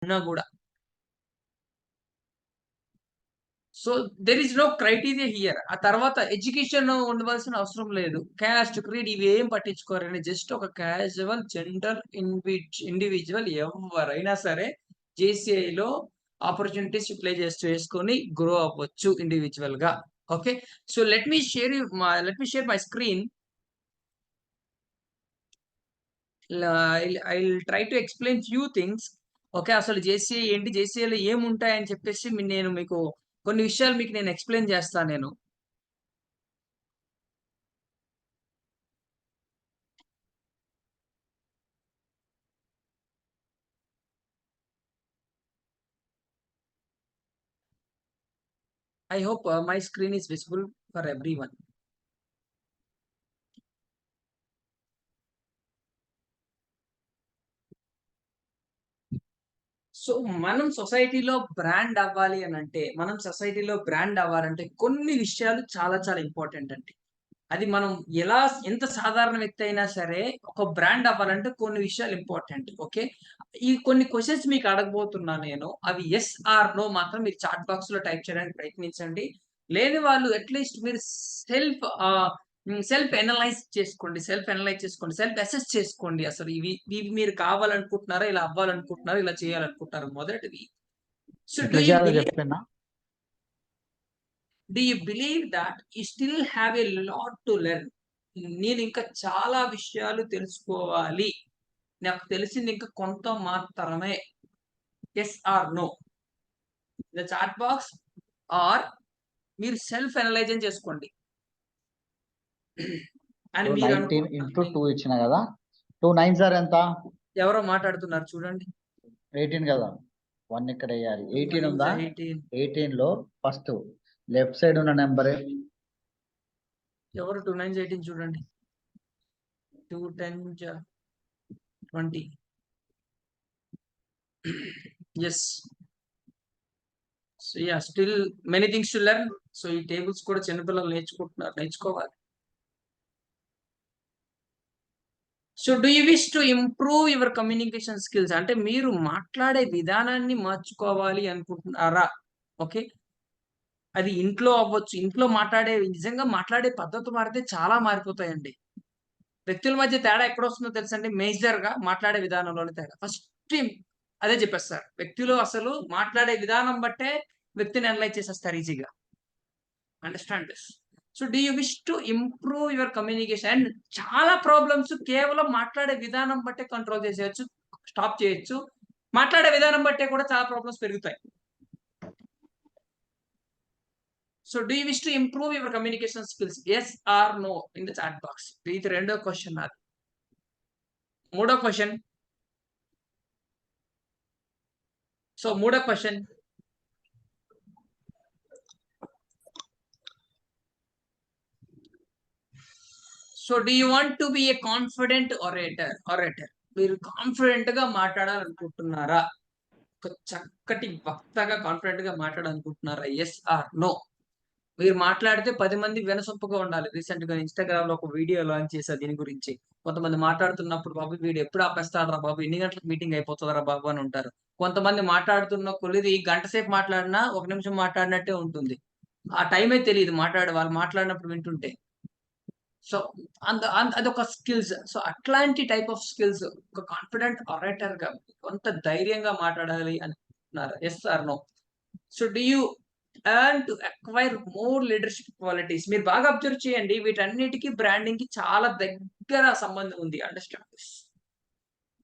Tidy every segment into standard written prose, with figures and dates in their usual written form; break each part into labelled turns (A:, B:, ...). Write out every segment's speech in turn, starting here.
A: ఉన్నా కూడా. So there is no criteria here. ఆ తర్వాత ఎడ్యుకేషన్ ఉండవలసిన అవసరం లేదు. కాస్ట్, క్రీడ్ ఇవి ఏం పట్టించుకోరండి. జస్ట్ ఒక క్యాజువల్ జెండర్ ఇండివిడ్యువల్ ఎవరైనా సరే జేసీఐలో ఆపర్చునిటీస్ చేసుకొని గ్రో అవ్వచ్చు ఇండివిడ్యువల్ గా. Okay. So let me share my screen. I will try to explain few things. Okay. అసలు జేసీఐ ఏంటి? జేసీఐలో ఏముంటాయని చెప్పేసి నేను మీకు కొన్ని విషయాలు మీకు నేను ఎక్స్‌ప్లెయిన్ చేస్తా నేను. I hope my screen is visible for everyone. So మనం సొసైటీలో బ్రాండ్ అవ్వాలంటే కొన్ని విషయాలు చాలా చాలా ఇంపార్టెంట్ అండి. అది మనం ఎలా ఎంత సాధారణ వ్యక్తి అయినా సరే ఒక బ్రాండ్ అవ్వాలంటే కొన్ని విషయాలు ఇంపార్టెంట్. ఓకే. ఈ కొన్ని క్వెషన్స్ మీకు అడగబోతున్నా నేను. అవి యెస్ ఆర్ నో మాత్రం మీరు చాట్ బాక్స్ లో టైప్ చేయడానికి ప్రయత్నించండి. లేని వాళ్ళు అట్‌లీస్ట్ మీరు సెల్ఫ్ ఆహ్, సెల్ఫ్ అనలైజ్ చేసుకోండి. సెల్ఫ్ అసెస్ చేసుకోండి. అసలు ఇవి ఇవి మీరు కావాలనుకుంటున్నారా? ఇలా అవ్వాలనుకుంటున్నారా? ఇలా చేయాలనుకుంటున్నారా? మొదటిది. సో
B: ఎట్లా చేయాలో చెప్పండి.
A: Do you believe that you still have a lot to learn? నేను ఇంకా చాలా విషయాలు తెలుసుకోవాలి. నాకు తెలిసింది ఇంకా కొంత మాత్రమే. Yes or no. The chat box or మీరు సెల్ఫ్ అనలైజ్ చేసుకోండి. అని మీరు
B: 19 × 2 ఇచ్చిన కదా. 2 9 సార్ ఎంత?
A: ఎవరో మాట్లాడుతున్నారు చూడండి.
B: 18 కదా. 1 ఇక్కడ వేయాలి. 18 ఉందా?
A: 18.
B: 18 లో ఫస్ట్ లెఫ్ట్ సైడ్ ఉన్న నెంబర్
A: ఎవరు 2 9 18 చూడండి. 2 10 20. Yes. So ya still many things to learn. So ఈ టేబుల్స్ కూడా చిన్నపిల్లలు నేర్చుకోవాలి. So do you wish to improve your communication skills? అంటే మీరు మాట్లాడే విధానాన్ని మార్చుకోవాలి అనుకుంటున్నారా? ఓకే. అది ఇంట్లో అవ్వచ్చు. ఇంట్లో నిజంగా మాట్లాడే పద్ధతి మారితే చాలా మారిపోతాయండి. వ్యక్తుల మధ్య తేడా ఎక్కడొస్తుందో తెలుసండి? మేజర్‌గా మాట్లాడే విధానంలోనే తేడా. అదే చెప్పేస్తారు. వ్యక్తిలో అసలు మాట్లాడే విధానం బట్టే వ్యక్తిని అనలైజ్ చేసేస్తారు ఈజీగా. Understand this. So do you wish to improve your communication? And చాలా ప్రాబ్లమ్స్ కేవలం మాట్లాడే విధానం బట్టే కంట్రోల్ చేసేయొచ్చు. స్టాప్ చేయొచ్చు. మాట్లాడే విధానం బట్టే కూడా చాలా ప్రాబ్లమ్స్ పెరుగుతాయి. So do you wish to improve your communication skills? Yes or no in the chat box. ఇది రెండో క్వెషన్ నాది. మూడో క్వెషన్. సో మూడో question. So do you want to be a confident orator? మీరు కాన్ఫిడెంట్ గా మాట్లాడాలనుకుంటున్నారా? ఒక చక్కటి వక్తగా కాన్ఫిడెంట్ గా మాట్లాడాలనుకుంటున్నారా? Yes or no. మీరు మాట్లాడితే 10 మంది వినసొంపుగా ఉండాలి. రీసెంట్ గా ఇన్‌స్టాగ్రామ్‌లో ఒక వీడియో లాంచ్ చేశా దీని గురించి. కొంతమంది మాట్లాడుతున్నప్పుడు బాబు వీడు ఎప్పుడు ఆపేస్తాడురా బాబు! ఎన్ని గంటలకు మీటింగ్ అయిపోతదిరా బాబు అని ఉంటారు. కొంతమంది మాట్లాడుతున్న కొలిది గంట సేపు మాట్లాడినా, ఒక నిమిషం మాట్లాడినట్టే ఉంటుంది. ఆ టైమే తెలీదు వాళ్ళు మాట్లాడినప్పుడు వింటుంటే. సో అదొక స్కిల్స్. సో అట్లాంటి టైప్ ఆఫ్ స్కిల్స్ ఒక కాన్ఫిడెంట్ ఆరేటర్‌గా కొంత ధైర్యంగా మాట్లాడాలి అనుకుంటున్నారా? Yes or no. So do you yearn to acquire more leadership qualities? మీరు బాగా అబ్జర్వ్ చేయండి. వీటన్నిటికి బ్రాండింగ్‌కి చాలా దగ్గర సంబంధం ఉంది. Understand this.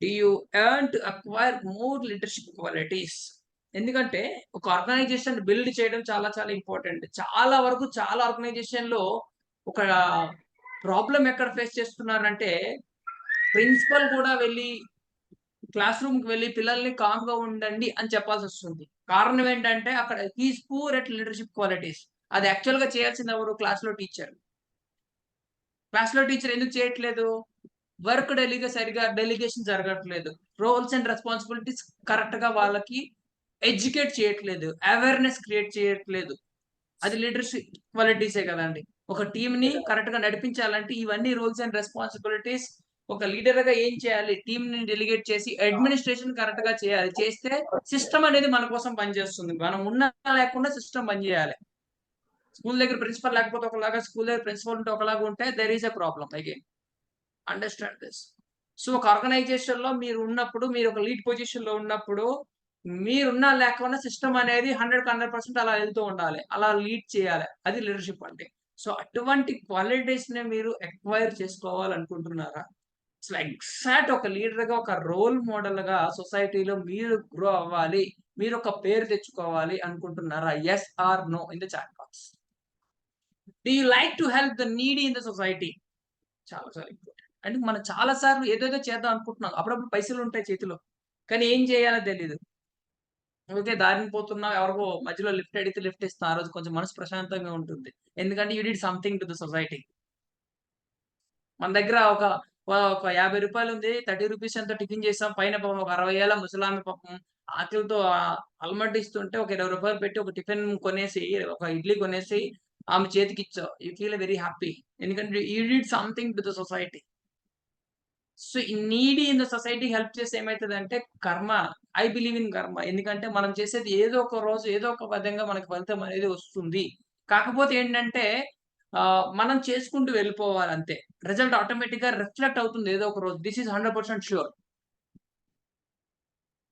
A: Do you yearn to acquire more leadership qualities? ఎందుకంటే ఒక ఆర్గనైజేషన్ బిల్డ్ చేయడం చాలా చాలా ఇంపార్టెంట్. చాలా వరకు చాలా ఆర్గనైజేషన్‌లో ఒక ప్రాబ్లమ్ ఎక్కడ ఫేస్ చేస్తున్నారంటే ప్రిన్సిపల్ కూడా వెళ్లి క్లాస్ రూమ్‌కి వెళ్లి పిల్లల్ని కామ్‌గా ఉండండి అని చెప్పాల్సొస్తుంది. కారణం ఏంటంటే అక్కడ he is poor at leadership qualities. అది యాక్చువల్‌గా చేయాల్సింది ఎవరు? క్లాస్‌లో టీచర్. క్లాస్‌లో టీచర్ ఎందుకు చేయట్లేదు? వర్క్ సరిగ్గా డెలిగేషన్ జరగట్లేదు. రోల్స్ అండ్ రెస్పాన్సిబిలిటీస్ కరెక్ట్‌గా వాళ్ళకి ఎడ్యుకేట్ చేయట్లేదు. అవేర్‌నెస్ క్రియేట్ చేయట్లేదు. అది లీడర్‌షిప్ క్వాలిటీసే కదండీ. ఒక టీమ్‌ని కరెక్ట్‌గా నడిపించాలంటే ఇవన్నీ రూల్స్ అండ్ రెస్పాన్సిబిలిటీస్ ఒక లీడర్ గా ఏం చేయాలి? టీమ్ ని డెలిగేట్ చేసి అడ్మినిస్ట్రేషన్ కరెక్ట్ గా చేయాలి. చేస్తే సిస్టమ్ అనేది మన కోసం పనిచేస్తుంది. మనం ఉన్నా లేకుండా సిస్టమ్ పనిచేయాలి. స్కూల్ దగ్గర ప్రిన్సిపల్ లేకపోతే ఒకలాగా, స్కూల్ దగ్గర ప్రిన్సిపల్ ఉంటే ఒకలాగా ఉంటే there is a problem again. Understand this. So ఒక ఆర్గనైజేషన్ లో మీరు ఉన్నప్పుడు, మీరు ఒక లీడ్ పొజిషన్ లో ఉన్నప్పుడు, మీరున్నా లేకుండా సిస్టమ్ అనేది 100% అలా వెళ్తూ ఉండాలి. అలా లీడ్ చేయాలి. అది లీడర్షిప్ అంటే. సో అటువంటి క్వాలిటీస్ ని మీరు ఎక్వైర్ చేసుకోవాలనుకుంటున్నారా? అసలు ఎగ్జాక్ట్ ఒక లీడర్ గా, ఒక రోల్ మోడల్ గా సొసైటీలో మీరు గ్రో అవ్వాలి, మీరు ఒక పేరు తెచ్చుకోవాలి అనుకుంటున్నారా? Yes or no in the chat box. Do you like to help the needy in the society? చాలా చాలా ఇంపార్టెంట్. అంటే మనం చాలా సార్లు ఏదేదో చేద్దాం అనుకుంటున్నాం. అప్పుడప్పుడు పైసలు ఉంటాయి చేతిలో. కానీ ఏం చేయాలో తెలీదు. ఊరికే దారిన పోతున్నా, ఎవరికో మధ్యలో లిఫ్ట్ అడిగితే లిఫ్ట్ ఇస్తాం. ఆ రోజు కొంచెం మనసు ప్రశాంతంగా ఉంటుంది. ఎందుకంటే you did something to the society. మన దగ్గర ఒక రూ. 50 ఉంది. 30 రూపీస్ ఎంతో టిఫిన్ చేసాం. పైన పాపం ఒక 60 ఏళ్ల ముసలామె పాపం ఆకలితో అలమటిస్తుంటే ఒక రూ. 20 పెట్టి ఒక టిఫిన్ కొనేసి, ఒక ఇడ్లీ కొనేసి ఆమె చేతికిచ్చావు. You feel very happy. ఎందుకంటే you did something to the society. So ఈ needy in the society help చేస్తే ఏమైతదంటే కర్మ. I believe in karma. ఎందుకంటే మనం చేసేది ఏదో ఒక రోజు, ఏదో ఒక విధంగా మనకు ఫలితం అనేది వస్తుంది. కాకపోతే ఏంటంటే మనం చేసుకుంటూ వెళ్ళిపోవాలి అంతే. రిజల్ట్ ఆటోమేటిక్‌గా రిఫ్లెక్ట్ అవుతుంది ఏదో ఒక రోజు. This is 100% sure.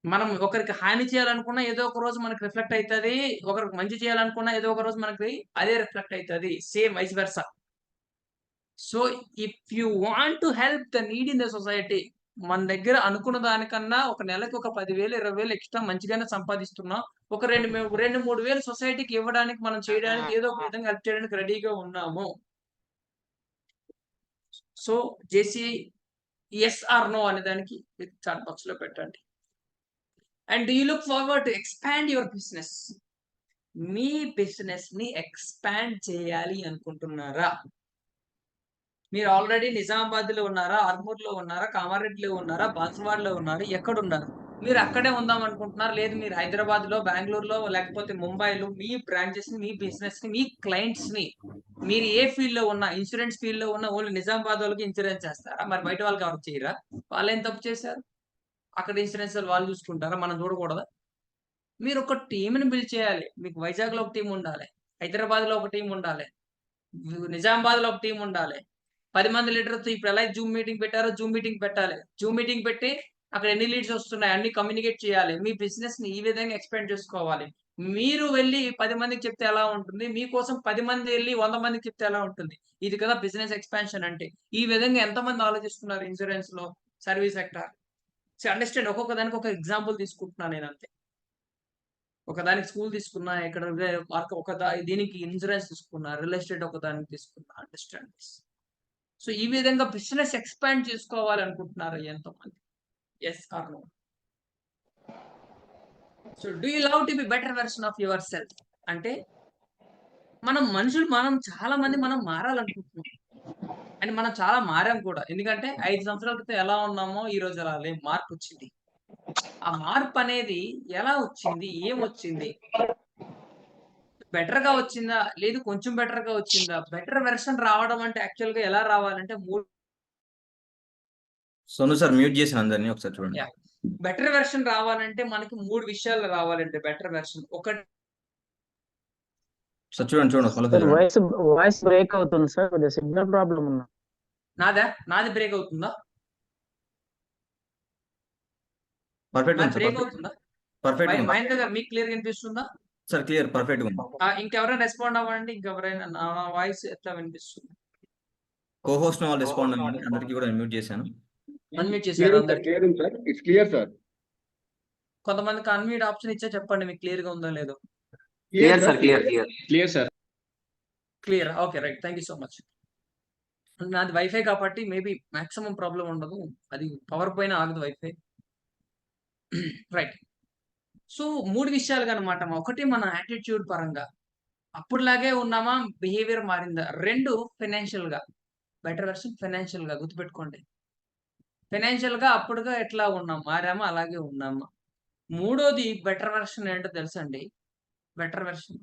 A: మనం ఒకరికి హాని చేయాలనుకున్నా ఏదో ఒక రోజు మనకు రిఫ్లెక్ట్ అయితది. ఒకరికి మంచి చేయాలనుకున్నా ఏదో ఒక రోజు మనకి అదే రిఫ్లెక్ట్ అయితది. Same vice versa. So if you want to help the need in the society, మన దగ్గర అనుకున్న దానికన్నా ఒక నెలకి ఒక 10,000, 20,000 ఎక్స్ట్రా మంచిగానే సంపాదిస్తున్నాం. ఒక 2, 3,000 సొసైటీకి ఇవ్వడానికి, మనం చేయడానికి ఏదో ఒక విధంగా హెల్ప్ చేయడానికి రెడీగా ఉన్నాము. So JC yes or no అనే దానికి చాట్ బాక్స్ లో పెట్టండి. And do you look forward to expand your business? మీ బిజినెస్ ని ఎక్స్పాండ్ చేయాలి అనుకుంటున్నారా? మీరు ఆల్రెడీ నిజామాబాద్‌లో ఉన్నారా? ఆర్మూర్‌లో ఉన్నారా? కామారెడ్డిలో ఉన్నారా? బాన్సువాడలో ఉన్నారా? ఎక్కడున్నారు? మీరు అక్కడే ఉందాం అనుకుంటున్నారా? లేదు మీరు హైదరాబాద్‌లో, బెంగుళూరులో లేకపోతే ముంబైలో మీ బ్రాంచెస్‌ని, మీ బిజినెస్‌ని, మీ క్లయింట్స్‌ని, మీరు ఏ ఫీల్డ్‌లో ఉన్నా, ఇన్స్యూరెన్స్ ఫీల్డ్‌లో ఉన్న ఓన్లీ నిజామాబాద్ వాళ్ళకి ఇన్స్యూరెన్స్ చేస్తారా? మరి బయట వాళ్ళకి ఎవరికి చేయరా? వాళ్ళేం తప్పు చేశారు? అక్కడ ఇన్స్యూరెన్స్ వాళ్ళు చూసుకుంటారా? మనం చూడకూడదా? మీరు ఒక టీమ్‌ని బిల్డ్ చేయాలి. మీకు వైజాగ్‌లో ఒక టీమ్ ఉండాలి. హైదరాబాద్‌లో ఒక టీమ్ ఉండాలి. నిజామాబాద్‌లో ఒక టీమ్ ఉండాలి. 10 మంది లీడర్‌తో ఇప్పుడు ఎలా జూమ్ మీటింగ్ పెట్టారో జూమ్ మీటింగ్ పెట్టాలి. జూమ్ మీటింగ్ పెట్టి అక్కడ ఎన్ని లీడ్స్ వస్తున్నాయి అన్ని కమ్యూనికేట్ చేయాలి. మీ బిజినెస్‌ని ఈ విధంగా ఎక్స్‌పాండ్ చేసుకోవాలి. మీరు వెళ్లి 10 మందికి చెప్తే ఎలా ఉంటుంది? మీకోసం 10 మంది ఎళ్లి 100 మందికి చెప్తే ఎలా ఉంటుంది? ఇది కదా బిజినెస్ ఎక్స్‌పాన్షన్ అంటే. ఈ విధంగా ఎంతమంది ఆలోచిస్తున్నారు ఇన్స్యూరెన్స్‌లో, సర్వీస్ సెక్టార్. సో అండర్‌స్టాండ్, ఒక్కొక్క దానికి ఒక ఎగ్జాంపుల్ తీసుకుంటున్నాను నేనంతే. ఒకదానికి స్కూల్ తీసుకున్నా, ఇక్కడ దీనికి ఇన్స్యూరెన్స్ తీసుకున్నా, రియల్ ఎస్టేట్ ఒకదానికి తీసుకున్నా. Understand this. సో ఈ విధంగా బిజినెస్ ఎక్స్‌పాండ్ చేసుకోవాలనుకుంటున్నారా ఎంతోమంది? Yes or no? So do you love to be better version of yourself? అంటే మనం చాలా మంది మారాలనుకుంటున్నాం. అండ్ మనం చాలా మారాం కూడా. ఎందుకంటే 5 సంవత్సరాల క్రితం ఎలా ఉన్నామో ఈ రోజు అలా లేం. మార్పొచ్చింది. ఆ మార్పనేది ఎలా వచ్చింది? ఏమొచ్చింది? బెటర్‌గా వచ్చిందా? లేదు కొంచెం బెటర్‌గా వచ్చిందా? బెటర్ వెర్షన్ రావడం అంటే యాక్చువల్‌గా ఎలా రావాలంటే
C: సోను సార్ మ్యూట్ చేసిన అందరిని ఒకసారి చూడండి.
A: యాహ్! బెటర్ వెర్షన్ రావాలంటే మనకి 3 విషయాలు రావాలండి బెటర్ వెర్షన్. ఒకటి
C: సార్ చూడండి మళ్ళీ
D: సార్
C: చూడండి.
D: వాయిస్ బ్రేక్ అవుతుంది సార్. కొద్దిగా సిగ్నల్ ప్రాబ్లం ఉంది.
A: నాది బ్రేక్ అవుతుందా?
C: పర్ఫెక్ట్
A: నాది
C: ఉంది సార్.
A: బ్రేక్ అవుతుందా?
C: పర్ఫెక్ట్ ఉంది
A: మహేంద్ర గారు మీకు క్లియర్‌గా వినిపిస్తుందా?
C: సార్. క్లియర్ పర్ఫెక్ట్ ఉంది.
A: ఇంకెవరైనా రెస్పాండ్ అవ్వండి. ఇంకెవరైనా నా వాయిస్ ఎట్లా వినిపిస్తుంది?
C: కో హోస్ట్ వాళ్ళు రెస్పాండ్ అవ్వండి. అందరికీ కూడా మ్యూట్ చేశాను.
A: అన్మ్యూట్ చేశారు అందరికి.
E: క్లియర్ ఉంది సార్. It's clear sir.
A: కొంతమందికి అన్మ్యూట్ ఆప్షన్ ఇచ్చా చెప్పండి మీకు క్లియర్‌గా ఉందో లేదో.
E: Clear sir. Clear sir.
A: Clear. Okay right. Thank you so much. నాది వైఫై కాబట్టి మేబీ మాక్సిమం ప్రాబ్లమ్ ఉండదు. అది పవర్ పోయినా ఆగదు వైఫై. రైట్. సో 3 విషయాలుగనమాట. ఒకటి మన యాటిట్యూడ్ పరంగా. అప్పుడులాగే ఉన్నామా? బిహేవియర్ మారిందా? 2 ఫైనాన్షియల్‌గా. బెటర్ వెర్షన్ ఫైనాన్షియల్‌గా గుర్తుపెట్టుకోండి. ఫైనాన్షియల్‌గా అప్పుడుగా ఎట్లా ఉన్నాం? మారామా? అలాగే ఉన్నామా? మూడోది బెటర్ వెర్షన్ ఏంటో తెలుసండి? Better version.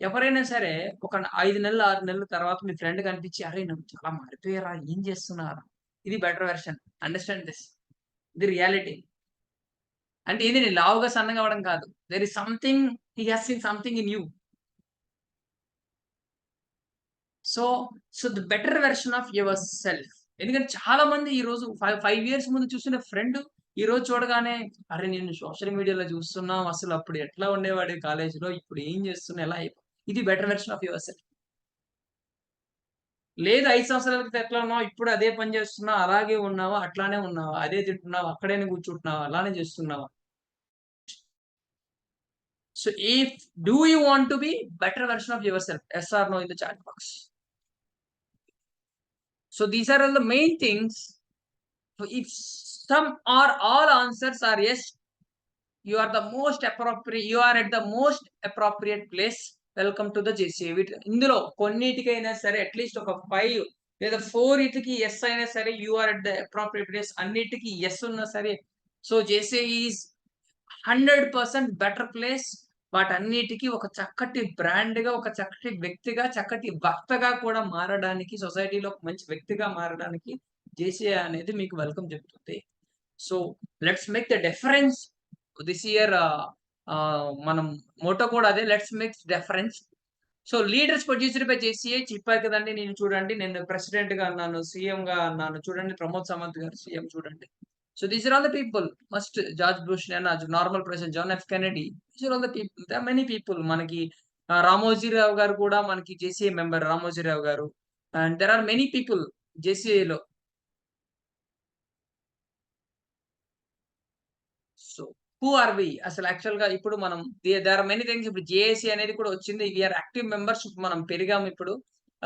A: ఎవరైనా సరే ఒక 5 నెలలు, 6 నెలల తర్వాత మీ ఫ్రెండ్ కనిపించి, "అరేయ్! నువ్వు చాలా మారిపోయావురా! ఏం చేస్తున్నావురా?" ఇది బెటర్ వెర్షన్. Understand this. ఇది రియాలిటీ. అంటే ఇది నేను లావుగా సన్నగా అవ్వడం కాదు. There is something, he has seen something in you. So the better version of yourself. ఎందుకంటే చాలా మంది ఈ రోజు 5 ఇయర్స్ ముందు చూసిన ఫ్రెండ్ ఈ రోజు చూడగానే, అరే నేను సోషల్ మీడియాలో చూస్తున్నాం, అసలు అప్పుడు ఎట్లా ఉండేవాడు కాలేజీలో, ఇప్పుడు ఏం చేస్తున్నా, ఎలా అయిపో. ఇది better version of your self. లేదు 5 సంవత్సరాల క్రితం ఎట్లా ఉన్నావు, ఇప్పుడు అదే పని చేస్తున్నావు, అలాగే ఉన్నావా, అట్లానే ఉన్నావా, అదే తింటున్నావా, అక్కడే కూర్చుంటున్నావా, అలానే చేస్తున్నావా. So if do you want to be better version of yourself? Yes or no in the chat box. So these are all the main things. So if some or all answers are yes, you are the most appropriate, you are at the most appropriate place. Welcome to the JCA. ఇందులో కొన్నిటికైనా సరే at least ఒక 5 లేదా 4 ఇటికి yes అయినా సరే you are at the appropriate place. అన్నిటికీ yes ఉన్నా సరే so JCA is 100% better place. వాటన్నిటికీ ఒక చక్కటి బ్రాండ్ గా, ఒక చక్కటి వ్యక్తిగా, చక్కటి వక్తగా కూడా మారడానికి, సొసైటీలో ఒక మంచి వ్యక్తిగా మారడానికి JCA అనేది మీకు వెల్కమ్ చెప్తుంది. So let's make the difference. This year మనం మోటో కూడా అదే, let's make difference. So leaders producer by JCA చెప్పారు కదండి. నేను చూడండి, నేను ప్రెసిడెంట్ గా అన్నాను, సీఎం గా అన్నాను, చూడండి ప్రమోద్ సామంత్ గారు సీఎం చూడండి. So these are all the people. First George Bush, normal president John F. Kennedy. These are all the people. There are many people. Manaki Ramoji Rao garu kuda manaki JCA member Ramoji Rao garu. And there are many people JCA lo. So who are we? Asal actual ga ippudu manam there are many things. Ippudu JAC anedi kuda ochindi. We are active members. Manam perigam ippudu.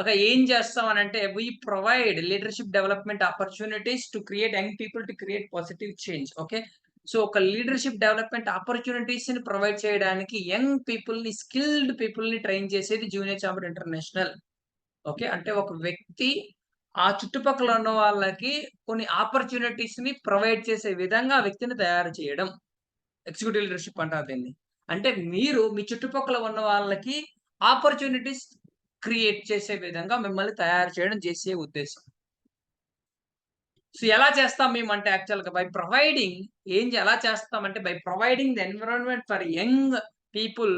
A: Okay, ఏం చేస్తాం అని అంటే we provide leadership development opportunities to create young people to create positive change. Okay, so ఒక leadership development opportunities ని provide చేయడానికి young people ని, skilled people ని train చేసేది జూనియర్ ఛాంబర్ ఇంటర్నేషనల్. ఓకే, అంటే ఒక వ్యక్తి ఆ చుట్టుపక్కల ఉన్న వాళ్ళకి కొన్ని ఆపర్చునిటీస్ ని ప్రొవైడ్ చేసే విధంగా ఆ వ్యక్తిని తయారు చేయడం ఎగ్జిక్యూటివ్ లీడర్షిప్ అంటారు దీన్ని. అంటే మీరు మీ చుట్టుపక్కల ఉన్న వాళ్ళకి ఆపర్చునిటీస్ క్రియేట్ చేసే విధంగా మిమ్మల్ని తయారు చేయడం JCA ఉద్దేశం. సో ఎలా చేస్తాం మేము అంటే యాక్చువల్ గా బై ప్రొవైడింగ్, ఎలా చేస్తామంటే by providing the environment for young people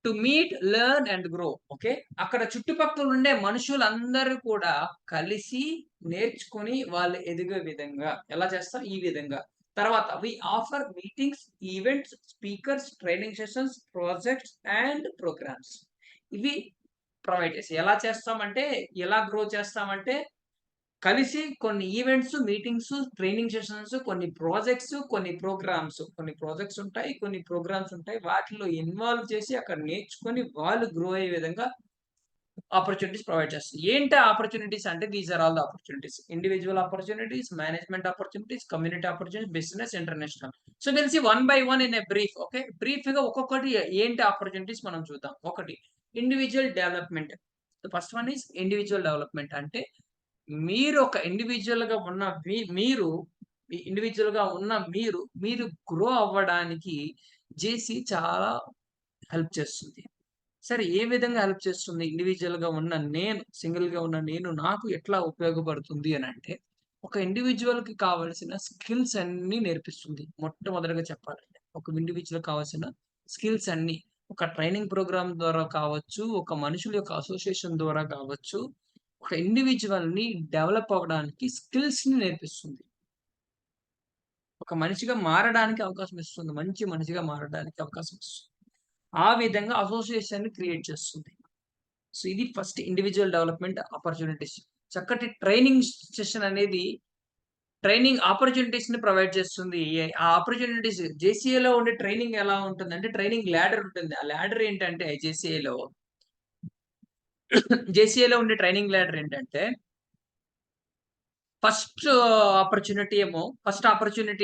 A: to meet, learn and grow. Okay, అక్కడ చుట్టుపక్కల ఉండే మనుషులందరూ కూడా కలిసి నేర్చుకుని వాళ్ళు ఎదిగే విధంగా ఎలా చేస్తాం, ఈ విధంగా. తర్వాత we offer meetings, events, speakers, training sessions, projects and programmes. ఇవి ప్రొవైడ్ చేసి ఎలా చేస్తామంటే, ఎలా గ్రో చేస్తామంటే కలిసి కొన్ని ఈవెంట్స్, మీటింగ్స్, ట్రైనింగ్ సెషన్స్, కొన్ని ప్రాజెక్ట్స్, కొన్ని ప్రాజెక్ట్స్ ఉంటాయి, కొన్ని ప్రోగ్రామ్స్ ఉంటాయి. వాటిలో ఇన్వాల్వ్ చేసి అక్కడ నేర్చుకొని వాళ్ళు గ్రో అయ్యే విధంగా ఆపర్చునిటీస్ ప్రొవైడ్ చేస్తుంది. ఏంటి ఆపర్చునిటీస్ అంటే these are all the opportunities. Individual opportunities, management opportunities, community opportunities, business, international. So will see one by one in a brief. Okay, brief గా ఒక్కొక్కటి ఏంటి ఆపర్చునిటీస్ మనం చూద్దాం. ఒకటి individual development. First one is individual development. అంటే మీరు ఒక individual గా ఉన్న మీరు గ్రో అవ్వడానికి JCA చాలా హెల్ప్ చేస్తుంది. సరే, ఏ విధంగా హెల్ప్ చేస్తుంది? ఇండివిజువల్ గా ఉన్న నేను, సింగిల్ గా ఉన్న నేను, నాకు ఎట్లా ఉపయోగపడుతుంది అని అంటే, ఒక ఇండివిజువల్ కి కావాల్సిన స్కిల్స్ అన్ని నేర్పిస్తుంది. మొట్టమొదటిగా చెప్పాలంటే ఒక ఇండివిజువల్ కావాల్సిన స్కిల్స్ అన్ని ఒక ట్రైనింగ్ ప్రోగ్రామ్ ద్వారా కావచ్చు, ఒక మనుషుల యొక్క అసోసియేషన్ ద్వారా కావచ్చు, ఒక ఇండివిజువల్ ని డెవలప్ అవ్వడానికి స్కిల్స్ ని నేర్పిస్తుంది. ఒక మనిషిగా మారడానికి అవకాశం ఇస్తుంది, మంచి మనిషిగా మారడానికి అవకాశం ఇస్తుంది. ఆ విధంగా అసోసియేషన్ ని క్రియేట్ చేస్తుంది. సో ఇది ఫస్ట్ ఇండివిజువల్ డెవలప్మెంట్ ఆపర్చునిటీస్. చక్కటి ట్రైనింగ్ సెషన్ అనేది ట్రైనింగ్ ఆపర్చునిటీస్ ని ప్రొవైడ్ చేస్తుంది. ఆ ఆపర్చునిటీస్ JCA లో ఉండే ట్రైనింగ్ ఎలా ఉంటుంది అంటే ట్రైనింగ్ ల్యాడర్ ఉంటుంది. ఆ ల్యాడర్ ఏంటంటే JCA లో ఉండే ట్రైనింగ్ ల్యాడర్ ఏంటంటే ఫస్ట్ ఆపర్చునిటీ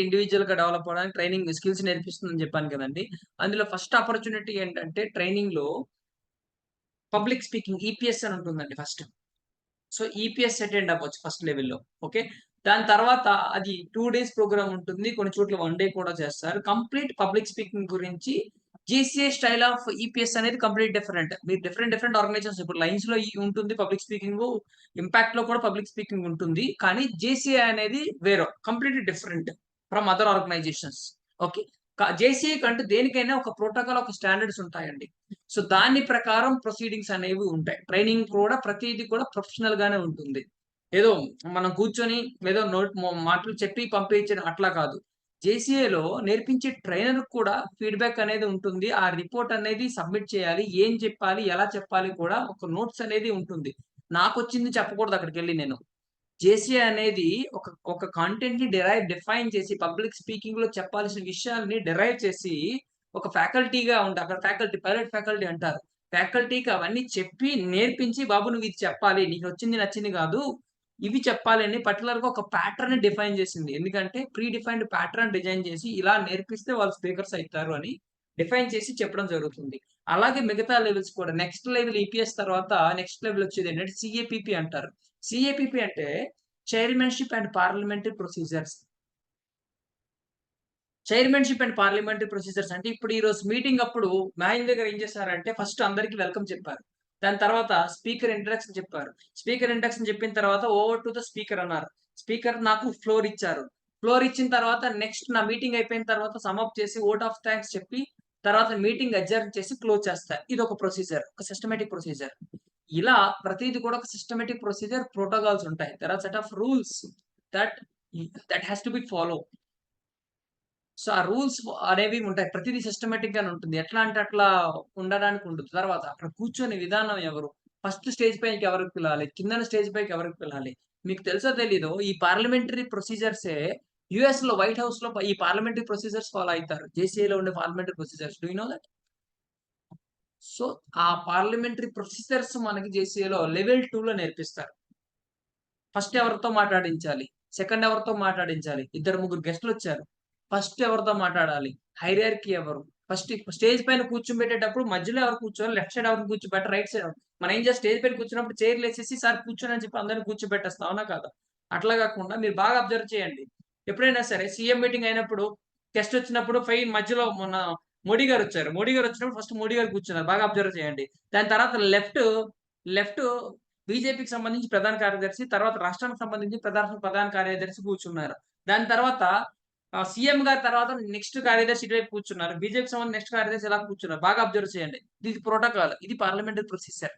A: ఇండివిజువల్ గా డెవలప్ అవడానికి ట్రైనింగ్ స్కిల్స్ నేర్పిస్తుందని చెప్పాను కదండి. అందులో ఫస్ట్ ఆపర్చునిటీ ఏంటంటే ట్రైనింగ్ లో పబ్లిక్ స్పీకింగ్ EPS అని ఉంటుందండి ఫస్ట్. సో EPS అటెండ్ అవ్వచ్చు ఫస్ట్ లెవెల్లో. ఓకే, దాని తర్వాత అది 2 days ప్రోగ్రామ్ ఉంటుంది, కొన్ని చోట్ల 1 day కూడా చేస్తారు. కంప్లీట్ పబ్లిక్ స్పీకింగ్ గురించి జేసీఏ స్టైల్ ఆఫ్ ఈపీఎస్ అనేది కంప్లీట్ డిఫరెంట్. మీరు డిఫరెంట్ ఆర్గనైజేషన్స్ ఇప్పుడు లైన్స్ లో ఉంటుంది పబ్లిక్ స్పీకింగ్, ఇంపాక్ట్ లో కూడా పబ్లిక్ స్పీకింగ్ ఉంటుంది. కానీ జేసీఏ అనేది వేరే completely different from other organisations. Okay, JCA కంటే దేనికైనా ఒక ప్రోటోకాల్, ఒక స్టాండర్డ్స్ ఉంటాయండి. సో దాని ప్రకారం ప్రొసీడింగ్స్ అనేవి ఉంటాయి. ట్రైనింగ్ కూడా ప్రతిదీ కూడా ప్రొఫెషనల్ గానే ఉంటుంది. ఏదో మనం కూర్చొని ఏదో మాటలు చెప్పి పంపించడం అట్లా కాదు. జేసీఏలో నేర్పించే ట్రైనర్ కూడా ఫీడ్‌బ్యాక్ అనేది ఉంటుంది. ఆ రిపోర్ట్ అనేది సబ్మిట్ చేయాలి. ఏం చెప్పాలి, ఎలా చెప్పాలి కూడా ఒక నోట్స్ అనేది ఉంటుంది. నాకొచ్చింది చెప్పకూడదు అక్కడికెళ్ళి నేను. జేసీఏ అనేది ఒక కంటెంట్‌ని డిఫైన్ చేసి పబ్లిక్ స్పీకింగ్‌లో చెప్పాల్సిన విషయాల్ని డిరైవ్ చేసి ఒక ఫ్యాకల్టీగా అక్కడ ఫ్యాకల్టీ, పైలట్ ఫ్యాకల్టీ అంటారు. ఫ్యాకల్టీకి అవన్నీ చెప్పి నేర్పించి, బాబు నువ్వు ఇది చెప్పాలి. నీకొచ్చింది నచ్చింది కాదు. ఇవి చెప్పాలని పర్టిక్యులర్‌గా ఒక ప్యాటర్న్‌ని డిఫైన్ చేసింది. ఎందుకంటే ప్రీ డిఫైన్డ్ ప్యాటర్న్ డిజైన్ చేసి ఇలా నేర్పిస్తే వాళ్ళు స్పీకర్స్ అయితారు అని డిఫైన్ చేసి చెప్పడం జరుగుతుంది. అలాగే మిగతా లెవెల్స్ కూడా నెక్స్ట్ లెవెల్ ఈపీఎస్ తర్వాత నెక్స్ట్ లెవెల్ వచ్చేది ఏంటంటే సీఏపీపీ అంటారు. సీఏపీపీ అంటే chairmanship and parliamentary procedures. Chairmanship and parliamentary procedures అంటే ఇప్పుడు ఈ రోజు మీటింగ్ అప్పుడు మహేంద్ర గారు ఏం చేశారంటే ఫస్ట్ అందరికి వెల్కమ్ చెప్పారు. దాని తర్వాత స్పీకర్ ఇంట్రడక్షన్ చెప్పారు. స్పీకర్ ఇంట్రడక్షన్ చెప్పిన తర్వాత ఓవర్ టు ద స్పీకర్ అన్నారు. స్పీకర్ నాకు ఫ్లోర్ ఇచ్చారు. ఫ్లోర్ ఇచ్చిన తర్వాత నెక్స్ట్ నా మీటింగ్ అయిపోయిన తర్వాత సమ్ అప్ చేసి ఓట్ ఆఫ్ థాంక్స్ చెప్పి తర్వాత మీటింగ్ అడ్జర్న్ చేసి క్లోజ్ చేస్తారు. ఇది ఒక ప్రొసీజర్, ఒక సిస్టమాటిక్ ప్రొసీజర్. ఇలా ప్రతిది కూడా ఒక సిస్టమాటిక్ ప్రొసీజర్, ప్రోటోకాల్స్ ఉంటాయి. There are set of rules that that has to be follow. So ఆ రూల్స్ అనేవి ఉంటాయి. ప్రతిదీ సిస్టమాటిక్ గానే ఉంటుంది. ఎట్లా అంటే అట్లా ఉండడానికి ఉండదు. తర్వాత అక్కడ కూర్చొని విధానం ఎవరు? ఫస్ట్ స్టేజ్ పైకి ఎవరికి పిలాలి? కిందన స్టేజ్ పైకి ఎవరికి పిలాలి? మీకు తెలుసో తెలీదో ఈ పార్లమెంటరీ ప్రొసీజర్సే యూఎస్‌లో వైట్ హౌస్‌లో ఈ పార్లమెంటరీ ప్రొసీజర్స్ ఫాలో అయితారు. జేసీఏలో ఉండే parliamentary procedures. Do you know that? So ఆ పార్లమెంటరీ ప్రొసీజర్స్ మనకి జేసీఏలో లెవెల్ 2లో నేర్పిస్తారు. ఫస్ట్ ఎవరితో మాట్లాడించాలి? సెకండ్ ఎవరితో మాట్లాడించాలి? ఇద్దరు ముగ్గురు గెస్ట్‌లొచ్చారు. ఫస్ట్ ఎవరితో మాట్లాడాలి? హైరార్కీ ఎవరు? ఫస్ట్ స్టేజ్ పైన కూర్చోబెట్టేటప్పుడు మధ్యలో ఎవరు కూర్చోవాలి? లెఫ్ట్ సైడ్ ఎవరిని కూర్చోబెట్టాలి? రైట్ సైడ్ మనం ఏం చేస్తాం స్టేజ్ పైన కూర్చున్నప్పుడు చైర్‌లేసేసి సార్ కూర్చోండి అని చెప్పి అందరిని కూర్చోబెట్టేస్తాం. అవునా కాదా? అట్లా కాకుండా మీరు బాగా అబ్జర్వ్ చేయండి. ఎప్పుడైనా సరే సీఎం మీటింగ్ అయినప్పుడు గెస్ట్ వచ్చినప్పుడు మధ్యలో మొన్న మోడీ గారు వచ్చారు. మోడీ గారు వచ్చినప్పుడు ఫస్ట్ మోడీ గారు కూర్చున్నారు. బాగా అబ్జర్వ్ చేయండి. దాని తర్వాత లెఫ్ట్ బీజేపీకి సంబంధించి ప్రధాన కార్యదర్శి, తర్వాత రాష్ట్రానికి సంబంధించి ప్రధాన కార్యదర్శి కూర్చున్నారు. దాని తర్వాత సీఎం గారి తర్వాత నెక్స్ట్ కార్యదర్శి ఇటువైపు కూర్చున్నారు. బీజేపీకి సంబంధించి నెక్స్ట్ కార్యదర్శి ఇలా కూర్చున్నారు. బాగా అబ్జర్వ్ చేయండి. ఇది ప్రోటోకాల్. ఇది పార్లమెంటరీ ప్రొసీజర్.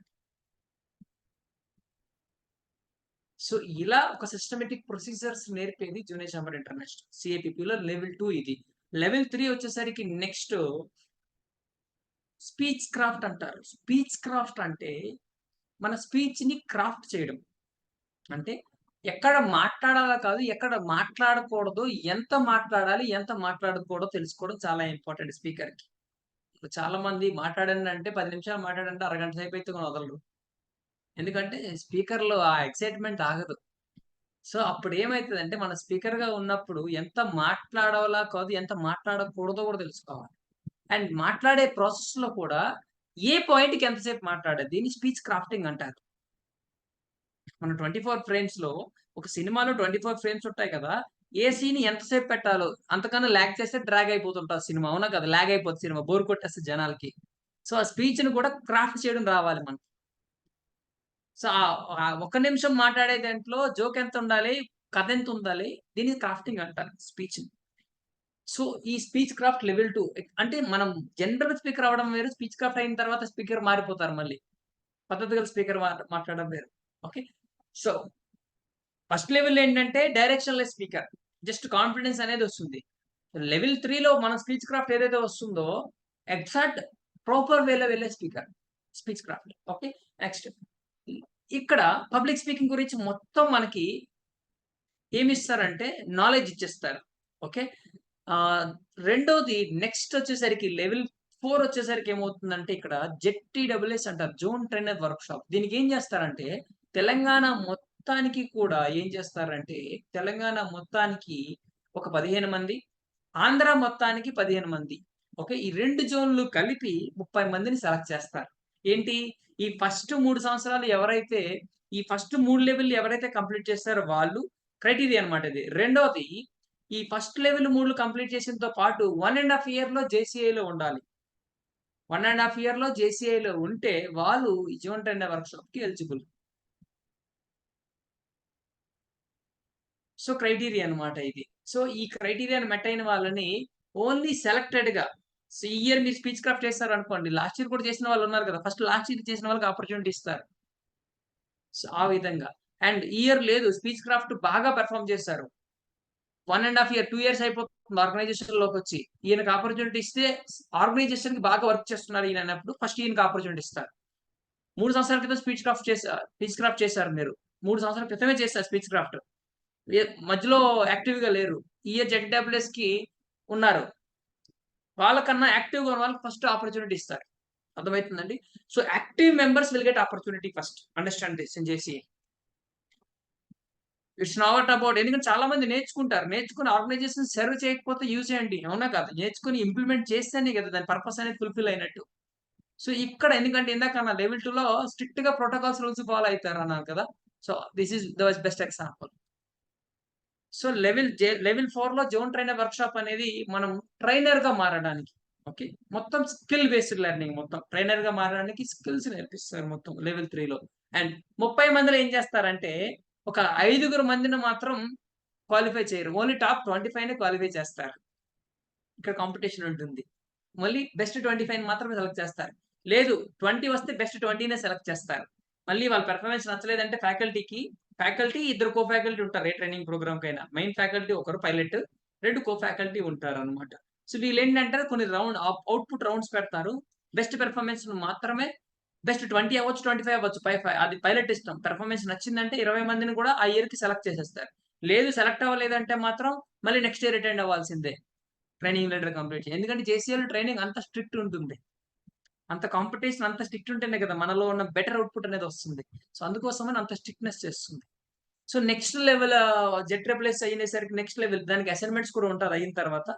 A: సో ఇలా ఒక సిస్టమాటిక్ ప్రొసీజర్స్ నేర్పేది జూనియర్ ఛాంబర్ ఇంటర్నేషనల్. సీఏపీపీలో లెవెల్ 2 ఇది. లెవెల్ 3 వచ్చేసరికి నెక్స్ట్ స్పీచ్ క్రాఫ్ట్ అంటారు. స్పీచ్ క్రాఫ్ట్ అంటే మన స్పీచ్‌ని క్రాఫ్ట్ చేయడం. అంటే ఎక్కడ మాట్లాడాలా కాదు, ఎక్కడ మాట్లాడకూడదు, ఎంత మాట్లాడాలి, ఎంత మాట్లాడకూడదో తెలుసుకోవడం చాలా ఇంపార్టెంట్ స్పీకర్‌కి. ఇప్పుడు చాలా మంది మాట్లాడానంటే 10 నిమిషాలు మాట్లాడంటే అరగంట సేపు అయితే కూడా వదలరు. ఎందుకంటే స్పీకర్‌లో ఆ ఎక్సైట్‌మెంట్ ఆగదు. సో అప్పుడు ఏమైతదంటే మన స్పీకర్‌గా ఉన్నప్పుడు ఎంత మాట్లాడాలా కాదు, ఎంత మాట్లాడకూడదో కూడా తెలుసుకోవాలి. అండ్ మాట్లాడే ప్రాసెస్‌లో కూడా ఏ పాయింట్‌కి ఎంతసేపు మాట్లాడాలి దీన్ని స్పీచ్ క్రాఫ్టింగ్ అంటారు. మన 24 ఫ్రేమ్స్‌లో ఒక సినిమాలో 24 ఫ్రేమ్స్ ఉంటాయి కదా! ఏ సీన్ ఎంతసేపు పెట్టాలో అంతకన్నా లాగ్ చేస్తే డ్రాగ్ అయిపోతుంటది సినిమా. అవునా కదా! లాగ్ అయిపోద్ది సినిమా. బోర్ కొట్టేస్తది జనాలకి. సో ఆ స్పీచ్‌ని కూడా క్రాఫ్ట్ చేయడం రావాలి మనకి. సో ఒక్క నిమిషం మాట్లాడే దాంట్లో జోక్ ఎంత ఉండాలి? కథ ఎంత ఉండాలి? దీన్ని క్రాఫ్టింగ్ అంటారు స్పీచ్‌ని. సో ఈ స్పీచ్ క్రాఫ్ట్ లెవెల్ 2 అంటే మనం జనరల్ స్పీకర్ అవ్వడం వేరు. స్పీచ్ క్రాఫ్ట్ అయిన తర్వాత స్పీకర్ మారిపోతారు మళ్ళీ. పద్ధతి గల స్పీకర్ మాట్లాడడం వేరు. ఓకే. సో ఫస్ట్ లెవెల్ ఏంటంటే డైరెక్షన్‌లెస్ స్పీకర్. జస్ట్ కాన్ఫిడెన్స్ అనేది వస్తుంది. లెవెల్ 3లో మన స్పీచ్ క్రాఫ్ట్ ఏదైతే వస్తుందో ఎగ్జాక్ట్ ప్రాపర్ వేలో వెళ్ళే స్పీచ్ క్రాఫ్ట్. ఓకే. నెక్స్ట్ ఇక్కడ పబ్లిక్ స్పీకింగ్ గురించి మొత్తం మనకి ఏమిస్తారంటే నాలెడ్జ్ ఇచ్చేస్తారు. ఓకే. రెండోది నెక్స్ట్ వచ్చేసరికి లెవెల్ 4 వచ్చేసరికి ఏమవుతుందంటే ఇక్కడ జెడ్‌టీడబ్ల్యూఎస్ అంటారు. Zone trainer workshop. దీనికి ఏం చేస్తారంటే తెలంగాణ మొత్తానికి కూడా ఏం చేస్తారంటే తెలంగాణ మొత్తానికి ఒక 15 మంది, ఆంధ్ర మొత్తానికి 15 మంది. ఓకే. ఈ 2 జోన్‌లు కలిపి 30 మందిని సెలెక్ట్ చేస్తారు. ఏంటి? ఈ ఫస్ట్ 3 సంవత్సరాలు ఎవరైతే ఈ ఫస్ట్ 3 లెవెల్‌లు ఎవరైతే కంప్లీట్ చేస్తారో వాళ్ళు క్రైటీరియా అన్నమాట ఇది. రెండోది ఈ ఫస్ట్ లెవెల్ 3 కంప్లీట్ చేసినతో పాటు 1 ½ ఇయర్‌లో జేసీఐలో ఉండాలి. 1.5 year లో జేసీఐలో ఉంటే వాళ్ళు జోన్ ట్రైనర్ వర్క్షాప్ కి ఎలిజిబుల్. సో క్రైటీరియా అనమాట ఇది. సో ఈ క్రైటీరియాని మెట్ అయిన వాళ్ళని ఓన్లీ సెలెక్టెడ్ గా, సో ఈ ఇయర్ మీరు స్పీచ్ క్రాఫ్ట్ చేస్తారు అనుకోండి, లాస్ట్ ఇయర్ కూడా చేసిన వాళ్ళు ఉన్నారు కదా, ఫస్ట్ లాస్ట్ ఇయర్ చేసిన వాళ్ళకి ఆపర్చునిటీ ఇస్తారు. సో ఆ విధంగా. అండ్ ఇయర్ లేదు, స్పీచ్ క్రాఫ్ట్ బాగా పెర్ఫామ్ చేశారు, 1.5 year 2 years అయిపోతుంది ఆర్గనైజేషన్ లోకి వచ్చి, ఈయనకి ఆపర్చునిటీ ఇస్తే ఆర్గనైజేషన్ కి బాగా వర్క్ చేస్తున్నారు ఈయన అన్నప్పుడు ఫస్ట్ ఈయనకి ఆపర్చునిటీ ఇస్తారు. 3 సంవత్సరాల క్రితం స్పీచ్ క్రాఫ్ట్ చేశారు మీరు, 3 సంవత్సరాల క్రితమే చేశారు స్పీచ్ క్రాఫ్ట్, మధ్యలో యాక్టివ్ గా లేరు, ఇయర్ జెడ్డబ్ల్యూఎస్ కి ఉన్నారు, వాళ్ళకన్నా యాక్టివ్ గా ఉన్న వాళ్ళకి ఫస్ట్ ఆపర్చునిటీ ఇస్తారు. అర్థమవుతుందండి? So active members will get opportunity first. Understand this in JC. It's not about, ఎందుకంటే చాలా మంది నేర్చుకుని ఆర్గనైజేషన్ సర్వ్ చేయకపోతే యూజ్ చేయండి, అవునా కాదు? నేర్చుకుని ఇంప్లిమెంట్ చేస్తేనే కదా దాని పర్పస్ అనేది ఫుల్ఫిల్ అయినట్టు. సో ఇక్కడ ఎందుకంటే ఇందాక నా లెవెల్ 2 లో స్ట్రిక్ట్ గా ప్రోటోకాల్స్ రూల్స్ ఫాలో అవుతారు అన్నారు కదా. So this is the best example. So level 4 లో జోన్ ట్రైనర్ వర్క్షాప్ అనేది మనం ట్రైనర్ గా మారడానికి, ఓకే, మొత్తం స్కిల్ బేస్డ్ లెర్నింగ్, మొత్తం ట్రైనర్ గా మారడానికి స్కిల్స్ నేర్పిస్తారు మొత్తం లెవెల్ 3 లో. అండ్ 30 మందిలో ఏం చేస్తారంటే ఒక 5 మందిని మాత్రం క్వాలిఫై చేయరు, ఓన్లీ టాప్ 25 క్వాలిఫై చేస్తారు. ఇక్కడ కాంపిటీషన్ ఉంటుంది, మళ్ళీ బెస్ట్ 25 మాత్రమే సెలెక్ట్ చేస్తారు. లేదు 20 వస్తే బెస్ట్ 20నే సెలెక్ట్ చేస్తారు. మళ్ళీ వాళ్ళ పెర్ఫార్మెన్స్ నచ్చలేదంటే ఫ్యాకల్టీ 2 కో ఫ్యాకల్టీ ఉంటారు ఏ ట్రైనింగ్ ప్రోగ్రామ్ కైనా. మెయిన్ ఫ్యాకల్టీ ఒకరు పైలట్, 2 కో ఫ్యాకల్టీ ఉంటారు అనమాట. సో వీళ్ళు ఏంటంటే కొన్ని అవుట్పుట్ రౌండ్స్ పెడతారు, బెస్ట్ పెర్ఫార్మెన్స్ మాత్రమే, బెస్ట్ 20 అవ్వచ్చు 25 అవ్వచ్చు, అది పైలట్ ఇష్టం. పెర్ఫార్మెన్స్ నచ్చిందంటే 20 మందిని కూడా ఆ ఇయర్ కి సెలెక్ట్ చేసేస్తారు. లేదు సెలెక్ట్ అవ్వలేదంటే మాత్రం మళ్ళీ నెక్స్ట్ ఇయర్ అటెండ్ అవ్వాల్సిందే ట్రైనింగ్ లెటర్ కంప్లీట్. ఎందుకంటే జేసీఎల్ ట్రైనింగ్ అంత స్ట్రిక్ట్ ఉంటుంది, అంత కాంపిటీషన్ అంత స్ట్రిక్ట్ ఉంటేనే కదా మనలో ఉన్న బెటర్ అవుట్పుట్ అనేది వస్తుంది. సో అందుకోసమని అంత స్ట్రిక్ట్నెస్ చేస్తుంది. సో నెక్స్ట్ లెవెల్ జెడ్డబ్ల్యూఎస్ అయినసరికి నెక్స్ట్ లెవెల్ దానికి అసైన్మెంట్స్ కూడా ఉంటారు అయిన తర్వాత.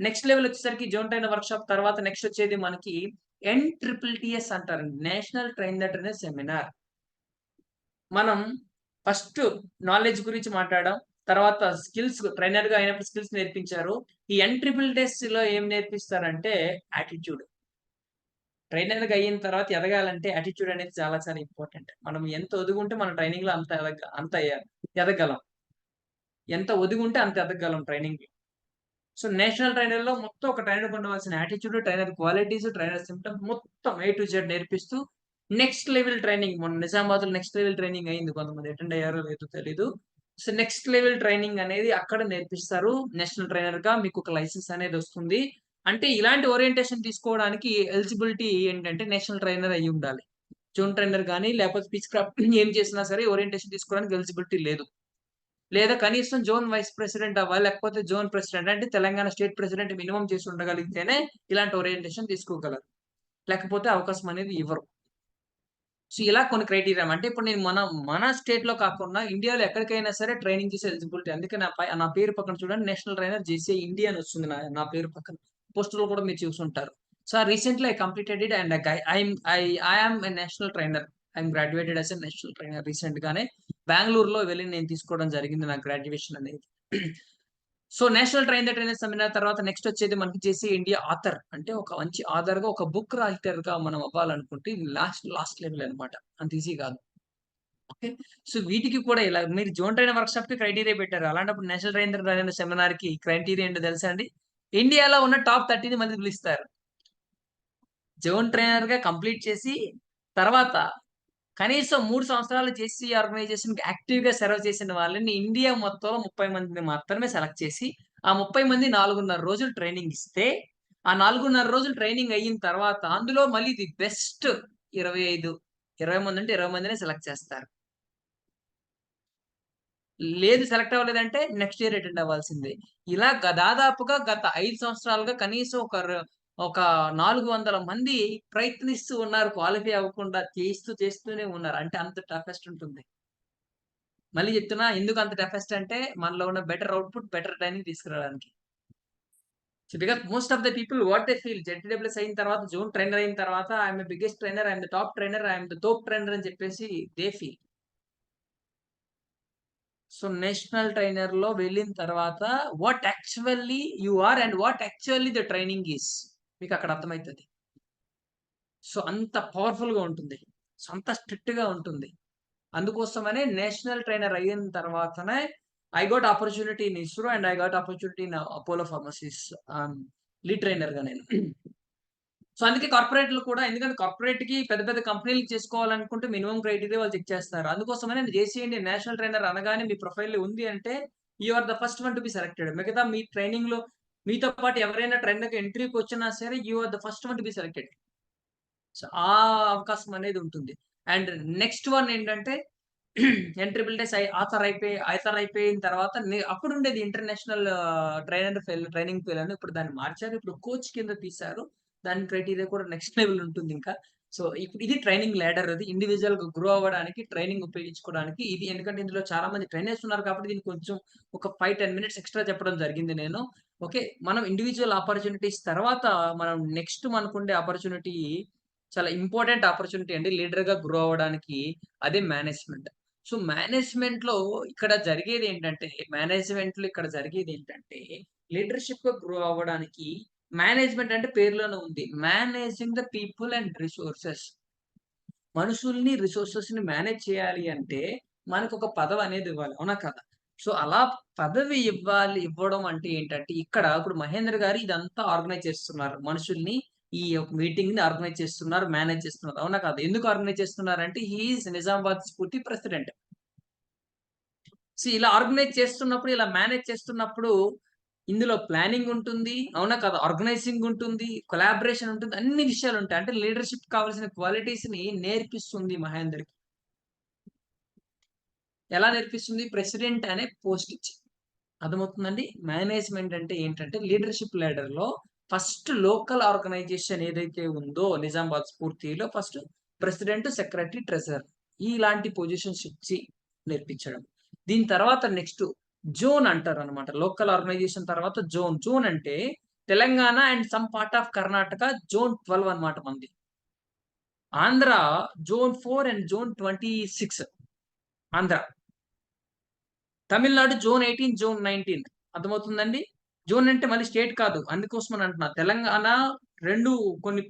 A: నెక్స్ట్ లెవెల్ వచ్చేసరికి జోన్ ట్రైనర్ వర్క్షాప్ తర్వాత నెక్స్ట్ వచ్చేది మనకి NTTS అంటారు, నేషనల్ ట్రైనర్ సెమినార్. మనం ఫస్ట్ నాలెడ్జ్ గురించి మాట్లాడడం, తర్వాత స్కిల్స్, ట్రైనర్ గా అయినప్పుడు స్కిల్స్ నేర్పించారు. ఈ NTTS లో ఏం నేర్పిస్తారంటే యాటిట్యూడ్. ట్రైనర్ గా అయిన తర్వాత ఎదగాలంటే యాటిట్యూడ్ అనేది చాలా చాలా ఇంపార్టెంట్. మనం ఎంత ఒదుగుంటే మన ట్రైనింగ్ లో అంత ఎదగలం, ఎంత ఒదుగుంటే అంత ఎదగలం ట్రైనింగ్ లో. సో నేషనల్ ట్రైనర్ లో మొత్తం ఒక ట్రైనర్ ఉండవలసిన attitude, trainer qualities, trainer symptoms మొత్తం A to Z నేర్పిస్తూ నెక్స్ట్ లెవెల్ ట్రైనింగ్, మొన్న నిజామాబాద్ లో నెక్స్ట్ లెవెల్ ట్రైనింగ్ అయింది, కొంతమంది అటెండ్ అయ్యారో లేదో తెలీదు. సో నెక్స్ట్ లెవెల్ ట్రైనింగ్ అనేది అక్కడ నేర్పిస్తారు. నేషనల్ ట్రైనర్ గా మీకు ఒక లైసెన్స్ అనేది వస్తుంది. అంటే ఇలాంటి ఓరియంటేషన్ తీసుకోవడానికి ఎలిజిబిలిటీ ఏంటంటే నేషనల్ ట్రైనర్ అయ్యి ఉండాలి. జోన్ ట్రైనర్ కానీ లేకపోతే స్పీచ్ క్రాఫ్ట్ ఏం చేసినా సరే ఓరియంటేషన్ తీసుకోవడానికి ఎలిజిబిలిటీ లేదు. లేదా కనీసం జోన్ వైస్ ప్రెసిడెంట్ అవ్వాలి, లేకపోతే జోన్ ప్రెసిడెంట్ అంటే తెలంగాణ స్టేట్ ప్రెసిడెంట్ మినిమం చేసి ఉండగలిగితేనే ఇలాంటి ఓరియంటేషన్ తీసుకోగలరు, లేకపోతే అవకాశం అనేది ఇవ్వరు. సో ఇలా కొన్ని క్రైటీరియా, అంటే ఇప్పుడు నేను మన స్టేట్ లో కాకుండా ఇండియాలో ఎక్కడికైనా సరే ట్రైనింగ్ చేసే ఎలిజిబిలిటీ. అందుకే నా పేరు పక్కన చూడండి, నేషనల్ ట్రైనర్ జేసీఐ ఇండియా అని వస్తుంది నా పేరు పక్కన, పోస్టులు కూడా మీరు చూసుంటారు. So recently I completed it and I'm a national trainer. I'm graduated as a national trainer. Recent గానే బెంగళూరులో వెళ్ళి నేను తీసుకోవడం జరిగింది నా గ్రాడ్యుయేషన్ అనేది. సో నేషనల్ ట్రైనర్ సెమినార్ తర్వాత నెక్స్ట్ వచ్చేది మనకి చేసి ఇండియా ఆథర్, అంటే ఒక మంచి ఆథర్ గా, ఒక బుక్ రైటర్ గా మనం అవ్వాలనుకుంటే లాస్ట్ లెవెల్ అనమాట, అంత ఈజీ కాదు. ఓకే, సో వీటికి కూడా ఇలా మీరు జోన్ ట్రైనర్ వర్క్షాప్ కి క్రైటీరియా పెట్టారు, అలాంటప్పుడు నేషనల్ ట్రైనర్ సెమినార్ కి క్రైటీరియా ఏంటో తెలుసా అండి? ఇండియాలో ఉన్న టాప్ 30 మంది పిలుస్తారు. జోన్ ట్రైనర్ గా కంప్లీట్ చేసి తర్వాత కనీసం 3 సంవత్సరాలు జేసీ ఆర్గనైజేషన్ కి యాక్టివ్ గా సర్వ్ చేసిన వాళ్ళని ఇండియా మొత్తంలో 30 మందిని మాత్రమే సెలెక్ట్ చేసి ఆ 30 మంది 4.5 రోజులు ట్రైనింగ్ ఇస్తే, ఆ 4.5 రోజులు ట్రైనింగ్ అయిన తర్వాత అందులో మళ్ళీ ది బెస్ట్ 20 మంది అంటే 20 మందినే సెలెక్ట్ చేస్తారు. లేదు సెలెక్ట్ అవ్వలేదంటే నెక్స్ట్ ఇయర్ అటెండ్ అవ్వాల్సిందే. ఇలా దాదాపుగా గత 5 సంవత్సరాలుగా కనీసం ఒక 400 మంది ప్రయత్నిస్తూ ఉన్నారు, క్వాలిఫై అవ్వకుండా చేస్తూనే ఉన్నారు. అంటే అంత టఫెస్ట్ ఉంటుంది. మళ్ళీ చెప్తున్నా, ఎందుకు అంత టఫెస్ట్ అంటే మనలో ఉన్న బెటర్ అవుట్పుట్, బెటర్ ట్రైనింగ్ తీసుకురావడానికి. Because most of the people what they feel, ZWS అయిన తర్వాత, జోన్ ట్రైనర్ అయిన తర్వాత I'm the biggest trainer, I'm the top trainer, I'm the top trainer అని చెప్పేసి they feel. So national trainer లో వెళ్ళిన తర్వాత what actually you are and what actually the training is మీకు అక్కడ అర్థమవుతుంది. సో అంత పవర్ఫుల్ గా ఉంటుంది, సో అంత స్ట్రిక్ట్ గా ఉంటుంది. అందుకోసమనే నేషనల్ ట్రైనర్ అయిన తర్వాతనే I got opportunity in ISRO and I got opportunity in Apollo pharmacies lead trainer గా నేను. సో అందుకే కార్పొరేట్లు కూడా, ఎందుకంటే కార్పొరేట్ కి పెద్ద పెద్ద కంపెనీలు చేసుకోవాలనుకుంటే మినిమం క్రైటీరియా వాళ్ళు చెక్ చేస్తారు. అందుకోసమనే జేసీఎండి నేషనల్ ట్రైనర్ అనగానే మీ ప్రొఫైల్ ఉంది అంటే you are the first one to be selected. మిగతా మీ ట్రైనింగ్ లో మీతో పాటు ఎవరైనా ట్రైనర్ ఎంట్రీకి వచ్చినా సరే you are the first one to be selected. So ఆ అవకాశం అనేది ఉంటుంది. అండ్ నెక్స్ట్ వన్ ఏంటంటే ఎంట్రీబిలిటీస్ ఆథర్ అయిపోయిన తర్వాత అప్పుడు ఉండేది ఇంటర్నేషనల్ ట్రైనింగ్ ఫెయిల్ అని, ఇప్పుడు దాన్ని మార్చారు. ఇప్పుడు కోచ్ కింద తీశారు. దాని క్రైటీరియా కూడా నెక్స్ట్ లెవెల్ ఉంటుంది ఇంకా. సో ఇప్పుడు ఇది ట్రైనింగ్ ల్యాడర్, అది ఇండివిజువల్ గా గ్రో అవ్వడానికి ట్రైనింగ్ ఉపయోగించుకోవడానికి ఇది. ఎందుకంటే ఇందులో చాలా మంది ట్రైనర్స్ ఉన్నారు కాబట్టి దీనికి కొంచెం ఒక 5-10 మినిట్స్ ఎక్స్ట్రా చెప్పడం జరిగింది నేను. ఓకే, మనం ఇండివిజువల్ ఆపర్చునిటీస్ తర్వాత మనం నెక్స్ట్ మనకుండే ఆపర్చునిటీ చాలా ఇంపార్టెంట్ ఆపర్చునిటీ అండి లీడర్ గా గ్రో అవ్వడానికి, అదే మేనేజ్మెంట్. సో మేనేజ్మెంట్ లో ఇక్కడ జరిగేది ఏంటంటే లీడర్షిప్ గా గ్రో అవ్వడానికి మేనేజ్మెంట్ అంటే పేరులోనే ఉంది, managing the people and resources. మనుషుల్ని రిసోర్సెస్ ని మేనేజ్ చేయాలి అంటే మనకు ఒక పదవి అనేది ఇవ్వాలి, అవునా కదా? సో అలా పదవి ఇవ్వడం అంటే ఏంటంటే ఇక్కడ ఇప్పుడు మహేంద్ర గారు ఇదంతా ఆర్గనైజ్ చేస్తున్నారు, మనుషుల్ని ఈ మీటింగ్ ని ఆర్గనైజ్ చేస్తున్నారు, మేనేజ్ చేస్తున్నారు, అవునా కాదు? ఎందుకు ఆర్గనైజ్ చేస్తున్నారు అంటే హీఈస్ నిజామాబాద్ స్ఫూర్తి ప్రెసిడెంట్. సో ఇలా ఆర్గనైజ్ చేస్తున్నప్పుడు, ఇలా మేనేజ్ చేస్తున్నప్పుడు ఇందులో ప్లానింగ్ ఉంటుంది, అవునా కదా? ఆర్గనైజింగ్ ఉంటుంది, కొలాబరేషన్ ఉంటుంది, అన్ని విషయాలు ఉంటాయి. అంటే లీడర్షిప్ కావాల్సిన క్వాలిటీస్ ని నేర్పిస్తుంది మహేందర్కి. ఎలా నేర్పిస్తుంది? ప్రెసిడెంట్ అనే పోస్ట్ ఇచ్చి. అర్థమవుతుందండి? మేనేజ్మెంట్ అంటే ఏంటంటే లీడర్షిప్ లీడర్ లో ఫస్ట్ లోకల్ ఆర్గనైజేషన్ ఏదైతే ఉందో నిజామాబాద్ స్ఫూర్తిలో ఫస్ట్ ప్రెసిడెంట్, సెక్రటరీ, ట్రెజరర్ ఇలాంటి పొజిషన్స్ ఇచ్చి నేర్పించడం. దీని తర్వాత నెక్స్ట్ జోన్ అంటారు అనమాట. లోకల్ ఆర్గనైజేషన్ తర్వాత జోన్ అంటే Telangana and some part of Karnataka zone 12 అనమాట మంది. Andhra zone 4 and zone 26 Andhra. Tamil Nadu zone 18, zone 19. అర్థమవుతుందండి? జోన్ అంటే మళ్ళీ స్టేట్ కాదు, అందుకోసం అని అంటున్నా. తెలంగాణ కొన్ని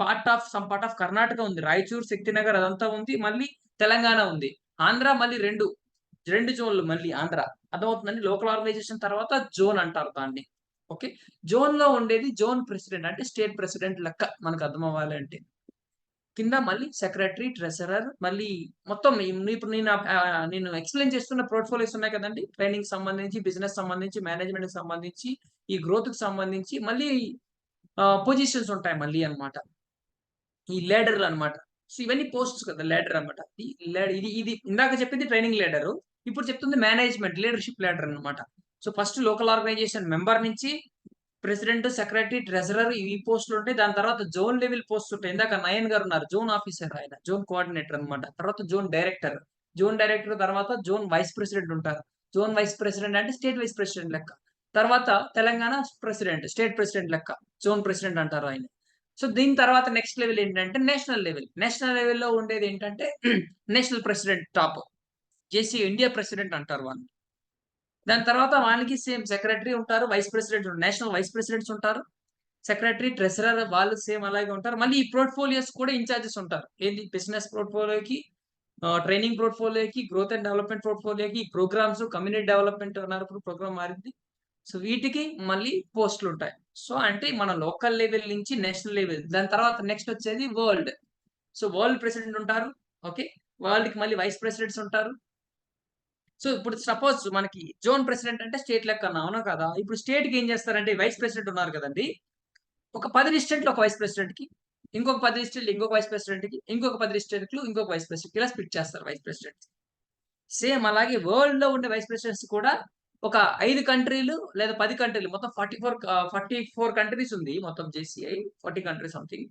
A: సమ్ పార్ట్ ఆఫ్ కర్ణాటక ఉంది, రాయచూర్, శక్తినగర్ అదంతా ఉంది, మళ్ళీ తెలంగాణ ఉంది. ఆంధ్ర మళ్ళీ రెండు జోన్లు మళ్ళీ ఆంధ్ర. అర్థమవుతుందండి? లోకల్ ఆర్గనైజేషన్ తర్వాత జోన్ అంటారు దాన్ని. ఓకే, జోన్ లో ఉండేది జోన్ ప్రెసిడెంట్ అంటే స్టేట్ ప్రెసిడెంట్ లెక్క మనకు అర్థం అవ్వాలి అంటే. కింద మళ్ళీ సెక్రటరీ, ట్రెజరర్, మళ్ళీ మొత్తం ఇప్పుడు నేను ఎక్స్ప్లెయిన్ చేస్తున్న పోర్ట్ఫోలియోస్ ఉన్నాయి కదండి, ట్రైనింగ్ సంబంధించి, బిజినెస్ సంబంధించి, మేనేజ్మెంట్ కి సంబంధించి, ఈ గ్రోత్ కి సంబంధించి మళ్ళీ పొజిషన్స్ ఉంటాయి మళ్ళీ అన్నమాట, ఈ లీడర్లు అన్నమాట. సో ఇవన్నీ పోస్ట్స్ కదా, లీడర్ అన్నమాట. ఇది ఇందాక చెప్పింది ట్రైనింగ్ లీడర్, ఇప్పుడు చెప్తుంది మేనేజ్మెంట్ లీడర్షిప్ లీడర్ అన్నమాట. So first local organisation member నుంచి ప్రెసిడెంట్, సెక్రటరీ, ట్రెజరర్ ఈ పోస్టులు ఉంటాయి. దాని తర్వాత జోన్ లెవెల్ పోస్ట్ ఉంటాయి. ఇందాక నయన్ గారు ఉన్నారు, జోన్ ఆఫీసర్, ఆయన జోన్ కోఆర్డినేటర్ అన్నమాట. తర్వాత జోన్ డైరెక్టర్ తర్వాత జోన్ వైస్ ప్రెసిడెంట్ ఉంటారు. జోన్ వైస్ ప్రెసిడెంట్ అంటే స్టేట్ వైస్ ప్రెసిడెంట్ లెక్క. తర్వాత తెలంగాణ ప్రెసిడెంట్, స్టేట్ ప్రెసిడెంట్ లెక్క, జోన్ ప్రెసిడెంట్ అంటారు ఆయన. సో దీని తర్వాత నెక్స్ట్ లెవెల్ ఏంటంటే నేషనల్ లెవెల్లో ఉండేది ఏంటంటే national president top, JC India president అంటారు వాళ్ళు. దాని తర్వాత వాళ్ళకి సేమ్ సెక్రటరీ ఉంటారు, vice president, national vice presidents ఉంటారు, సెక్రటరీ, ట్రెజరర్ వాళ్ళు సేమ్ అలాగే ఉంటారు. మళ్ళీ ఈ పోర్ట్ఫోలియోస్ కూడా ఇన్ఛార్జెస్ ఉంటారు. ఏంటి? బిజినెస్ పోర్ట్ఫోలియోకి, ట్రైనింగ్ పోర్ట్ఫోలియోకి, గ్రోత్ అండ్ డెవలప్మెంట్ పోర్ట్ఫోలియోకి, ప్రోగ్రామ్స్, కమ్యూనిటీ డెవలప్మెంట్ అన్నారు, ప్రోగ్రామ్ మారింది. సో వీటికి మళ్ళీ పోస్టులు ఉంటాయి. సో అంటే మన లోకల్ లెవెల్ నుంచి నేషనల్ లెవెల్. దాని తర్వాత నెక్స్ట్ వచ్చేది వరల్డ్. సో వరల్డ్ ప్రెసిడెంట్ ఉంటారు. ఓకే, వరల్డ్ కి మళ్ళీ వైస్ ప్రెసిడెంట్స్ ఉంటారు. సో ఇప్పుడు సపోజ్ మనకి జోన్ ప్రెసిడెంట్ అంటే స్టేట్ లెక్క అన్నా, అవునా కదా? ఇప్పుడు స్టేట్ కి ఏం చేస్తారంటే వైస్ ప్రెసిడెంట్ ఉన్నారు కదండి, ఒక 10 డిస్ట్రిక్ట్లు ఒక వైస్ ప్రెసిడెంట్ కి, ఇంకొక 10 డిస్ట్రిక్ట్లు ఇంకొక వైస్ ప్రెసిడెంట్ కి, ఇంకొక 10 డిస్ట్రిక్ట్లు ఇంకొక వైస్ ప్రెసిడెంట్, ఇలా స్ప్లిట్ చేస్తారు వైస్ ప్రెసిడెంట్. సేమ్ అలాగే వరల్డ్ లో ఉండే వైస్ ప్రెసిడెంట్స్ కూడా ఒక 5 కంట్రీలు లేదా 10 కంట్రీలు, మొత్తం 44 కంట్రీస్ ఉంది మొత్తం జేసీఐ, 40 కంట్రీస్ సంథింగ్.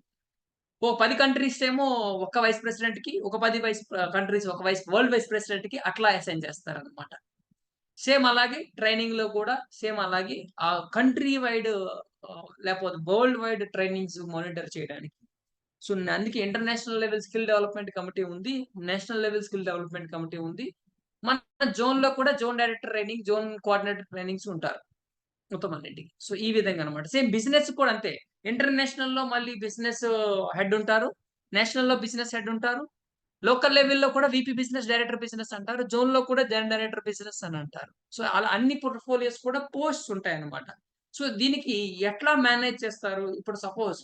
A: 10 కంట్రీస్ ఏమో ఒక వైస్ ప్రెసిడెంట్ కి, ఒక 10 కంట్రీస్ ఒక వరల్డ్ వైస్ ప్రెసిడెంట్ కి అట్లా అసైన్ చేస్తారన్నమాట. సేమ్ అలాగే ట్రైనింగ్ లో కూడా సేమ్ అలాగే ఆ కంట్రీ వైడ్ లేకపోతే వరల్డ్ వైడ్ ట్రైనింగ్స్ మానిటర్ చేయడానికి. సో అందుకే international level skill development committee ఉంది, national level skill development committee ఉంది. మన జోన్ లో కూడా zone director training, zone coordinator trainings ఉంటారు మొత్తం అన్నింటికి. సో ఈ విధంగా అనమాట. సేమ్ బిజినెస్ కూడా అంతే. ఇంటర్నేషనల్ లో మళ్ళీ బిజినెస్ హెడ్ ఉంటారు, నేషనల్ లో బిజినెస్ హెడ్ ఉంటారు, లోకల్ లెవెల్లో కూడా VP బిజినెస్, డైరెక్టర్ బిజినెస్ అంటారు, జోన్ లో కూడా డైరెక్టర్ బిజినెస్ అని అంటారు. సో అలా అన్ని పోర్ట్ఫోలియోస్ కూడా పోస్ట్స్ ఉంటాయి అన్నమాట. సో దీనికి ఎట్లా మేనేజ్ చేస్తారు? ఇప్పుడు సపోజ్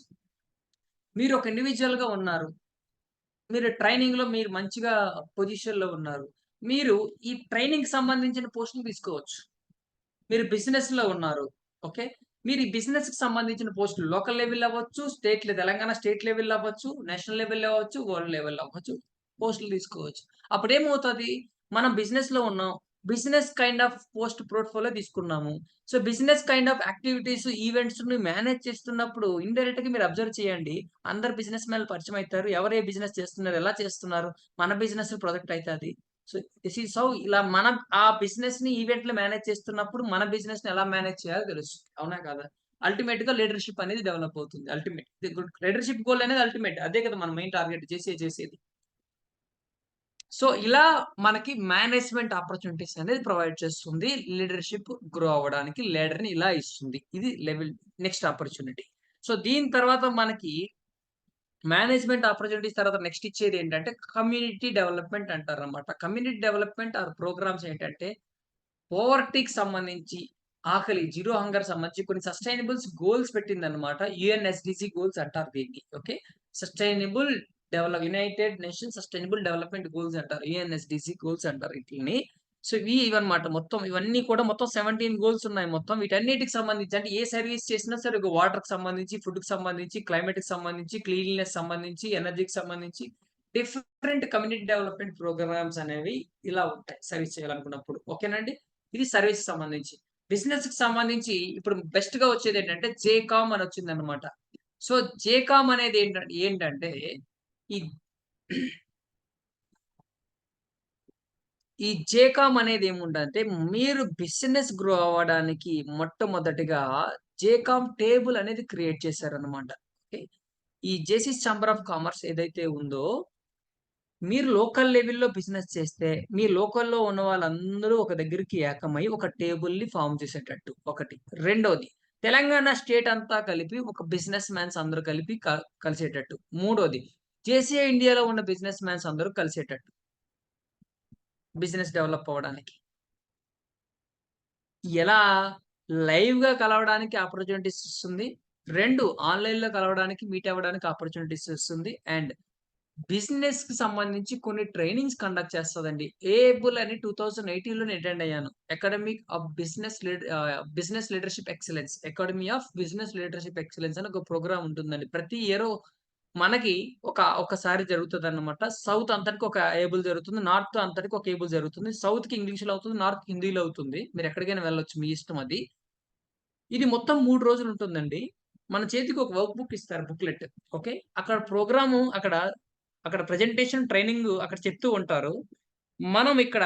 A: మీరు ఒక ఇండివిజువల్ గా ఉన్నారు, మీరు ట్రైనింగ్ లో మీరు మంచిగా పొజిషన్ లో ఉన్నారు, మీరు ఈ ట్రైనింగ్ సంబంధించిన పోస్టులు తీసుకోవచ్చు. మీరు బిజినెస్ లో ఉన్నారు, ఓకే, మీరు ఈ బిజినెస్ కి సంబంధించిన పోస్టులు లోకల్ లెవెల్ అవ్వచ్చు, తెలంగాణ స్టేట్ లెవెల్ అవ్వచ్చు, నేషనల్ లెవెల్ అవ్వచ్చు, వరల్డ్ లెవెల్ అవ్వచ్చు, పోస్టులు తీసుకోవచ్చు. అప్పుడు ఏమవుతుంది? మనం బిజినెస్ లో ఉన్నాం, business kind of post portfolio తీసుకున్నాము. So business kind of activities, events ని మేనేజ్ చేస్తున్నప్పుడు ఇండైరెక్ట్ గా మీరు అబ్జర్వ్ చేయండి, అందరు బిజినెస్ మ్యాన్ పరిచయం అవుతారు, ఎవరు ఏ బిజినెస్ చేస్తున్నారు, ఎలా చేస్తున్నారు, మన బిజినెస్ ప్రొజెక్ట్ అవుతుంది. సో దిస్ ఈస్ హౌ ఇలా మనం ఆ బిజినెస్ ని ఈవెంట్లు మేనేజ్ చేస్తున్నప్పుడు మన బిజినెస్ ని ఎలా మేనేజ్ చేయాలో తెలుస్తుంది. అవునా కదా? అల్టిమేట్ గా లీడర్షిప్ అనేది డెవలప్ అవుతుంది. అల్టిమేట్ లీడర్షిప్ గోల్ అనేది అల్టిమేట్, అదే కదా మన మెయిన్ టార్గెట్ చేసేది. సో ఇలా మనకి మేనేజ్మెంట్ ఆపర్చునిటీస్ అనేది ప్రొవైడ్ చేస్తుంది. లీడర్షిప్ గ్రో అవ్వడానికి లీడర్ ని ఇలా ఇస్తుంది. ఇది లెవెల్ నెక్స్ట్ ఆపర్చునిటీ. సో దీని తర్వాత మనకి మేనేజ్మెంట్ ఆపర్చునిటీస్ తర్వాత నెక్స్ట్ ఇచ్చేది ఏంటంటే కమ్యూనిటీ డెవలప్మెంట్ అంటారు అనమాట. కమ్యూనిటీ డెవలప్మెంట్ ఆర్ ప్రోగ్రామ్స్ ఏంటంటే పోవర్టీకి సంబంధించి, ఆకలి, జీరో హంగర్ సంబంధించి కొన్ని సస్టైనబుల్స్ గోల్స్ పెట్టిందనమాట. UNSDG గోల్స్ అంటారు దీన్ని. Okay, sustainable United nation sustainable development goals అంటారు, UNSDG గోల్స్ అంటారు వీటిని. సో ఇవన్నమాట మొత్తం, ఇవన్నీ కూడా మొత్తం 17 గోల్స్ ఉన్నాయి మొత్తం. వీటన్నిటికి సంబంధించి అంటే ఏ సర్వీస్ చేసినా సరే, వాటర్ కి సంబంధించి, ఫుడ్ కి సంబంధించి, క్లైమేట్ కి సంబంధించి, క్లీన్లీనెస్ సంబంధించి, ఎనర్జీకి సంబంధించి డిఫరెంట్ కమ్యూనిటీ డెవలప్మెంట్ ప్రోగ్రామ్స్ అనేవి ఇలా ఉంటాయి సర్వీస్ చేయాలనుకున్నప్పుడు. ఓకేనండి, ఇది సర్వీస్ సంబంధించి. బిజినెస్ కి సంబంధించి ఇప్పుడు బెస్ట్ గా వచ్చేది ఏంటంటే జేకామ్ అని వచ్చింది అనమాట. సో జేకామ్ అనేది ఏంటంటే ఈ జేకామ్ అనేది ఏముందంటే, మీరు బిజినెస్ గ్రో అవ్వడానికి మొట్టమొదటిగా జేకామ్ టేబుల్ అనేది క్రియేట్ చేశారనమాట. ఓకే, ఈ జేసీస్ ఛాంబర్ ఆఫ్ కామర్స్ ఏదైతే ఉందో, మీరు లోకల్ లెవెల్లో బిజినెస్ చేస్తే మీ లోకల్లో ఉన్న వాళ్ళందరూ ఒక దగ్గరికి ఏకమై ఒక టేబుల్ ని ఫామ్ చేసేటట్టు ఒకటి. రెండోది, తెలంగాణ స్టేట్ అంతా కలిపి ఒక బిజినెస్ మ్యాన్స్ అందరూ కలిపి కలిసేటట్టు. మూడోది, జేసీఐ ఇండియాలో ఉన్న బిజినెస్ మ్యాన్స్ అందరూ కలిసేటట్టు బిజినెస్ డెవలప్ అవ్వడానికి. ఎలా? లైవ్ గా కలవడానికి ఆపర్చునిటీస్ ఇస్తుంది, రెండు ఆన్లైన్ లో కలవడానికి, మీట్ అవ్వడానికి ఆపర్చునిటీస్ ఇస్తుంది, అండ్ బిజినెస్ కి సంబంధించి కొన్ని ట్రైనింగ్స్ కండక్ట్ చేస్తుందండి. ఏబుల్ అని 2018 లో అటెండ్ అయ్యాను. Business leadership excellence, academy of business leadership excellence అని ఒక ప్రోగ్రామ్ ఉంటుందండి. ప్రతి ఇయర్ మనకి ఒకసారి జరుగుతుంది అన్నమాట. సౌత్ అంతటికి ఒక ఏబుల్ జరుగుతుంది, నార్త్ అంతటికి ఒక ఏబుల్ జరుగుతుంది. సౌత్ కి ఇంగ్లీష్ లో అవుతుంది, నార్త్ హిందీలో అవుతుంది. మీరు ఎక్కడికైనా వెళ్ళొచ్చు, మీ ఇష్టం అది. ఇది మొత్తం 3 రోజులు ఉంటుందండి. మన చేతికి ఒక వర్క్ బుక్ ఇస్తారు, బుక్లెట్. ఓకే, అక్కడ ప్రోగ్రాము, అక్కడ ప్రెజెంటేషన్, ట్రైనింగ్ అక్కడ చెప్తూ ఉంటారు. మనం ఇక్కడ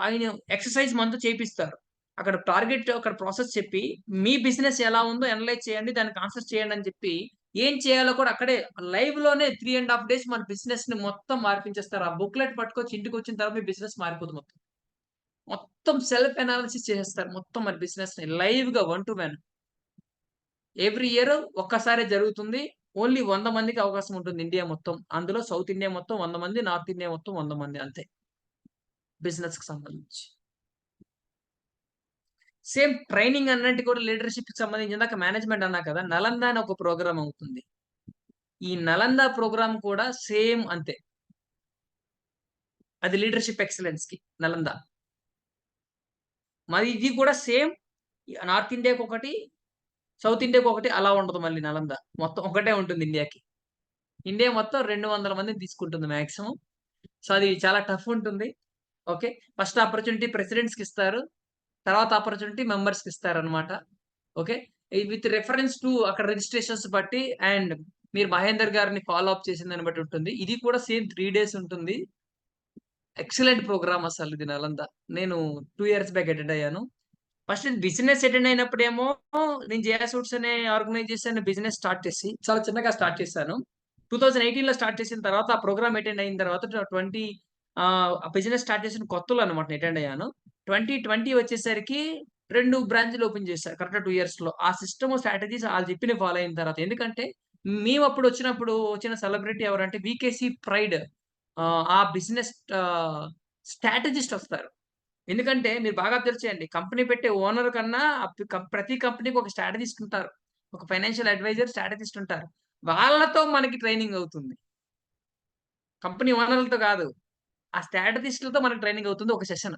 A: ఆయన ఎక్సర్సైజ్ మనతో చేపిస్తారు. అక్కడ టార్గెట్, అక్కడ ప్రాసెస్ చెప్పి, మీ బిజినెస్ ఎలా ఉందో అనలైజ్ చేయండి, దానికి ఆన్సర్ చేయండి అని చెప్పి, ఏం చేయాలో కూడా అక్కడే లైవ్ లోనే 3.5 days మన బిజినెస్ ని మొత్తం మార్పించేస్తారు. ఆ బుక్లెట్ పట్టుకొచ్చి ఇంటికి వచ్చిన తర్వాత మీ బిజినెస్ మారిపోతుంది. మొత్తం సెల్ఫ్ అనాలిసిస్ చేసేస్తారు మొత్తం మన బిజినెస్ ని లైవ్ గా 1 to 1. ఎవ్రీ ఇయర్ ఒక్కసారి జరుగుతుంది. ఓన్లీ 100 మందికి అవకాశం ఉంటుంది ఇండియా మొత్తం. అందులో సౌత్ ఇండియా మొత్తం 100 మంది, నార్త్ ఇండియా మొత్తం 100 మంది, అంతే బిజినెస్ కి సంబంధించి. సేమ్ ట్రైనింగ్ అన్నట్టు కూడా లీడర్షిప్ కి సంబంధించి, ఇందాక మేనేజ్మెంట్ అన్నా కదా, నలంద అని ఒక ప్రోగ్రామ్ అవుతుంది. ఈ నలంద ప్రోగ్రామ్ కూడా సేమ్ అంతే, అది లీడర్షిప్ ఎక్సలెన్స్ కి నలంద. మరి ఇది కూడా సేమ్, నార్త్ ఇండియాకి ఒకటి, సౌత్ ఇండియాకి ఒకటి, అలా ఉండదు. మళ్ళీ నలంద మొత్తం ఒకటే ఉంటుంది ఇండియాకి. ఇండియా మొత్తం 200 మందిని తీసుకుంటుంది మాక్సిమం. సో అది చాలా టఫ్ ఉంటుంది. ఓకే, ఫస్ట్ ఆపర్చునిటీ ప్రెసిడెంట్స్ కి ఇస్తారు, తర్వాత ఆపర్చునిటీ మెంబర్స్ కి ఇస్తారు అనమాట. ఓకే, విత్ రెఫరెన్స్ టు అక్కడ రిజిస్ట్రేషన్స్ బట్టి అండ్ మీరు మహేందర్ గారిని ఫాలో అప్ చేసిందని బట్టి ఉంటుంది. ఇది కూడా సేమ్ 3 days ఉంటుంది. ఎక్సలెంట్ ప్రోగ్రామ్ అసలు ఇది నలంద. నేను 2 years బ్యాక్ అటెండ్ అయ్యాను. ఫస్ట్ బిజినెస్ అటెండ్ అయినప్పుడేమో నేను జేఆర్ సూట్స్ అనే ఆర్గనైజేషన్ బిజినెస్ స్టార్ట్ చేసి చాలా చిన్నగా స్టార్ట్ చేశాను. 2018 లో స్టార్ట్ చేసిన తర్వాత ఆ ప్రోగ్రామ్ అటెండ్ అయిన తర్వాత బిజినెస్ స్టార్ట్ చేసిన కొత్తలో అనమాట అటెండ్ అయ్యాను. 2020 వచ్చేసరికి 2 బ్రాంచ్లు ఓపెన్ చేశారు కరెక్ట్ 2 years లో. ఆ సిస్టమ్ స్ట్రాటజీస్ వాళ్ళు చెప్పిన ఫాలో అయిన తర్వాత, ఎందుకంటే మేము అప్పుడు వచ్చిన సెలబ్రిటీ ఎవరంటే వికేసి ప్రైడ్ ఆ బిజినెస్ స్ట్రాటజిస్ట్ వస్తారు. ఎందుకంటే మీరు బాగా అబ్జర్వ్ చేయండి. కంపెనీ పెట్టే ఓనర్ కన్నా ప్రతి కంపెనీకి ఒక స్ట్రాటజిస్ట్ ఉంటారు. ఒక ఫైనాన్షియల్ అడ్వైజర్, స్ట్రాటజిస్ట్ ఉంటారు. వాళ్ళతో మనకి ట్రైనింగ్ అవుతుంది. కంపెనీ ఓనర్లతో కాదు. ఆ స్ట్రాటజిస్ట్‌లతో మనకు ట్రైనింగ్ అవుతుంది ఒక సెషన్.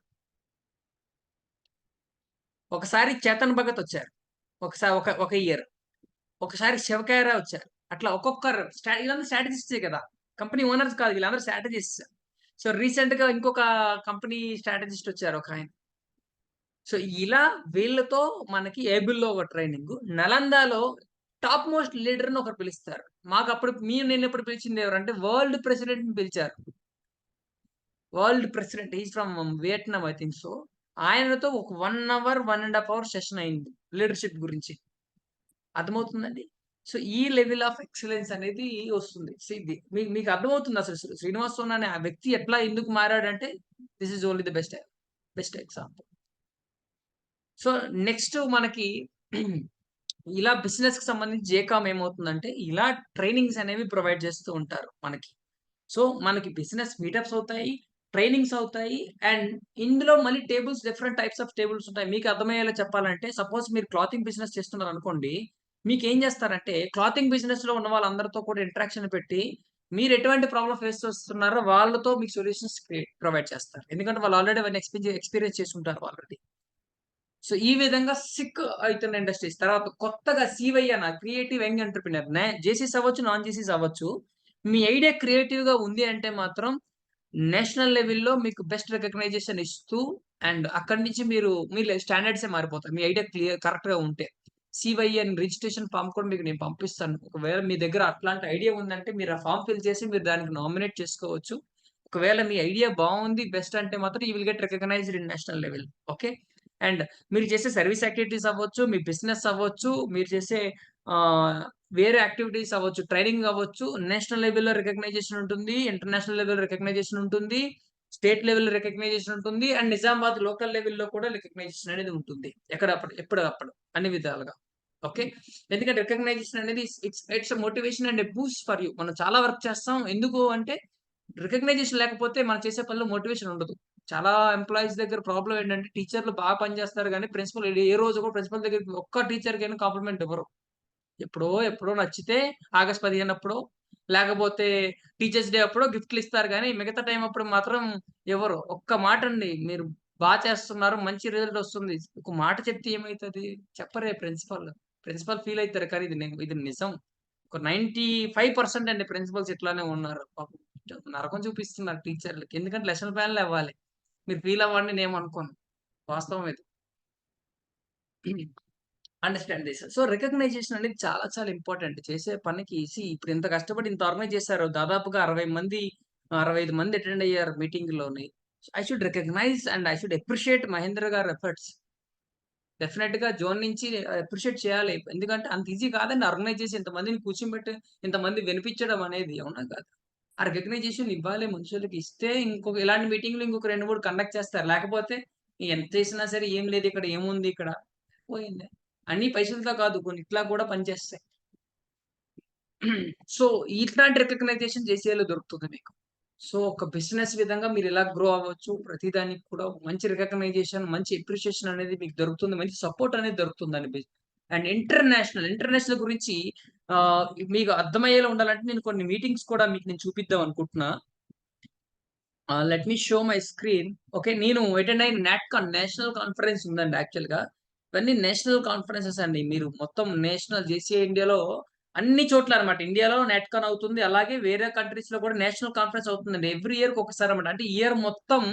A: ఒకసారి చేతన్ భగత్ వచ్చారు. ఒక ఇయర్. ఒకసారి శివ ఖైరా వచ్చారు. అట్లా ఒక్కొక్కరు వీళ్ళందరూ స్ట్రాటజిస్టే కదా! కంపెనీ ఓనర్స్ కాదు. వీళ్ళందరూ స్ట్రాటజిస్ట్స్. సో రీసెంట్‌గా ఇంకొక కంపెనీ స్ట్రాటజిస్ట్ వచ్చారు ఒకాయన. సో ఇలా వీళ్ళతో మనకి ఏబిల్‌లో ఒక ట్రైనింగు. నలందాలో టాప్ మోస్ట్ లీడర్‌ని ఒకరు పిలుస్తారు. మాకప్పుడు నేనెప్పుడు పిలిచింది ఎవరంటే వరల్డ్ ప్రెసిడెంట్‌ని పిలిచారు. World president. He is from Vietnam I think so. ఆయనతో ఒక 1 అవర్, 1 ½ అవర్ సెషన్ అయింది. లీడర్‌షిప్ గురించి. అర్థమవుతుందండి? సో ఈ లెవెల్ ఆఫ్ ఎక్సలెన్స్ అనేది వస్తుంది. సీ మీకు అర్థమవుతుంది అసలు శ్రీనివాస్ సోనా అనే ఆ వ్యక్తి ఎట్లా ఎందుకు మారాడంటే this is only the best example. So next మనకి ఇలా బిజినెస్‌కి సంబంధించి జేకామ్ ఏమవుతుందంటే ఇలా ట్రైనింగ్స్ అనేవి ప్రొవైడ్ చేస్తూ ఉంటారు మనకి. సో మనకి బిజినెస్ మీటప్స్ అవుతాయి. ట్రైనింగ్స్ అవుతాయి. అండ్ ఇందులో మళ్ళీ డిఫరెంట్ టైప్స్ ఆఫ్ టేబుల్స్ ఉంటాయి. మీకు అర్థమయ్యేలా చెప్పాలంటే సపోజ్ మీరు క్లాతింగ్ బిజినెస్ చేస్తున్నారనుకోండి. మీకేం చేస్తారంటే క్లాతింగ్ బిజినెస్‌లో ఉన్న వాళ్ళందరితో కూడా ఇంటరాక్షన్ పెట్టి మీరు ఎటువంటి ప్రాబ్లమ్ ఫేస్ చేస్తున్నారో వాళ్ళతో మీకు సొల్యూషన్స్ ప్రొవైడ్ చేస్తారు. ఎందుకంటే వాళ్ళు ఆల్రెడీ అవన్నీ ఎక్స్‌పీరియన్స్ చేసి ఉంటారు ఆల్రెడీ. సో ఈ విధంగా సిక్ అయితున్న ఇండస్ట్రీస్. తర్వాత కొత్తగా సీవైఎన్ క్రియేటివ్ యంగ్ ఎంటర్‌ప్రెన్యూర్ జేసీస్ అవ్వచ్చు, నాన్ జేసీస్ అవ్వచ్చు. మీ ఐడియా క్రియేటివ్‌గా ఉంది అంటే మాత్రం నేషనల్ లెవెల్‌లో మీకు బెస్ట్ రికగ్నైజేషన్ ఇస్తూ అండ్ అక్కడి నుంచి మీరు స్టాండర్డ్సే మారిపోతాయి. మీ ఐడియా కరెక్ట్‌గా ఉంటే. సీవైఎన్ రిజిస్ట్రేషన్ ఫార్మ్ కూడా మీకు నేను పంపిస్తాను. ఒకవేళ మీ దగ్గర అట్లాంటి ఐడియా ఉందంటే మీరు ఆ ఫార్మ్ ఫిల్ చేసి మీరు దానికి నామినేట్ చేసుకోవచ్చు. ఒకవేళ మీ ఐడియా బావుంది, బెస్ట్ అంటే మాత్రం you will get recognised in national level. Okay. And మీరు చేసే సర్వీస్ యాక్టివిటీస్ అవ్వచ్చు, మీ బిజినెస్ అవ్వచ్చు, మీరు చేసే ఆహ్, వేరే యాక్టివిటీస్ అవ్వచ్చు, ట్రైనింగ్ అవ్వచ్చు, నేషనల్ లెవెల్‌లో రికగ్నైజేషన్ ఉంటుంది. ఇంటర్నేషనల్ లెవెల్‌లో రికగ్నైజేషన్ ఉంటుంది. స్టేట్ లెవెల్‌లో రికగ్నైజేషన్ ఉంటుంది. అండ్ నిజామాబాద్ లోకల్ లెవెల్‌లో కూడా రికగ్నైజేషన్ అనేది ఉంటుంది. ఎప్పటికప్పుడు అన్ని విధాలుగా. ఓకే. ఎందుకంటే రికగ్నైజేషన్ అనేది it's a motivation and a Boost for you. మనం చాలా వర్క్ చేస్తాం. ఎందుకు అంటే రికగ్నైజేషన్ లేకపోతే మనం చేసే పనిలో మోటివేషన్ ఉండదు. చాలా ఎంప్లాయీస్ దగ్గర ప్రాబ్లమ్ ఏంటంటే టీచర్‌లు బాగా పనిచేస్తారు గానీ ప్రిన్సిపల్ ఏ రోజు కూడా ప్రిన్సిపల్ దగ్గరికి ఒక్క టీచర్‌కైనా కాంప్లిమెంట్ ఇవ్వరు. ఎప్పుడో నచ్చితే ఆగస్ట్ 15 అప్పుడో, లేకపోతే టీచర్స్ డే అప్పుడో గిఫ్ట్‌లు ఇస్తారు గానీ, మిగతా టైం అప్పుడు మాత్రం ఇవ్వరు. ఒక్క మాటండి మీరు చేస్తున్నారు, మంచి రిజల్ట్ వస్తుంది. ఒక మాట చెప్తే ఏమైతది? చెప్పరే ప్రిన్సిపల్. ప్రిన్సిపల్ ఫీల్ అయితారు కానీ ఇది నిజం. ఒక 95% అండి ప్రిన్సిపల్స్ ఇట్లానే ఉన్నారు. పాపం నరకం చూపిస్తున్నారు టీచర్‌లకి. ఎందుకంటే లెసన్ ప్లాన్‌లు అవ్వాలి. మీరు ఫీల్ అవ్వండి నేనేమనుకోను. వాస్తవం ఇది. Understand this. సో, రికగ్నైజేషన్ అనేది చాలా చాలా ఇంపార్టెంట్. చేసే పనికి ఇప్పుడు ఇంత కష్టపడి ఇంత ఆర్గనైజ్ చేశారు. దాదాపుగా 65 మంది అటెండ్ అయ్యారు మీటింగ్‌లోని. I should recognise and I should appreciate Mahendra గారి ఎఫర్ట్స్. డెఫినిట్‌గా జోన్ నుంచి అప్రిషియేట్ చేయాలి. ఎందుకంటే అంత ఈజీ కాదండి ఆర్గనైజ్ చేసి ఇంతమందిని కూర్చోబెట్టి, ఇంతమంది వినిపించడం అనేది. అవునా కాదా? ఆ రికగ్నైజేషన్ ఇవ్వాలి మనుషులకి. ఇస్తే ఇలాంటి మీటింగ్‌లు ఇంకొక 2, 3 కండక్ట్ చేస్తారు. లేకపోతే ఎంత చేసినా సరే ఏం లేదు ఇక్కడ, ఏముంది ఇక్కడ? పోయింది. అన్ని పైసలతో కాదు కొన్ని ఇట్లా కూడా పనిచేస్తాయి. సో, ఇట్లాంటి రికగ్నైజేషన్ జేసీఐలో దొరుకుతుంది మీకు. సో, ఒక బిజినెస్ విధంగా మీరు ఎలా గ్రో అవ్వచ్చు. ప్రతి దానికి కూడా మంచి రికగ్నైజేషన్, మంచి అప్రిషియేషన్ అనేది మీకు దొరుకుతుంది. మంచి సపోర్ట్ అనేది దొరుకుతుందండి. అండ్ ఇంటర్నేషనల్ గురించి మీకు అర్థమయ్యేలా ఉండాలంటే నేను కొన్ని మీటింగ్స్ కూడా మీకు నేను చూపిద్దాం అనుకుంటున్నా. Let me show my screen. Okay. నేను అటెండ్ అయిన నాట్‌కాన్ నేషనల్ కాన్ఫరెన్స్ ఉందండి యాక్చువల్‌గా. ఇవన్నీ నేషనల్ కాన్ఫరెన్సెస్ అండి. మీరు మొత్తం నేషనల్ జేసీఐ ఇండియాలో అన్ని చోట్ల అన్నమాట. ఇండియాలో నాట్‌కాన్ అవుతుంది. అలాగే వేరే కంట్రీస్‌లో కూడా నేషనల్ కాన్ఫరెన్స్ అవుతుందండి. ఎవ్రీ ఇయర్‌కి ఒకసారి అన్నమాట. అంటే ఇయర్ మొత్తం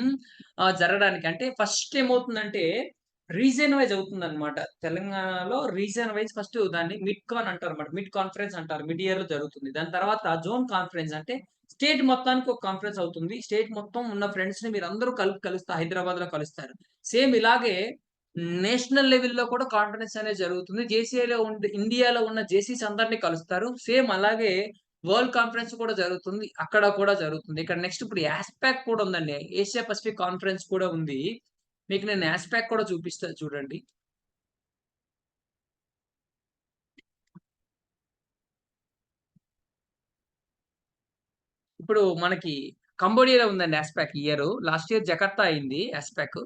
A: జరగడానికి. అంటే ఫస్ట్ ఏమవుతుందంటే రీజియన్ వైస్ అవుతుందన్నమాట. తెలంగాణలో రీజియన్ వైస్ ఫస్ట్ దాన్ని మిడ్‌కాన్ అంటారన్నమాట. మిడ్ కాన్ఫరెన్స్ అంటారు. మిడ్ ఇయర్‌లో జరుగుతుంది. దాని తర్వాత జోన్ కాన్ఫరెన్స్ అంటే స్టేట్ మొత్తానికి ఒక కాన్ఫరెన్స్ అవుతుంది. స్టేట్ మొత్తం ఉన్న ఫ్రెండ్స్‌ని మీరందరూ కలుస్తారు. హైదరాబాద్‌లో కలుస్తారు. సేమ్ ఇలాగే నేషనల్ లెవెల్‌లో కూడా కాన్ఫరెన్స్ అనేది జరుగుతుంది. ఇండియాలో ఉన్న జేసీస్ అందరిని కలుస్తారు. సేమ్ అలాగే వరల్డ్ కాన్ఫరెన్స్ కూడా జరుగుతుంది. అక్కడ కూడా జరుగుతుంది. ఇక్కడ నెక్స్ట్ ఇప్పుడు యాస్పాక్ కూడా ఉందండి. ఏషియా పసిఫిక్ కాన్ఫరెన్స్ కూడా ఉంది. మీకు నేను యాస్పాక్ కూడా చూపిస్తా చూడండి. ఇప్పుడు మనకి కంబోడియాలో ఉందండి ASPAC year. Last year Jakarta అయింది ఆస్పాక్.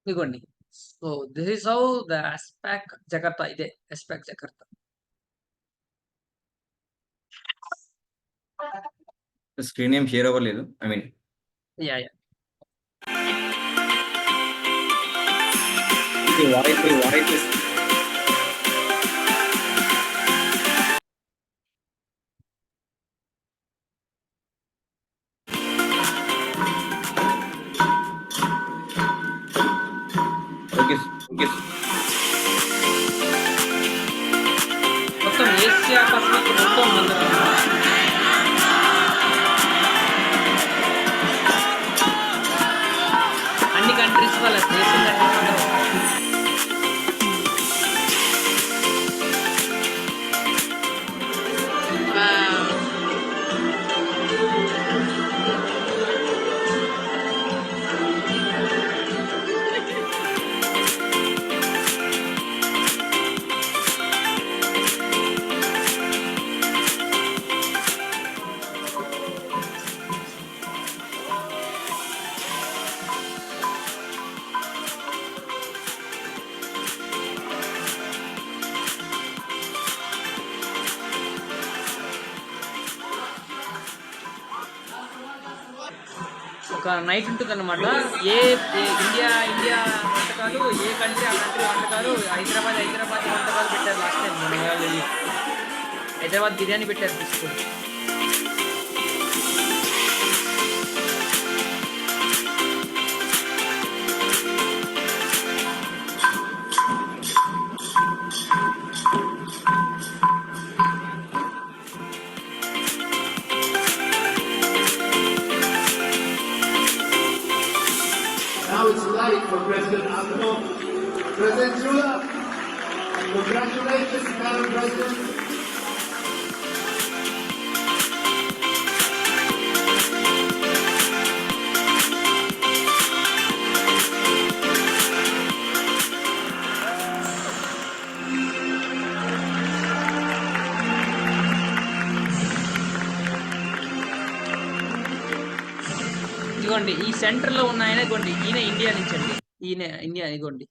A: ఇదిగోండి. So this is how the ASPAC Jakarta. ఇదే ఆస్పాక్ జకర్తా.
C: స్క్రీన్ ఏం షేర్ అవ్వలేదు. I mean
A: ya
C: voice okay
A: మొత్తం ఏషియా పసిఫిక్ మొత్తం అందరూ అన్ని కంట్రీస్ వాళ్ళ దేశం అందరూ ఒక నైట్ ఉంటుంది అనమాట. ఏ ఇండియా వంటకాలు, ఏ కంట్రీ ఆ కంట్రీ వంటకాలు. హైదరాబాద్ వంటకాలు పెట్టారు లాస్ట్ టైం మన వాళ్ళు. హైదరాబాద్ బిర్యానీ పెట్టారు తీసుకొని.
F: Now it's light for President Abdo. President Zula, congratulations, Madam President.
A: ఇదిగోండి ఈ సెంటర్ లో ఉన్న ఆయన ఇదిగోండి, ఈయన ఇండియా నుంచి అండి. ఈయన ఇండియా, ఇదిగోండి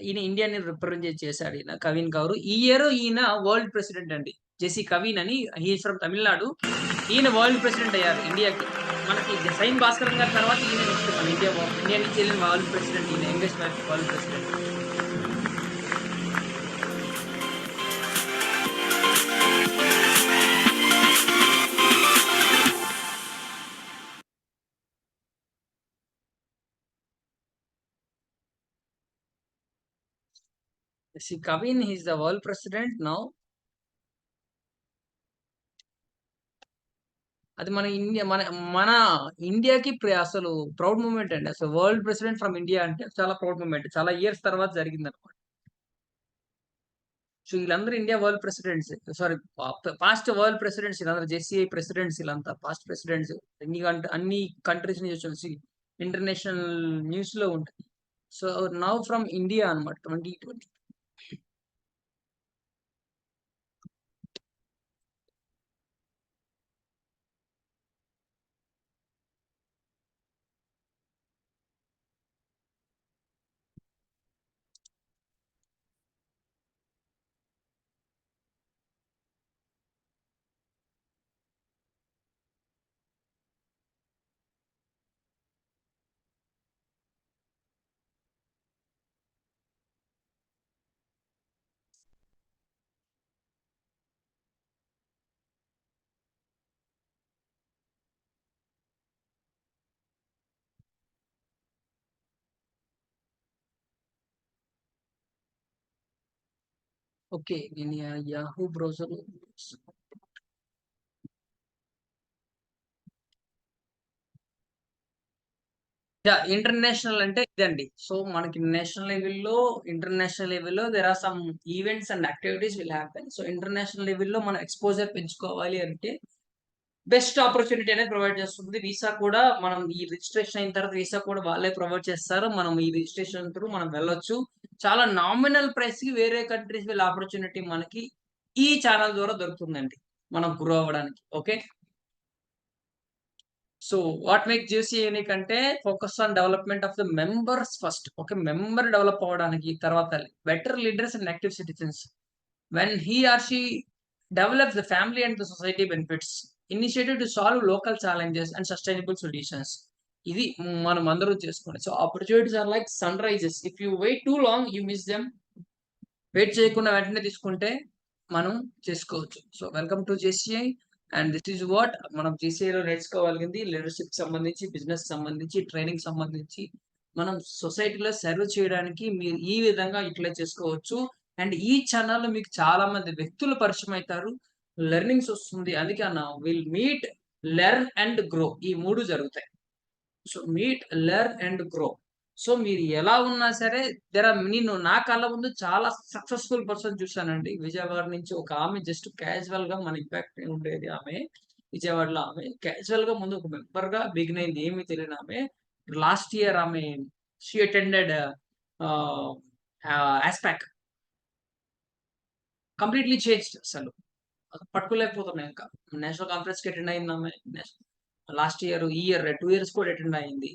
A: ఈయన ఇండియాని రిప్రజెంట్ చేశాడు. ఈయన కవిన్ కౌర్. ఈ ఇయర్ ఈయన వరల్డ్ ప్రెసిడెంట్ అండి. జెసి కవిన్ అని, హీఈస్ ఫ్రమ్ తమిళనాడు. ఈయన వరల్డ్ ప్రెసిడెంట్ అయ్యారు ఇండియాకి. మనకి సైన్ భాస్కరన్ గారి తర్వాత ఈయన నెక్స్ట్ మన ఇండియా నుంచి వెళ్ళిన వరల్డ్ ప్రెసిడెంట్. ఈయన youngest world president. See, Kavin, he's the world president now. అది మన ఇండియా మన ఇండియాకి అసలు ప్రౌడ్ మూమెంట్ అండి. అసలు వరల్డ్ ప్రెసిడెంట్ ఫ్రమ్ ఇండియా అంటే చాలా ప్రౌడ్ మూమెంట్. చాలా ఇయర్స్ తర్వాత జరిగింది అనమాట. సో వీళ్ళందరూ India world presidents, sorry past world presidents. వీళ్ళందరూ జెసిఐ ప్రెసిడెంట్స్, వీళ్ళంతా పాస్ట్ ప్రెసిడెంట్స్. అన్ని కంట్రీస్ నుంచి వచ్చి ఇంటర్నేషనల్ న్యూస్ లో ఉంటుంది. సో నౌ ఫ్రమ్ ఇండియా అనమాట 2020. ఓకే, నేను యాహూ బ్రౌజర్ ఇంటర్నేషనల్ అంటే ఇదండి. సో మనకి నేషనల్ లెవెల్లో, ఇంటర్నేషనల్ లెవెల్లో there are some events and activities will happen. So international లెవెల్లో మనం ఎక్స్పోజర్ పెంచుకోవాలి అంటే బెస్ట్ ఆపర్చునిటీ అనేది ప్రొవైడ్ చేస్తుంది. వీసా కూడా మనం ఈ రిజిస్ట్రేషన్ అయిన తర్వాత వీసా కూడా వాళ్ళే ప్రొవైడ్ చేస్తారు. మనం ఈ రిజిస్ట్రేషన్ త్రూ మనం వెళ్ళొచ్చు. చాలా నామినల్ ప్రైస్ కి వేరే కంట్రీస్ వెళ్ళే ఆపర్చునిటీ మనకి ఈ ఛానల్ ద్వారా దొరుకుతుందండి మనం గ్రో అవ్వడానికి. Okay, so what make JCI unique అంటే focus on development of the members first. Okay, member develop అవ్వడానికి, తర్వాత better leaders and active citizens. When he or she develops the family and the society benefits. Initiative to solve local challenges and sustainable solutions. ఇది మనం అందరూ చేసుకోండి. So opportunities are like sun rises. If you wait too long you miss them. Wait చేయకుండా వెంటనే తీసుకుంటే మనం చేసుకోవచ్చు. So welcome to JCI and this is what మనం జేసీఐలో నేర్చుకోగలిగింది. లీడర్షిప్ సంబంధించి, బిజినెస్ సంబంధించి, ట్రైనింగ్ సంబంధించి మనం సొసైటీలో సర్వ్ చేయడానికి మీరు ఈ విధంగా యూటిలైజ్ చేసుకోవచ్చు. అండ్ ఈ ఛానల్లో మీకు చాలా మంది వ్యక్తులు పరిచయం అవుతారు, లెర్నింగ్స్ వస్తుంది. అందుకే అన్న will meet, learn and grow, ఈ 3 జరుగుతాయి. So meet, learn and grow. So మీరు ఎలా ఉన్నా సరే నేను నా కళ్ళ ముందు చాలా సక్సెస్ఫుల్ పర్సన్ చూసానండి. విజయవాడ నుంచి ఒక ఆమె జస్ట్ క్యాజువల్ గా మన ఇంపాక్ట్ ఉండేది. ఆమె విజయవాడలో ఆమె క్యాజువల్ గా ముందు ఒక మెంబర్ గా బిగిన్ అయింది, ఏమీ తెలియని ఆమె. లాస్ట్ ఇయర్ ఆమె షీ అటెండెడ్ ఆస్పాక్, కంప్లీట్లీ చేంజ్డ్. అసలు పట్టుకోలేకపోతున్నాయి. ఇంకా నేషనల్ కాన్ఫరెన్స్ కి అటెండ్ అయింది ఆమె. లాస్ట్ ఇయర్, ఈ ఇయర్ 2 years కూడా అటెండ్ అయింది.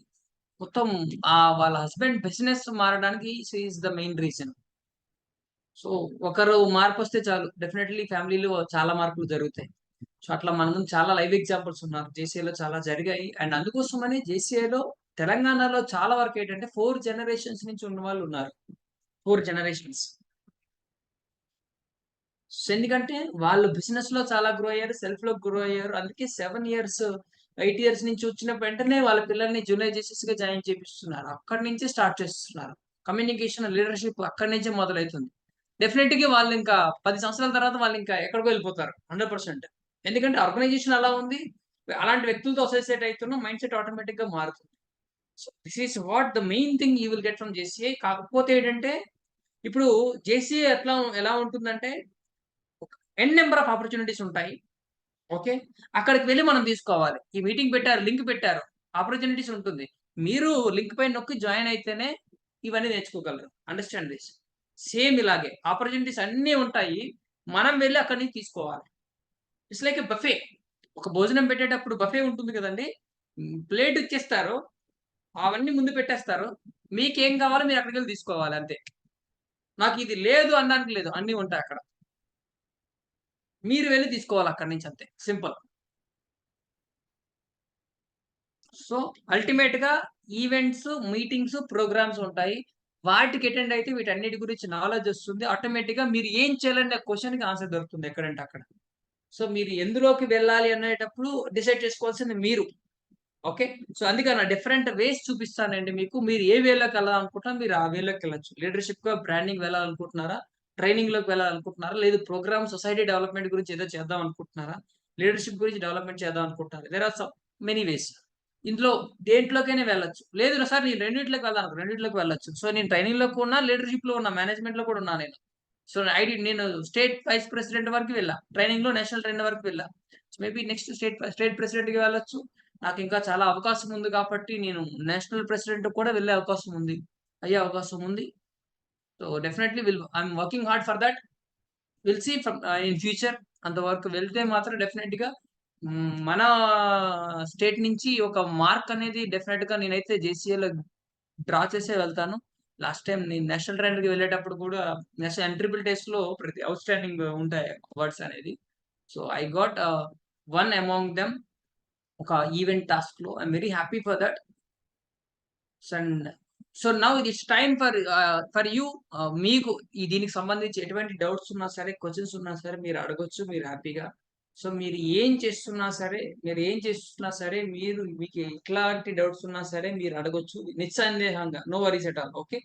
A: మొత్తం వాళ్ళ హస్బెండ్ బిజినెస్ మారడానికి is the main reason. So ఒకరు మార్పు వస్తే చాలు, డెఫినెట్లీ ఫ్యామిలీలో చాలా మార్పులు జరుగుతాయి. సో అట్లా మన ముందు చాలా లైవ్ ఎగ్జాంపుల్స్ ఉన్నారు. జేసీఐలో చాలా జరిగాయి. అండ్ అందుకోసమని జేసీఐలో తెలంగాణలో చాలా వరకు ఏంటంటే 4 generations నుంచి ఉన్న వాళ్ళు ఉన్నారు. 4 generations. ఎందుకంటే వాళ్ళు బిజినెస్ లో చాలా గ్రో అయ్యారు, సెల్ఫ్ లో గ్రో అయ్యారు. అందుకే 7 years 8 years నుంచి వచ్చిన వెంటనే వాళ్ళ పిల్లల్ని జూనియర్ జేసీస్ గా జాయిన్ చేపిస్తున్నారు. అక్కడి నుంచి స్టార్ట్ చేస్తున్నారు. కమ్యూనికేషన్, లీడర్షిప్ అక్కడి నుంచే మొదలవుతుంది. డెఫినెట్ గా వాళ్ళు ఇంకా 10 సంవత్సరాల తర్వాత వాళ్ళు ఇంకా ఎక్కడికో వెళ్ళిపోతారు 100%. ఎందుకంటే ఆర్గనైజేషన్ అలా ఉంది. అలాంటి వ్యక్తులతో అసోసియేట్ అవుతున్న మైండ్ సెట్ ఆటోమేటిక్ గా మారుతుంది. So this is what the main thing you will get from JCI. కాకపోతే ఏంటంటే ఇప్పుడు జేసీఐ ఎలా ఉంటుందంటే ఎన్ నెంబర్ ఆఫ్ ఆపర్చునిటీస్ ఉంటాయి. ఓకే, అక్కడికి వెళ్ళి మనం తీసుకోవాలి. ఈ మీటింగ్ పెట్టారు, లింక్ పెట్టారు, ఆపర్చునిటీస్ ఉంటుంది. మీరు లింక్ పైన నొక్కి జాయిన్ అయితేనే ఇవన్నీ నేర్చుకోగలరు. Understand this. సేమ్ ఇలాగే ఆపర్చునిటీస్ అన్నీ ఉంటాయి, మనం వెళ్ళి అక్కడి నుంచి తీసుకోవాలి. It's like a buffet. ఒక భోజనం పెట్టేటప్పుడు బఫే ఉంటుంది కదండి. ప్లేట్ ఇచ్చేస్తారు, అవన్నీ ముందు పెట్టేస్తారు, మీకేం కావాలో మీరు అక్కడికి వెళ్ళి తీసుకోవాలి అంతే. నాకు ఇది లేదు అనడానికి లేదు, అన్నీ ఉంటాయి అక్కడ, మీరు వెళ్ళి తీసుకోవాలి అక్కడి నుంచి అంతే, సింపుల్. సో అల్టిమేట్ గా ఈవెంట్స్, మీటింగ్స్, ప్రోగ్రామ్స్ ఉంటాయి. వాటికి అటెండ్ అయితే వీటన్నిటి గురించి నాలెడ్జ్ వస్తుంది. ఆటోమేటిక్ గా మీరు ఏం చేయాలనే క్వశ్చన్ కి ఆన్సర్ దొరుకుతుంది ఎక్కడంటే అక్కడ. సో మీరు ఎందులోకి వెళ్ళాలి అనేటప్పుడు డిసైడ్ చేసుకోవాల్సింది మీరు. ఓకే, సో అందుకని డిఫరెంట్ వేస్ చూపిస్తానండి మీకు. మీరు ఏ వేలోకి వెళ్ళాలనుకుంటున్నా మీరు ఆ వేలోకి వెళ్ళచ్చు. లీడర్షిప్ గా బ్రాండింగ్ వెళ్ళాలనుకుంటున్నారా, ట్రైనింగ్ లోకి వెళ్ళాలనుకుంటున్నారా, లేదు ప్రోగ్రామ్ సొసైటీ డెవలప్మెంట్ గురించి ఏదో చేద్దాం అనుకుంటున్నారా, లీడర్షిప్ గురించి డెవలప్మెంట్ చేద్దాం అనుకుంటున్నారా, దేర్ ఆర్ మెనీ వేస్. ఇందులో దేంట్లోకైనా వెళ్ళొచ్చు. లేదు సార్ నేను రెండింటిలోకి రెండింటిలోకి వెళ్ళొచ్చు. సో నేను ట్రైనింగ్ లో ఉన్నా, లీడర్షిప్ లో ఉన్నా, మేనేజ్మెంట్ లో కూడా ఉన్నా నేను. సో నేను స్టేట్ వైస్ ప్రెసిడెంట్ వరకు వెళ్ళా, ట్రైనింగ్ లో నేషనల్ ట్రైనర్ వరకు వెళ్ళా. మేబీ నెక్స్ట్ స్టేట్ ప్రెసిడెంట్ కి వెళ్ళొచ్చు. నాకు ఇంకా చాలా అవకాశం ఉంది కాబట్టి నేను నేషనల్ ప్రెసిడెంట్ కూడా వెళ్ళే అవకాశం ఉంది, అయ్యే అవకాశం ఉంది. So definitely I'm working hard for that. Will see from in future. అంతవరకు వెళ్తే మాత్రం డెఫినెట్ గా మన స్టేట్ నుంచి ఒక మార్క్ అనేది డెఫినెట్ గా నేనైతే జేసీఏలో డ్రా చేసే వెళ్తాను. లాస్ట్ టైం నేను నేషనల్ ట్రైనర్ కి వెళ్ళేటప్పుడు కూడా నేషనల్ ఎంట్రిబుల్ టెస్ట్ లో ప్రతి అవుట్ స్టాండింగ్ ఉంటాయి అవార్డ్స్ అనేది. So I got 1 among them ఒక ఈవెంట్ టాస్క్ లో. I'm very happy for that. So now it's time for you. మీకు దీనికి సంబంధించి ఎటువంటి డౌట్స్ ఉన్నా సరే, క్వశ్చన్స్ ఉన్నా సరే మీరు అడగొచ్చు, మీరు హ్యాపీగా. సో మీరు ఏం చేస్తున్నా సరే, మీరు మీకు ఎట్లాంటి డౌట్స్ ఉన్నా సరే మీరు అడగొచ్చు నిస్సందేహంగా. No worries at all. Okay,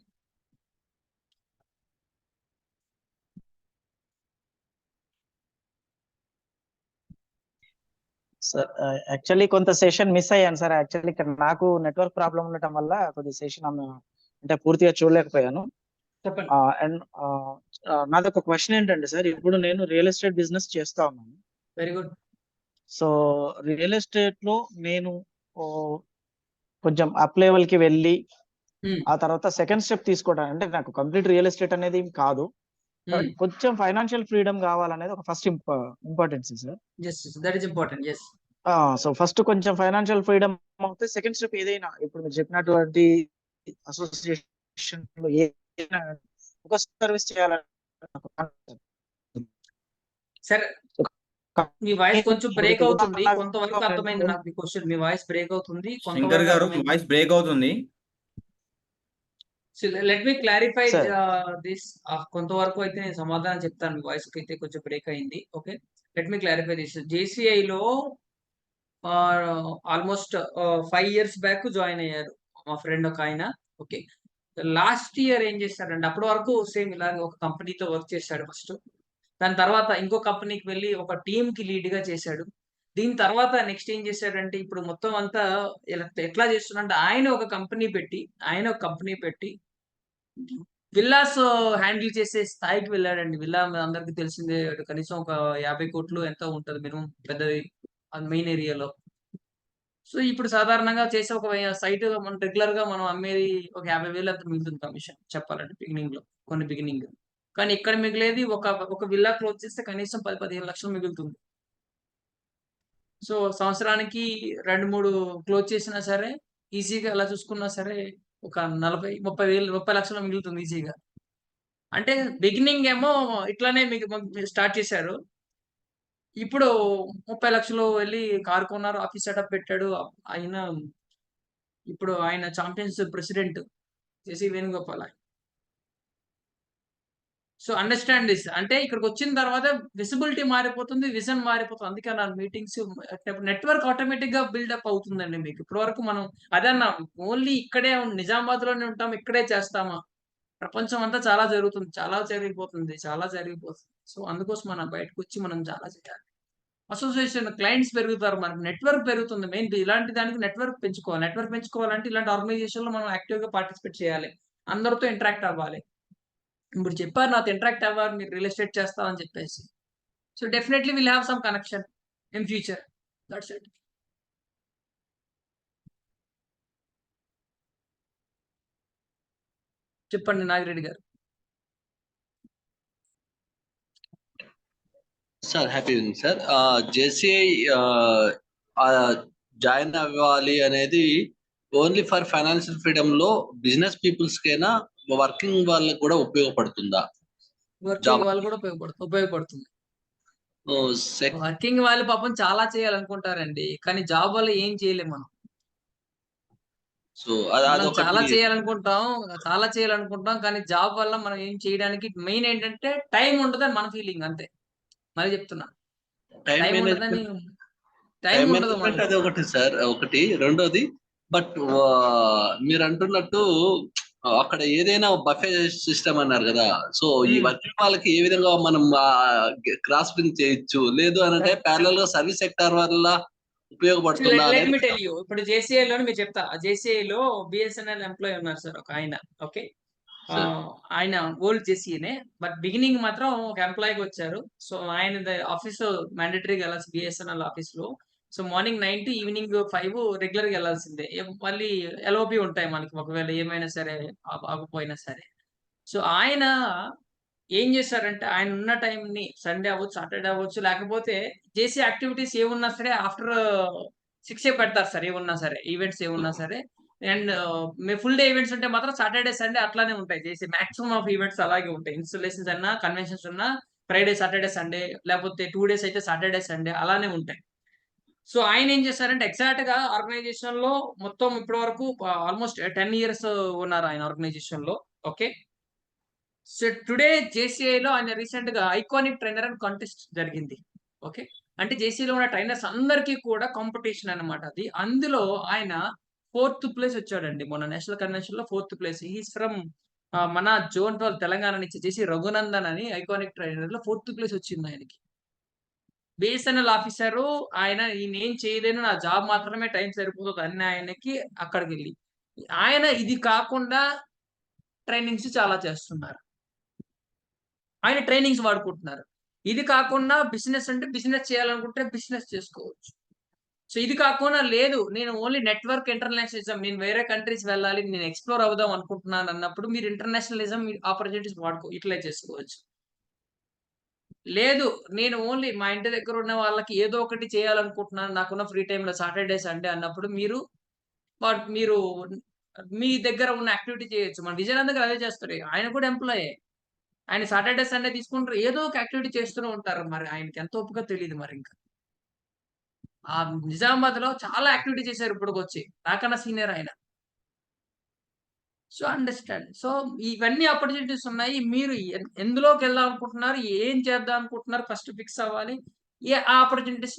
D: sir actually కొంత సెషన్ మిస్ అయ్యాను సార్. యాక్చువల్లీ ఇక్కడ నాకు నెట్వర్క్ ప్రాబ్లం ఉండటం వల్ల కొద్ది సెషన్ అంటే పూర్తిగా చూడలేకపోయాను.
A: చెప్పండి.
D: అండ్ నాది ఒక క్వశ్చన్ ఏంటంటే సార్, ఇప్పుడు నేను రియల్ ఎస్టేట్ బిజినెస్ చేస్తా ఉన్నాను.
A: Very good.
D: So real estate లో నేను కొంచెం అప్ లెవెల్ కి వెళ్ళి ఆ తర్వాత సెకండ్ స్టెప్ తీసుకోవడం అంటే నాకు కంప్లీట్ రియల్ ఎస్టేట్ అనేది ఏం కాదు, but కొంచెం ఫైనాన్షియల్ ఫ్రీడమ్ కావాలనేది ఒక first importance sir.
A: That is important. Yes.
D: So first కొంచెం ఫైనాన్షియల్ ఫ్రీడమ్ అవుతే సెకండ్ స్టెప్ ఏదైనా ఇప్పుడు మీరు చెప్పినటువంటి అసోసియేషన్ లో ఏదైనా ఒక సర్వీస్ చేయాలని
A: సరే, మీ వాయిస్ కొంచెం బ్రేక్ అవుతుంది, కొంతవరకు అర్థమైంది నాకు మీ క్వశ్చన్. మీ వాయిస్ బ్రేక్ అవుతుంది,
C: శంకర్ గారు వాయిస్ బ్రేక్ అవుతుంది.
A: Let me clarify
D: Sir.
A: This. కొంతవరకు అయితే నేను సమాధానం చెప్తాను. మీ వాయిస్ అయితే కొంచెం బ్రేక్ అయింది. Okay, let me clarify this. జేసీఐలో ఆల్మోస్ట్ 5 years బ్యాక్ జాయిన్ అయ్యారు మా ఫ్రెండ్ ఒక ఆయన. ఓకే, లాస్ట్ ఇయర్ ఏం చేశాడంటే అప్పటి వరకు సేమ్ ఇలాగే ఒక కంపెనీతో వర్క్ చేశాడు ఫస్ట్. దాని తర్వాత ఇంకో కంపెనీకి వెళ్ళి ఒక టీమ్ కి లీడ్ గా చేశాడు. దీని తర్వాత నెక్స్ట్ ఏం చేశాడంటే ఇప్పుడు మొత్తం అంతా ఎట్లా చేస్తున్నాడంటే ఆయన ఒక కంపెనీ పెట్టి విల్లాస్ హ్యాండిల్ చేసే స్థాయికి వెళ్ళాడండి. విల్లా అందరికి తెలిసిందే, కనీసం ఒక 50 కోట్లు ఎంతో ఉంటది మినిమం, పెద్దది మెయిన్ ఏరియాలో. సో ఇప్పుడు సాధారణంగా చేసే ఒక సైట్ మనం రెగ్యులర్ గా మనం అమ్మేది ఒక 50,000 అంత మిగులుతుంది కమిషన్ చెప్పాలంటే బిగినింగ్. కానీ ఇక్కడ మిగిలేది ఒక విల్లా క్లోజ్ చేస్తే కనీసం 10-15 లక్షలు మిగులుతుంది. సో సంవత్సరానికి 2-3 క్లోజ్ చేసినా సరే ఈజీగా ఎలా చూసుకున్నా సరే ఒక 40-30 లక్షలు మిగులుతుంది ఈజీగా. అంటే బిగినింగ్ ఏమో ఇట్లానే మీకు స్టార్ట్ చేశారు. ఇప్పుడు 30 లక్షలు వెళ్ళి కారు కొన్నారు, ఆఫీస్ సెటప్ పెట్టాడు. ఇప్పుడు ఆయన champions president JC Venugopal. So understand this. అంటే ఇక్కడికి వచ్చిన తర్వాత విజిబిలిటీ మారిపోతుంది, విజన్ మారిపోతుంది. అందుకే నా మీటింగ్స్ నెట్వర్క్ ఆటోమేటిక్ గా బిల్డప్ అవుతుందండి మీకు. ఇప్పటి వరకు మనం అదన్నా ఓన్లీ ఇక్కడే నిజామాబాద్ లోనే ఉంటాం, ఇక్కడే చేస్తామా? ప్రపంచం అంతా చాలా జరుగుతుంది, చాలా జరిగిపోతుంది. సో అందుకోసం మనం బయటకు వచ్చి మనం చాలా చేయాలి. అసోసియేషన్ క్లయింట్స్ పెరుగుతారు, మనకు నెట్వర్క్ పెరుగుతుంది. మెయిన్ ఇలాంటి దానికి నెట్వర్క్ పెంచుకోవాలంటే ఇలాంటి ఆర్గనైజేషన్ లో మనం యాక్టివ్ గా పార్టిసిపేట్ చేయాలి, అందరితో ఇంటరాక్ట్ అవ్వాలి. ఇప్పుడు చెప్పారు నాతో ఇంటరాక్ట్ అవ్వాలి, మీరు రియల్ ఎస్టేట్ చేస్తామని చెప్పేసి. So definitely will have some connection in future. That's it. చెప్పండి నాగిరెడ్డి గారు.
G: Sir happy evening sir. JCI join అవ్వాలి అనేది ఓన్లీ ఫర్ ఫైనాన్షియల్ ఫ్రీడమ్ లో బిజినెస్ పీపుల్స్ కైనా వర్కింగ్ వాళ్ళకి కూడా ఉపయోగపడుతుందా?
A: వర్కింగ్ వాళ్ళు కూడా ఉపయోగపడుతుంది. వర్కింగ్ వాళ్ళు పాపం చాలా చేయాలనుకుంటారండి, కానీ జాబ్ వల్ల ఏం చేయలేము మనం.
G: సో
A: చాలా చేయాలనుకుంటాం కానీ జాబ్ వల్ల మనం ఏం చేయడానికి మెయిన్ ఏంటంటే టైం ఉండదని మన ఫీలింగ్ అంతే. మరి చెప్తున్నా, టైం ఉండదు.
G: అది ఒకటి సార్. రెండోది బట్ మీరు అంటున్నట్టు అక్కడ ఏదైనా బఫే సిస్టమ్ అన్నారు కదా. సో ఈ వర్కింగ్ వాళ్ళకి ఏ విధంగా మనం క్రాస్ బిల్ చేయొచ్చు, లేదు అంటే ప్యారలల్ గా సర్వీస్ సెక్టార్ వల్ల ఉపయోగపడుతుందా?
A: ఇప్పుడు జేసీఐ లో మీరు చెప్తా, జేసీఐ లో బిఎస్ఎన్ఎల్ ఎంప్లాయీ ఉన్నారు సార్ ఒక ఆయన. ఓకే, ఆయన ఓల్డ్ జేసీనే, బట్ బిగినింగ్ మాత్రం ఒక ఎంప్లాయీగా వచ్చారు. సో ఆయన ఆఫీస్ మ్యాండేటరీగా వెళ్ళాల్సి బిఎస్ఎన్ఎల్ ఆఫీస్ లో. So morning 9 to evening 5 regular గా వెళ్ళాల్సిందే. మళ్ళీ ఎల్ఓపి ఉంటాయి మనకి, ఒకవేళ ఏమైనా సరే ఆగిపోయినా సరే. సో ఆయన ఏం చేశారంటే ఆయన ఉన్న టైం ని సండే అవ్వచ్చు, సాటర్డే అవ్వచ్చు, లేకపోతే చేసే యాక్టివిటీస్ ఏమున్నా సరే ఆఫ్టర్ 6 పెడతారు సార్. ఏమున్నా సరే ఈవెంట్స్ ఏమున్నా సరే. అండ్ ఫుల్ డే ఈవెంట్స్ ఉంటే మాత్రం సాటర్డే సండే అట్లానే ఉంటాయి. చేసే మాక్సిమం ఆఫ్ ఈవెంట్స్ అలాగే ఉంటాయి. ఇన్స్టాలేషన్స్ అన్నా, కన్వెన్షన్స్ ఉన్నా ఫ్రైడే సాటర్డే సండే, లేకపోతే 2 days అయితే సాటర్డే సండే అలానే ఉంటాయి. సో ఆయన ఏం చేశారంటే ఎగ్జాక్ట్ గా ఆర్గనైజేషన్ లో మొత్తం ఇప్పటి వరకు ఆల్మోస్ట్ 10 years ఉన్నారు ఆయన ఆర్గనైజేషన్ లో. ఓకే, సో టుడే జేసీఐ లో ఆయన రీసెంట్ గా ఐకానిక్ ట్రైనర్ అండ్ కాంటెస్ట్ జరిగింది. ఓకే, అంటే జేసీఐలో ఉన్న ట్రైనర్స్ అందరికీ కూడా కాంపిటీషన్ అన్నమాట అది. అందులో ఆయన 4th place వచ్చాడండి మొన్న నేషనల్ కన్వెన్షన్ లో. 4th place. హీస్ ఫ్రమ్ మన జోన్ 12 తెలంగాణ నుంచి జేసీ రఘునందన్ అని ఐకానిక్ ట్రైనర్ లో 4th place వచ్చింది ఆయనకి. బిఎస్ఎన్ఎల్ ఆఫీసరు ఆయన, నేనేం చేయలేను, నా జాబ్ మాత్రమే టైం సరిపోతుంది అన్ని ఆయనకి. అక్కడికి వెళ్ళి ఆయన ఇది కాకుండా ట్రైనింగ్స్ చాలా చేస్తున్నారు, ఆయన ట్రైనింగ్స్ వాడుకుంటున్నారు. ఇది కాకుండా బిజినెస్ అంటే బిజినెస్ చేయాలనుకుంటే బిజినెస్ చేసుకోవచ్చు. సో ఇది కాకుండా లేదు నేను ఓన్లీ నెట్వర్క్ ఇంటర్నేషనలిజం, నేను వేరే కంట్రీస్ వెళ్ళాలి, నేను ఎక్స్ప్లోర్ అవుదాం అనుకుంటున్నాను అన్నప్పుడు మీరు ఇంటర్నేషనలిజం ఆపర్చునిటీస్ యూటిలైజ్ చేసుకోవచ్చు. లేదు నేను ఓన్లీ మా ఇంటి దగ్గర ఉన్న వాళ్ళకి ఏదో ఒకటి చేయాలనుకుంటున్నాను నాకున్న ఫ్రీ టైంలో సాటర్డే సండే అన్నప్పుడు మీరు మీ దగ్గర ఉన్న యాక్టివిటీ చేయొచ్చు. మన విజయనంద్ గారు అదే చేస్తారు, ఆయన కూడా ఎంప్లాయే. ఆయన సాటర్డే సండే తీసుకుంటారు, ఏదో ఒక యాక్టివిటీ చేస్తూనే ఉంటారు. మరి ఆయనకి ఎంత ఓపిక తెలియదు మరి ఇంకా. ఆ నిజామాబాద్ లో చాలా యాక్టివిటీ చేశారు ఇప్పటికొచ్చి, నాకన్నా సీనియర్ ఆయన. So understand. సో ఇవన్నీ ఆపర్చునిటీస్ ఉన్నాయి. మీరు ఎందులోకి వెళ్దాం అనుకుంటున్నారు, ఏం చేద్దాం అనుకుంటున్నారు, ఫస్ట్ ఫిక్స్ అవ్వాలి. ఆ ఆపర్చునిటీస్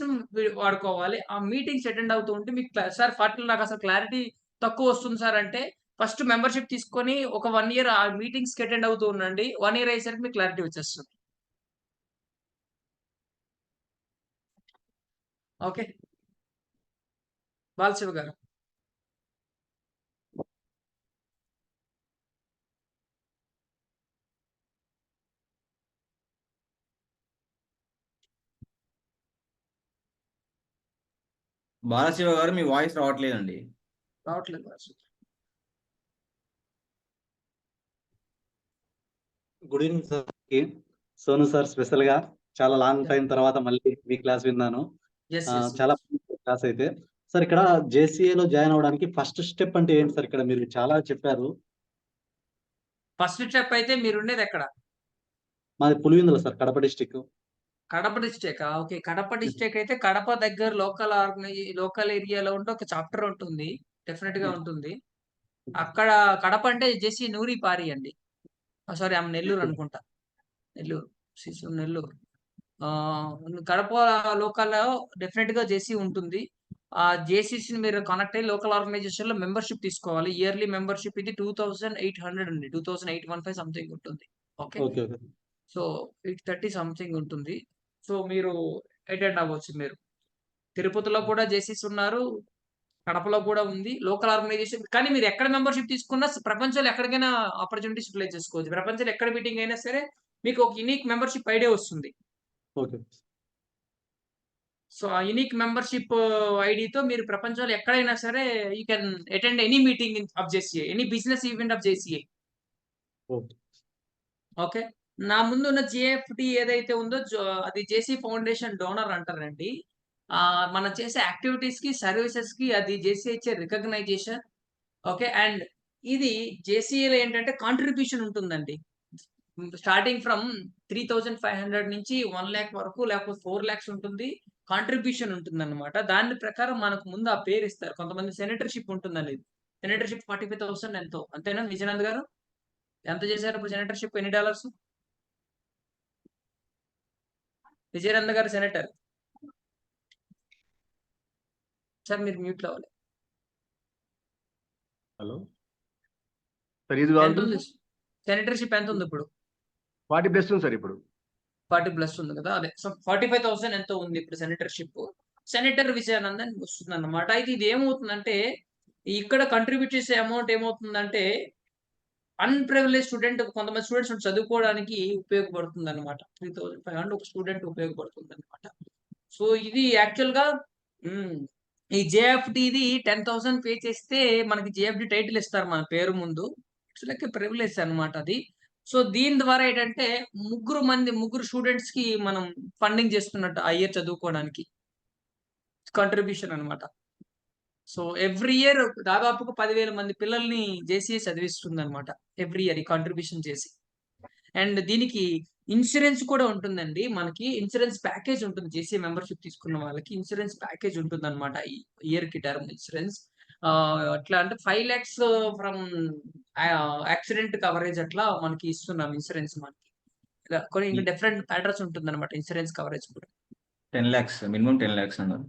A: వాడుకోవాలి. ఆ మీటింగ్స్ అటెండ్ అవుతూ ఉంటే మీకు సార్ వాటిలో నాకు అసలు క్లారిటీ తక్కువ వస్తుంది సార్ అంటే, ఫస్ట్ మెంబర్షిప్ తీసుకొని ఒక 1 ఇయర్ ఆ మీటింగ్స్ కి అటెండ్ అవుతూ ఉండండి. 1 ఇయర్ అయ్యేసరికి మీకు క్లారిటీ వచ్చేస్తుంది. ఓకే బాలశివ గారు.
C: బాలశివ గారు మీ వాయిస్ రావట్లేదండి.
A: రావట్లేదు Balashiva.
H: Good evening sir. Sonu sir special గా చాలా లాంగ్ టైం తర్వాత మళ్ళీ మీ క్లాస్ విన్నాను. చాలా క్లాస్ అయితే సార్ ఇక్కడ JCA లో జాయిన్ అవడానికి ఫస్ట్ స్టెప్ అంటే ఏంటి సార్? ఇక్కడ మీరు చాలా చెప్పారు.
A: ఫస్ట్ స్టెప్ అయితే మీరుండేది ఎక్కడ?
H: మాది Pulivendula sir, Kadapa district.
A: Kadapa district. Okay Kadapa district అయితే కడప దగ్గర లోకల్ ఏరియాలో ఉంటే ఒక చాప్టర్ ఉంటుంది, డెఫినెట్ గా ఉంటుంది. అక్కడ కడప అంటే జేసీ నూరి పారి అండి. సారీ ఆమె నెల్లూరు అనుకుంటా, నెల్లూరు. కడప లోకల్ డెఫినెట్ గా జేసీ ఉంటుంది. ఆ జేసీసీ మీరు కనెక్ట్ అయ్యి లోకల్ ఆర్గనైజేషన్ లో మెంబర్షిప్ తీసుకోవాలి. ఇయర్లీ మెంబర్షిప్ ఇది 2800 అండి, 2815 సంథింగ్ ఉంటుంది. ఓకే సో 830 సంథింగ్ ఉంటుంది. సో మీరు అటెండ్ అవ్వచ్చు. మీరు తిరుపతిలో కూడా జేసీస్ ఉన్నారు, కడపలో కూడా ఉంది లోకల్ ఆర్గనైజేషన్. కానీ మీరు ఎక్కడ మెంబర్షిప్ తీసుకున్నా ప్రపంచంలో ఎక్కడికైనా ఆపర్చునిటీస్ యూటిలైజ్ చేసుకోవచ్చు. ప్రపంచంలో ఎక్కడ మీటింగ్ అయినా సరే మీకు ఒక యూనిక్ మెంబర్షిప్ ఐడియా వస్తుంది. సో ఆ యూనిక్ మెంబర్షిప్ ఐడితో మీరు ప్రపంచంలో ఎక్కడైనా సరే you can attend any meeting of JCA, any business event of JCA. Okay నా ముందు ఉన్న జిఎఫ్టి ఏదైతే ఉందో అది జేసీ ఫౌండేషన్ డోనర్ అంటారండి. మనం చేసే యాక్టివిటీస్ కి సర్వీసెస్ కి అది జేసీ ఇచ్చే రికగ్నైజేషన్. ఓకే అండ్ ఇది జేసీఏలో ఏంటంటే కాంట్రిబ్యూషన్ ఉంటుందండి. స్టార్టింగ్ ఫ్రమ్ 3500 నుంచి 1 lakh వరకు, లేకపోతే 4 lakhs ఉంటుంది. కాంట్రిబ్యూషన్ ఉంటుంది అనమాట. దాని ప్రకారం మనకు ముందు ఆ పేరు ఇస్తారు. కొంతమంది సెనేటర్షిప్ ఉంటుందండి. సెనేటర్షిప్ 45,000 ఎంతో, అంతేనా విజయనంద్ గారు? ఎంత చేశారు ఇప్పుడు సెనేటర్షిప్? ఎన్ని డాలర్స్? విజయనంద్ గారు సెనేటర్ సార్ మీరు మ్యూట్ లో అవ్వాలి.
E: హలో
A: సెనేటర్షిప్ ఎంత ఉంది ఇప్పుడు?
E: 40+ ఉంది సార్ ఇప్పుడు.
A: 40+ ఉంది కదా, అదే. సో 45,000 ఎంతో ఉంది ఇప్పుడు సెనేటర్షిప్. సెనేటర్ విజయానందన్ వస్తుంది అన్నమాట. అయితే ఇది ఏమవుతుందంటే ఇక్కడ కంట్రిబ్యూట్ చేసే అమౌంట్ ఏమవుతుందంటే అన్ప్రివిలేజ్ స్టూడెంట్, కొంతమంది స్టూడెంట్స్ చదువుకోవడానికి ఉపయోగపడుతుంది అనమాట. 3,500 ఒక స్టూడెంట్ ఉపయోగపడుతుంది అనమాట. సో ఇది యాక్చువల్ గా ఈ జేఎఫ్డిది 10,000 పే చేస్తే మనకి జేఎఫ్డి టైటిల్ ఇస్తారు మన పేరు ముందు. ఇట్స్ లైక్ ప్రివిలేజ్ అనమాట అది. సో దీని ద్వారా ఏంటంటే ముగ్గురు స్టూడెంట్స్ కి మనం ఫండింగ్ చేస్తున్నట్టు ఆ ఇయర్ చదువుకోవడానికి కంట్రిబ్యూషన్ అనమాట. సో ఎవ్రీ ఇయర్ దాదాపుగా 10,000 మంది పిల్లల్ని జేసీఏ చదివిస్తుంది అనమాట ఎవ్రీ ఇయర్ ఈ కాంట్రిబ్యూషన్ చేసి. అండ్ దీనికి ఇన్సూరెన్స్ కూడా ఉంటుందండి. మనకి ఇన్సూరెన్స్ ప్యాకేజ్ ఉంటుంది. జేసీఏ మెంబర్షిప్ తీసుకున్న వాళ్ళకి ఇన్సూరెన్స్ ప్యాకేజ్ ఉంటుంది అనమాట ఈ ఇయర్ కి, టర్మ్ ఇన్సూరెన్స్. అట్లా అంటే 5 lakhs ఫ్రమ్ యాక్సిడెంట్ కవరేజ్ అట్లా మనకి ఇస్తున్నాం ఇన్సూరెన్స్. మనకి కొన్ని ఇంకా డిఫరెంట్ ప్యాటర్న్స్ ఉంటుంది అనమాట ఇన్సూరెన్స్ కవరేజ్ కూడా.
C: 10 lakhs మినిమం 10 lakhs అన్నారు.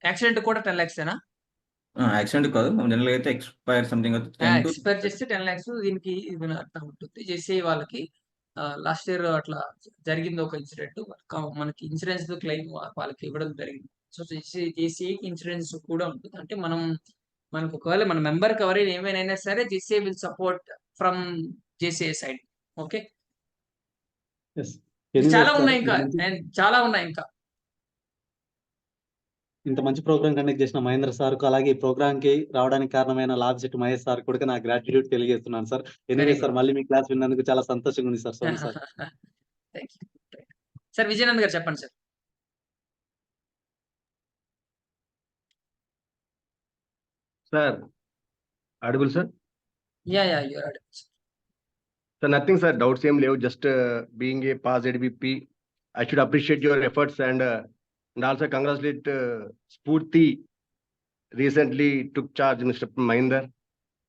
A: యాక్సిడెంట్ కూడా 10 lakhs ఏనా?
C: యాక్సిడెంట్ కాదు, జనరల్ అయితే ఎక్స్పైర్ సంథింగ్
A: ఎక్స్పైర్ చేస్తే 10 lakhs. దీనికి అట్లా ఉంటుంది. జేసీఏ వాళ్ళకి లాస్ట్ ఇయర్ అట్లా జరిగింది ఒక ఇన్సిడెంట్, మనకి ఇన్సూరెన్స్ క్లెయిమ్ వాళ్ళకి ఇవ్వడం జరిగింది. సో జేసీఏకి ఇన్సూరెన్స్ కూడా ఉంటుంది. అంటే మనకు ఒకవేళ మన మెంబర్ ఎవరైనా ఏమైనా సరే JCA will support from JCA side. Okay చాలా ఉన్నాయి ఇంకా.
H: ఇంత మంచి ప్రోగ్రామ్ కండక్ట్ చేసిన మహేంద్ర సార్ కు, అలాగే ఈ ప్రోగ్రామ్ కి రావడానికి కారణమైన లాభిశెట్టి మహేష్ సార్ కూడా నా గ్రాటిట్యూడ్ తెలియజేస్తున్నాను sir. Anyway
A: very
H: sir,
A: good.
H: మళ్ళీ మీ క్లాస్ విన్నందుకు చాలా సంతోషంగా ఉంది sir. Sonu sir.
A: Thank you. Sir Vijayanand గారు చెప్పండి సార్.
E: సార్ అడుగులు సార్.
A: యా యూర్ అడగండి.
E: సార్ నథింగ్ సార్, డౌట్స్ ఏం లేవు. Just being a pass ZBP, I should appreciate your efforts and also congratulate Spurti recently took charge, Mr. Mahinder.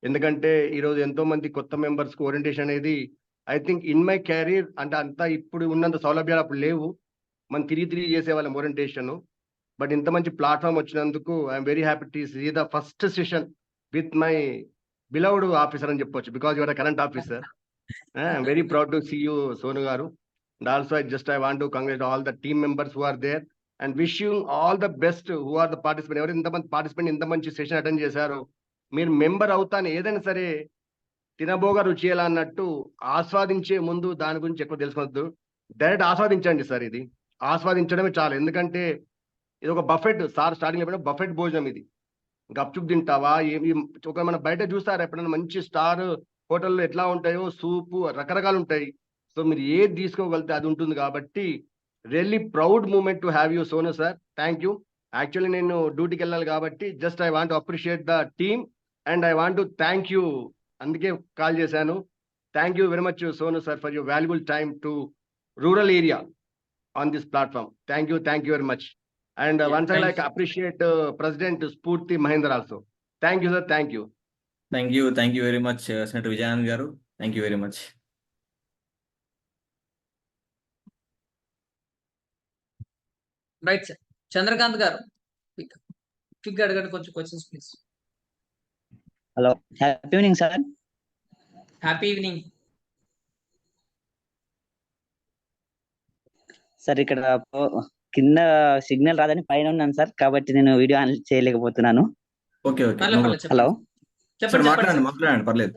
E: ఎందుకంటే ఈరోజు ఎంతో మంది కొత్త మెంబర్స్ కు ఓరియంటేషన్ అనేది I think in my career అంటే అంతా ఇప్పుడు ఉన్నంత సౌలభ్యాలు అప్పుడు లేవు. మనం తిరిగి చేసేవాళ్ళం ఓరియంటేషన్. బట్ ఇంత మంచి ప్లాట్ఫామ్ వచ్చినందుకు I'm very happy to see the first session with my beloved officer అని చెప్పొచ్చు, because your current officer. I'm very proud to see you Sonu garu. And also I want to congratulate all the team members who are there and wish you all the best who are the participants. ఎవరు ఇంతమంది participant ఇంత మంచి session attend చేశారు. మీరు member అవుతాను ఏదైనా సరే తినబోగా రుచి ఎలా అన్నట్టు ఆస్వాదించే ముందు దాని గురించి ఎక్కువ తెలుసుకోవద్దు. డైరెక్ట్ ఆస్వాదించండి సార్. ఇది ఆస్వాదించడమే చాలు. ఎందుకంటే ఇది ఒక బఫెట్. సార్ స్టార్టింగ్ చెప్పిన బఫెట్ భోజనం. ఇది గప్చుప్ తింటావా ఏమి, ఒక మన బయట చూస్తారా ఎప్పుడైనా మంచి స్టార్ హోటల్లో ఎట్లా ఉంటాయో, సూపు రకరకాలు ఉంటాయి. సో మీరు ఏది తీసుకోగలితే అది ఉంటుంది. కాబట్టి really proud moment to have you Sonu sir. Thank you. Actually నేను డ్యూటీకి వెళ్ళాలి కాబట్టి just I want to appreciate the team and I want to thank you. అందుకే కాల్ చేశాను. Thank you very much Sonu sir for your valuable time to rural area on this platform. Thank you very much. And once I like appreciate president Spoorthi Mahender also. Thank you sir. Thank you.
C: Thank you very much senator Vijayanand garu. Thank you very much.
A: Right sir. Chandrakant garu quick అడగండి కొంచెం questions please.
I: Hello, happy evening sir.
A: Happy evening
I: sir ఇక్కడ కింద signal రాదని పైన ఉన్నాను sir, కాబట్టి నేను video on చేయలేకపోతున్నాను.
C: ఓకే
I: హలో
A: చెప్పండి.
C: మాట్లాడండి పర్లేదు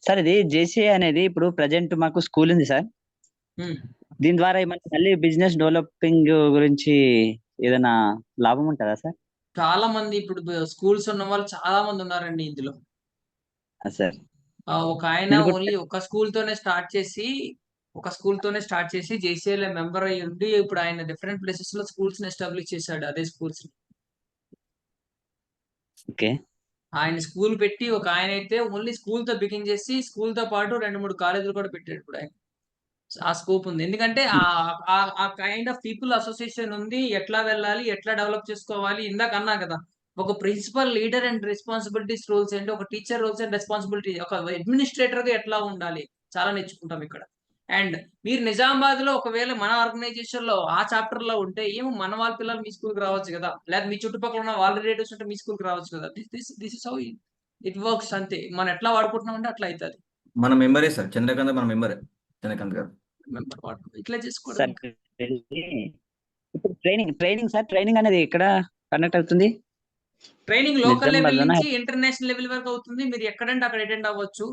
I: సార్. ఇది JCI అనేది ఇప్పుడు ప్రజెంట్ మాకు స్కూల్ ఉంది సార్. దీని ద్వారా ఏమన్నా మళ్ళీ బిజినెస్ డెవలపింగ్ గురించి ఏదైనా లాభం ఉంటుందా సార్?
A: చాలా మంది ఇప్పుడు స్కూల్స్ ఉన్న వాళ్ళు చాలా మంది ఉన్నారండి ఇందులో.
I: సార్
A: ఒక ఆయన ఓన్లీ ఒక స్కూల్ తోనే స్టార్ట్ చేసి JCI మెంబర్ అయ్యి ఉండి ఇప్పుడు ఆయన డిఫరెంట్ ప్లేసెస్ లో స్కూల్స్ ని ఎస్టాబ్లిష్ చేశాడు. అదే స్కూల్స్.
I: ఓకే. ఆయన
A: స్కూల్ పెట్టి ఒక ఆయన అయితే ఓన్లీ స్కూల్ తో బిగిన్ చేసి స్కూల్ తో పాటు 2-3 కాలేజీలు కూడా పెట్టాడు ఇప్పుడు ఆయన. ఆ స్కోప్ ఉంది. ఎందుకంటే ఆ కైండ్ ఆఫ్ పీపుల్ అసోసియేషన్ ఉంది. ఎట్లా వెళ్ళాలి, ఎట్లా డెవలప్ చేసుకోవాలి. ఇందాక అన్నా కదా, ఒక principal leader and responsibilities roles ఏంటి, ఒక టీచర్ రోల్స్ అండ్ రెస్పాన్సిబిలిటీ, ఒక అడ్మినిస్ట్రేటర్ గా ఎట్లా ఉండాలి, చాలా నేర్చుకుంటాం ఇక్కడ. అండ్ మీరు నిజామాబాద్ లో ఒకవేళ మన ఆర్గనైజేషన్ లో ఆ చాప్టర్ లో ఉంటే ఏమో మన వాళ్ళ పిల్లలు మీ స్కూల్ కి రావచ్చు కదా, లేదా మీ చుట్టుపక్కల ఉన్న వాళ్ళ రిలేటివ్స్ ఉంటే మీ స్కూల్ కి రావచ్చు కదా. This is how it works. అంతే, మనం ఎట్లా వాడుకుంటున్నాం అంటే అట్లా అవుతుంది.
C: మన మెంబరే సార్ చంద్రకాంత్, మన మెంబరే చంద్రకాంత్ గారు.
A: ఇట్లా చేసుకోవడం.
I: ఇప్పుడు ట్రైనింగ్ అనేది ఎక్కడ కండక్ట్ అవుతుంది?
A: ట్రైనింగ్ లోకల్ లెవెల్ నుంచి ఇంటర్నేషనల్ లెవెల్ వరకు అవుతుంది. మీరు ఎక్కడంటే అక్కడ అటెండ్ అవ్వచ్చు.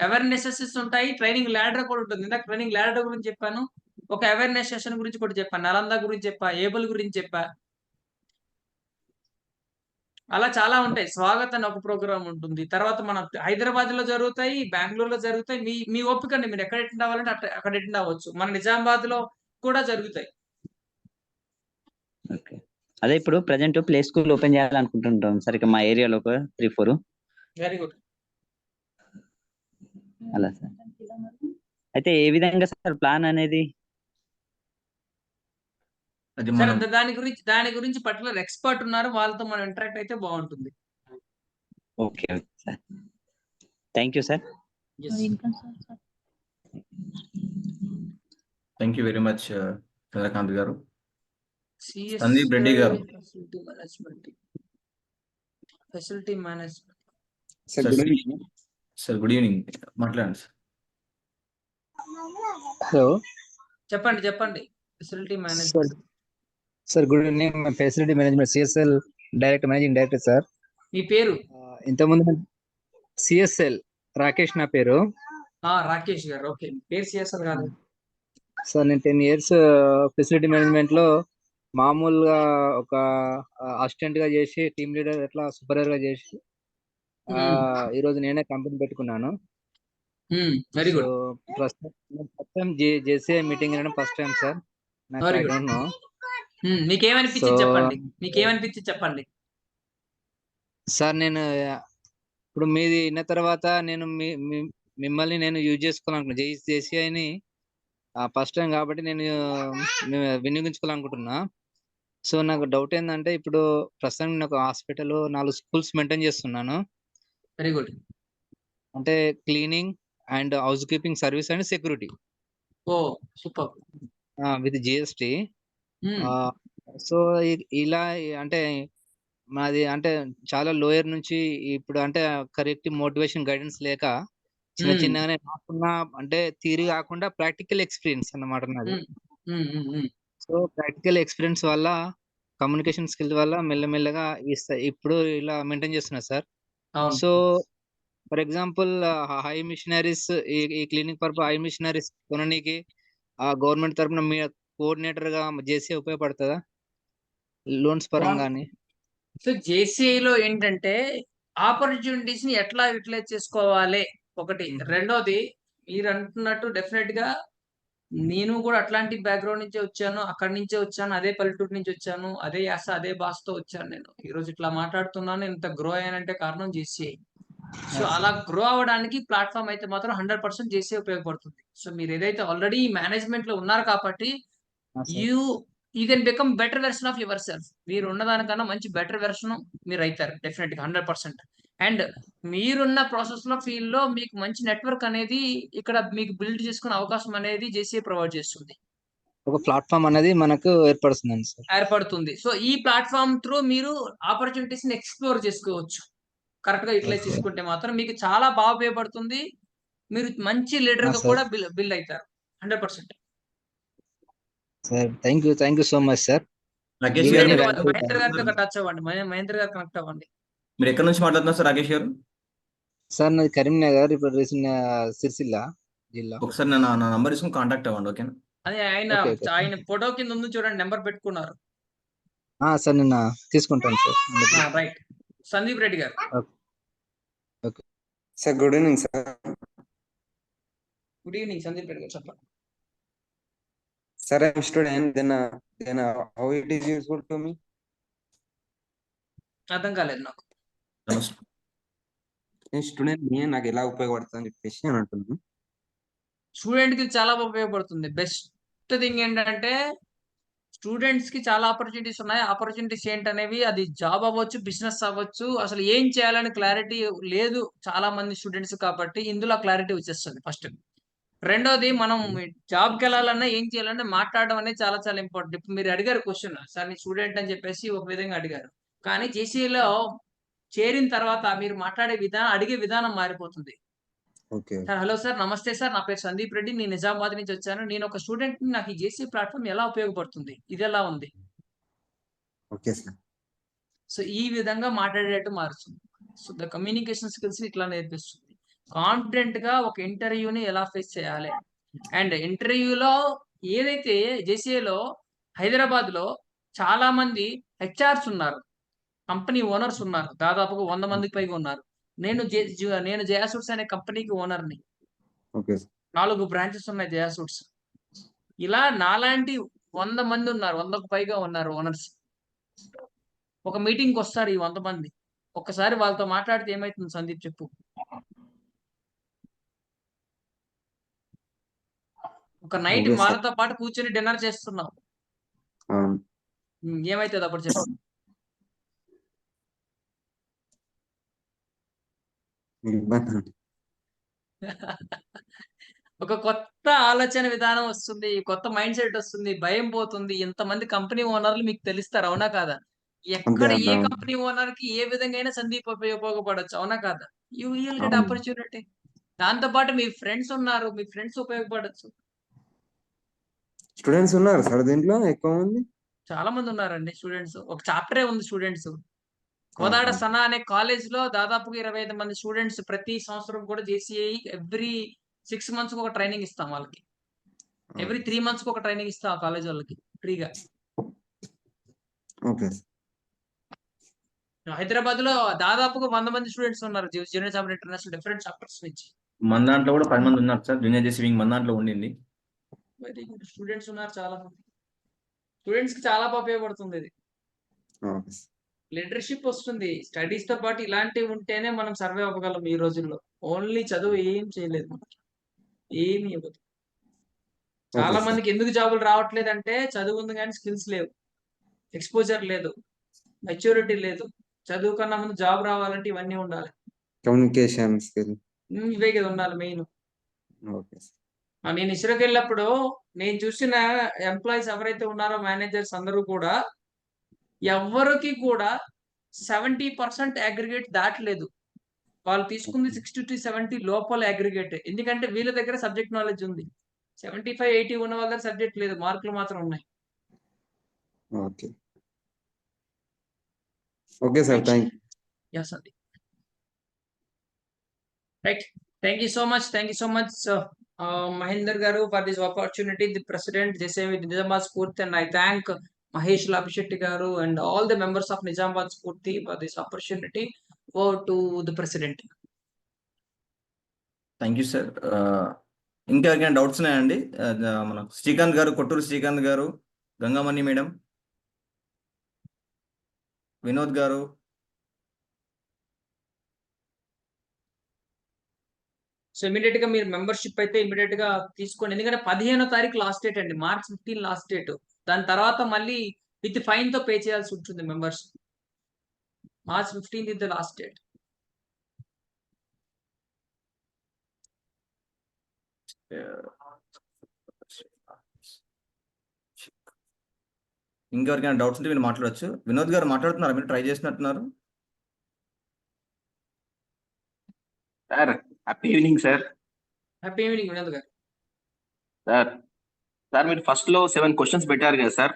A: అవేర్నెసెస్ ఉంటాయి. ట్రైనింగ్ ల్యాడర్ కూడా ఉంటుంది. ఇందాక ట్రైనింగ్ ల్యాడర్ గురించి చెప్పాను. ఒక అవేర్నెస్ సెషన్ గురించి కూడా చెప్పాను. నలంద గురించి చెప్పా, ఏబుల్ గురించి చెప్పా. అలా చాలా ఉంటాయి. స్వాగత్ అని ఒక ప్రోగ్రామ్ ఉంటుంది. తర్వాత మన హైదరాబాద్ లో జరుగుతాయి, బెంగళూరులో జరుగుతాయి. మీ ఓపిక అండి, మీరు ఎక్కడ అటెండ్ అవ్వాలంటే అక్కడ అటెండ్ అవ్వచ్చు. మన నిజామాబాద్ లో కూడా జరుగుతాయి.
I: అదే ఇప్పుడు ప్రజెంట్ ప్లే స్కూల్ ఓపెన్ చేయాలనుకుంటుంటాం సార్ ఇక మా ఏరియాలో 3-4.
A: Very good.
I: అలా సార్. అయితే ఏ విధంగా సార్ ప్లాన్ అనేది?
A: దాని గురించి పర్టికులర్ ఎక్స్పర్ట్ ఉన్నారు, వాళ్ళతో మనం ఇంటరాక్ట్ అయితే బాగుంటుంది.
I: Okay sir. Thank you sir.
C: Thank you very much Chandrakant garu. Sandeep Reddy garu.
A: Facility management.
C: Sir good evening, మాట్లాడండి సార్.
J: హలో,
A: చెప్పండి. Facility management.
J: Sir good evening. Facility management CSL managing director sir.
A: మీ పేరు?
J: ఇంతకుముందు CSL రాకేష్ నా పేరు.
A: రాకేష్ గారు. ఓకే, పేరు CSL గారు.
J: సార్ నేను 10 years ఫెసిలిటీ మేనేజ్మెంట్ లో మామూలుగా ఒక అసిస్టెంట్ గా చేసి టీమ్ లీడర్ ఎట్లా సూపర్వైజర్ గా చేసి ఈ రోజు నేనే కంపెనీ పెట్టుకున్నాను.
A: Very
J: so
A: good.
J: First time JCI meeting వినడం ఫస్ట్ టైం సార్. నాకు
A: very
J: I
A: good.
J: Don't know.
A: మీకేమనిపించింది
J: సో
A: చెప్పండి, మీకేమనిపించింది చెప్పండి.
J: సార్ నేను ఇప్పుడు మీది విన్న తర్వాత నేను మిమ్మల్ని నేను యూజ్ చేసుకోవాలనుకున్నా. జేసీఐని ఫస్ట్ టైం కాబట్టి నేను వినియోగించుకోవాలనుకుంటున్నా. సో నాకు డౌట్ ఏంటంటే ఇప్పుడు ప్రస్తుతం నేను ఒక హాస్పిటల్ 4 స్కూల్స్ మెయింటైన్ చేస్తున్నాను.
A: Very good.
J: అంటే cleaning and housekeeping service and security
A: oh super.
J: With GST. So ఇలా అంటే మాది అంటే చాలా లోయర్ నుంచి ఇప్పుడు అంటే కరెక్ట్ మోటివేషన్ గైడెన్స్ లేక చిన్న చిన్నగానే కాకుండా అంటే థియరీ కాకుండా ప్రాక్టికల్ ఎక్స్పీరియన్స్ అన్నమాట నాది. సో ప్రాక్టికల్ ఎక్స్పీరియన్స్ వల్ల కమ్యూనికేషన్ స్కిల్ వల్ల మెల్లమెల్లగా ఇప్పుడు ఇలా మెయింటైన్ చేస్తున్నా sir. So for example high machineries ఈ క్లినిక్ పర్పస్ హై మిషనరీస్ కొనడానికి గవర్నమెంట్ తరపున మీ కోఆర్డినేటర్ గా చేసి ఉపయోగపడుతుందా లోన్స్ పరంగాని?
A: సో జేసీఐలో ఏంటంటే ఆపర్చునిటీస్ ని ఎట్లా యూటిలైజ్ చేసుకోవాలి ఒకటి. రెండోది మీరు అంటున్నట్టు డెఫినెట్ గా నేను కూడా అట్లాంటి బ్యాక్గ్రౌండ్ నుంచే వచ్చాను, అక్కడి నుంచే వచ్చాను, అదే పల్లెటూరు నుంచి వచ్చాను, అదే యాస అదే భాషతో వచ్చాను. నేను ఈ రోజు ఇట్లా మాట్లాడుతున్నాను, ఇంత గ్రో అయ్యానంటే కారణం జేసీఐ. సో అలా గ్రో అవ్వడానికి ప్లాట్ఫామ్ అయితే మాత్రం 100% జేసీఐ ఉపయోగపడుతుంది. సో మీరు ఏదైతే ఆల్రెడీ మేనేజ్మెంట్ లో ఉన్నారు కాబట్టి you can become better version of your self. మీరు ఉన్నదానికన్నా మంచి బెటర్ వెర్షన్ మీరు అవుతారు డెఫినెట్ గా 100%. అండ్ మీరున్న ప్రాసెస్ లో ఫీల్డ్ లో మీకు మంచి నెట్వర్క్ అనేది ఇక్కడ మీకు బిల్డ్ చేసుకునే అవకాశం అనేది జేసీఐ ప్రొవైడ్ చేస్తుంది.
J: ఒక ప్లాట్ఫామ్ అనేది మనకు
A: ఏర్పడుతుంది. సో ఈ ప్లాట్ఫామ్ త్రూ మీరు ఆపర్చునిటీస్ ని ఎక్స్ప్లోర్ చేసుకోవచ్చు. కరెక్ట్ గా యూటిలైజ్ చేసుకుంటే మాత్రం మీకు చాలా బాగా ఉపయోగపడుతుంది. మీరు మంచి లీడర్ గా కూడా బిల్డ్ అవుతారు 100%.
J: Sir thank you so much sir.
C: Rakesh గారు
A: మహేంద్ర గారితో టచ్ అవ్వండి, మహేంద్ర గారు కనెక్ట్ అవ్వండి.
C: మీరు ఎక్కడి నుంచి మాట్లాడుతున్నారు సార్ రాకేష్ గారు?
J: సార్ నాది కరీంనగర్, ఇప్పుడు రీసెంట్ సిరిసిల్ల జిల్లా.
C: ఒకసారి నా నంబర్ తీసుకుని కాంటాక్ట్ అవ్వండి, ఓకేనా?
A: అదే ఆయన ఫోటో కింద ఉంది చూడండి, నెంబర్ పెట్టుకున్నారు.
J: సార్ నేను తీసుకుంటాను sir.
A: Right. Sandeep Reddy garu.
K: Sir good evening sir.
A: Good evening Sandeep Reddy garu, చెప్పండి.
K: Sir I'm student, then how it is useful to me?
A: అర్థం కాలేదు నాకు.
K: నేను స్టూడెంట్ నాకు ఎలా ఉపయోగపడుతుంది అని చెప్పేసి అని అంటున్నాను.
A: స్టూడెంట్ కి చాలా ఉపయోగపడుతుంది. బెస్ట్ థింగ్ ఏంటంటే స్టూడెంట్స్ కి చాలా ఆపర్చునిటీస్ ఉన్నాయి. ఆపర్చునిటీస్ ఏంటనేవి అది జాబ్ అవ్వచ్చు, బిజినెస్ అవ్వచ్చు. అసలు ఏం చేయాలని క్లారిటీ లేదు చాలా మంది స్టూడెంట్స్ కాబట్టి ఇందులో క్లారిటీ వచ్చేస్తుంది ఫస్ట్. రెండోది మనం జాబ్కి వెళ్ళాలన్నా ఏం చేయాలన్నా మాట్లాడడం అనేది చాలా చాలా ఇంపార్టెంట్. ఇప్పుడు మీరు అడిగారు క్వశ్చన్, సార్ నీ స్టూడెంట్ అని చెప్పేసి ఒక విధంగా అడిగారు. కానీ జేసీలో చేరిన తర్వాత మీరు మాట్లాడే విధానం, అడిగే విధానం మారిపోతుంది. సార్ హలో సార్, నమస్తే సార్, నా పేరు సందీప్ రెడ్డి, నేను నిజామాబాద్ నుంచి వచ్చాను. నేను ఒక స్టూడెంట్, నాకు ఈ జేసీ ప్లాట్ఫామ్ ఎలా ఉపయోగపడుతుంది, ఇది ఎలా ఉంది, సో ఈ విధంగా మాట్లాడేటట్టు మారుతుంది. సో ద కమ్యూనికేషన్ స్కిల్స్ ఇట్లా నేర్పిస్తుంది. కాన్ఫిడెంట్ గా ఒక ఇంటర్వ్యూని ఎలా ఫేస్ చేయాలి. అండ్ ఇంటర్వ్యూలో ఏదైతే జేసీఏలో హైదరాబాద్ లో చాలా మంది హెచ్ఆర్స్ ఉన్నారు, కంపెనీ ఓనర్స్ ఉన్నారు, దాదాపుగా 100 మందికి పైగా ఉన్నారు. నేను జయాసూట్స్ అనే కంపెనీకి ఓనర్ని. 4 బ్రాంచెస్ ఉన్నాయి జయాసూట్స్. ఇలా నాలాంటి 100 మంది ఉన్నారు, 100కు పైగా ఉన్నారు ఓనర్స్. ఒక మీటింగ్కి వస్తారు ఈ 100 మంది. ఒక్కసారి వాళ్ళతో మాట్లాడితే ఏమైతుంది సందీప్ చెప్పు? ఒక నైట్ వాళ్ళతో పాటు కూర్చొని డిన్నర్ చేస్తున్నాం, ఏమైతుంది అప్పుడు చెప్పు? ఒక కొత్త ఆలోచన విధానం వస్తుంది, కొత్త మైండ్ సెట్ వస్తుంది, భయం పోతుంది. ఇంతమంది కంపెనీ ఓనర్లు మీకు తెలుస్తారు, అవునా కాదా? ఎక్కడ ఏ కంపెనీ ఓనర్ కి ఏ విధంగా అయినా సందీప్ ఉపయోగపడచ్చు, అవునా కాదా? You will get opportunity. దాంతో పాటు మీ ఫ్రెండ్స్ ఉన్నారు, మీ ఫ్రెండ్స్ ఉపయోగపడచ్చు.
K: స్టూడెంట్స్ ఉన్నారు సార్ దీంట్లో ఎక్కువ మంది?
A: చాలా మంది ఉన్నారండి స్టూడెంట్స్. ఒక చాప్టరే ఉంది స్టూడెంట్స్. కోదాడ సనా అనే కాలేజ్ లో దాదాపుగా 25 మంది స్టూడెంట్స్. ప్రతి సంవత్సరం కూడా జేసీఐ ఎవ్రీ 6 months ఒక ట్రైనింగ్ ఇస్తాం వాళ్ళకి. ఎవ్రీ 3 months ఒక ట్రైనింగ్ ఇస్తాం ఆ కాలేజ్ వాళ్ళకి ఫ్రీగా.
K: ఓకే.
A: హైదరాబాద్ లో దాదాపుగా 100 మంది స్టూడెంట్స్ ఉన్నారు junior job international different chapters నుంచి.
C: మన దాంట్లో కూడా 10 మంది ఉన్నారు సార్. జూనియర్ జేసీ వింగ్ మన దాంట్లో ఉండింది.
A: Very good. స్టూడెంట్స్ ఉన్నారు చాలా మంది. స్టూడెంట్స్ కి చాలా ఉపయోగపడుతుంది ఇది.
K: ఓకే.
A: లీడర్షిప్ వస్తుంది. స్టడీస్ తో పాటు ఇలాంటివి ఉంటేనే మనం సర్వే అవ్వగలం ఈ రోజుల్లో. ఓన్లీ చదువు ఏం చేయలేదు మనకి. ఏమి ఇవ్వదు. చాలా
K: ఓకే సార్.
A: మందికి ఎందుకు జాబులు రావట్లేదంటే చదువు ఉంది కానీ స్కిల్స్ లేవు, ఎక్స్పోజర్ లేదు, మెచ్యూరిటీ లేదు. చదువు కన్నా ముందు జాబ్ రావాలంటే ఇవన్నీ ఉండాలి.
K: Communication skill.
A: ఇవే కదా ఉండాలి మెయిన్.
K: Okay sir.
A: నేను ఇస్రోకి వెళ్ళినప్పుడు నేను చూసిన ఎంప్లాయీస్ ఎవరైతే ఉన్నారో మేనేజర్స్ అందరూ కూడా ఎవరికి కూడా 70% అగ్రిగేట్ దాటలేదు. వాళ్ళు తీసుకుంది 60 to 70 లోపల అగ్రిగేట్. ఎందుకంటే వీళ్ళ దగ్గర సబ్జెక్ట్ నాలెడ్జ్ ఉంది. 75, 80 ఉన్న వాళ్ళ దగ్గర సబ్జెక్ట్ లేదు, మార్కులు మాత్రం ఉన్నాయి.
K: Okay. Okay sir. Thank you.
A: Yes, Andy. Right. Thank you so much. Thank you so much, Mahinder Garu, for this opportunity. The President, JSAV Nizamabad Spurti, and I thank Mahesh Labishetti Garu and all the members of Nizamabad Spurti for this opportunity. Over to the President.
C: Thank you sir. ఇంకా ఎవరికైనా doubts ఉన్నాయండి? మన శ్రీకాంత్ గారు, కొట్టూరు శ్రీకాంత్ గారు, Gangamani madam, Vinod గారు,
A: so immediate గా మీరు membership అయితే ఇమీడియట్ గా తీసుకోండి. ఎందుకంటే 15వ తారీఖు లాస్ట్ డేట్ అండి. March 15 last date. దాని తర్వాత మళ్ళీ విత్ ఫైన్ తో పే చేయాల్సి ఉంటుంది members. March 15 is the last date.
C: ఇంకెవరికైనా డౌట్స్ ఉంటే మీరు మాట్లాడచ్చు. వినోద్ గారు మాట్లాడుతున్నారు, మీరు ట్రై చేసినట్టున్నారు.
L: Sir happy evening sir.
A: Happy evening Vinod garu.
L: Sir sir మీరు ఫస్ట్ లో 7 క్వశ్చన్స్ పెట్టారు కదా sir.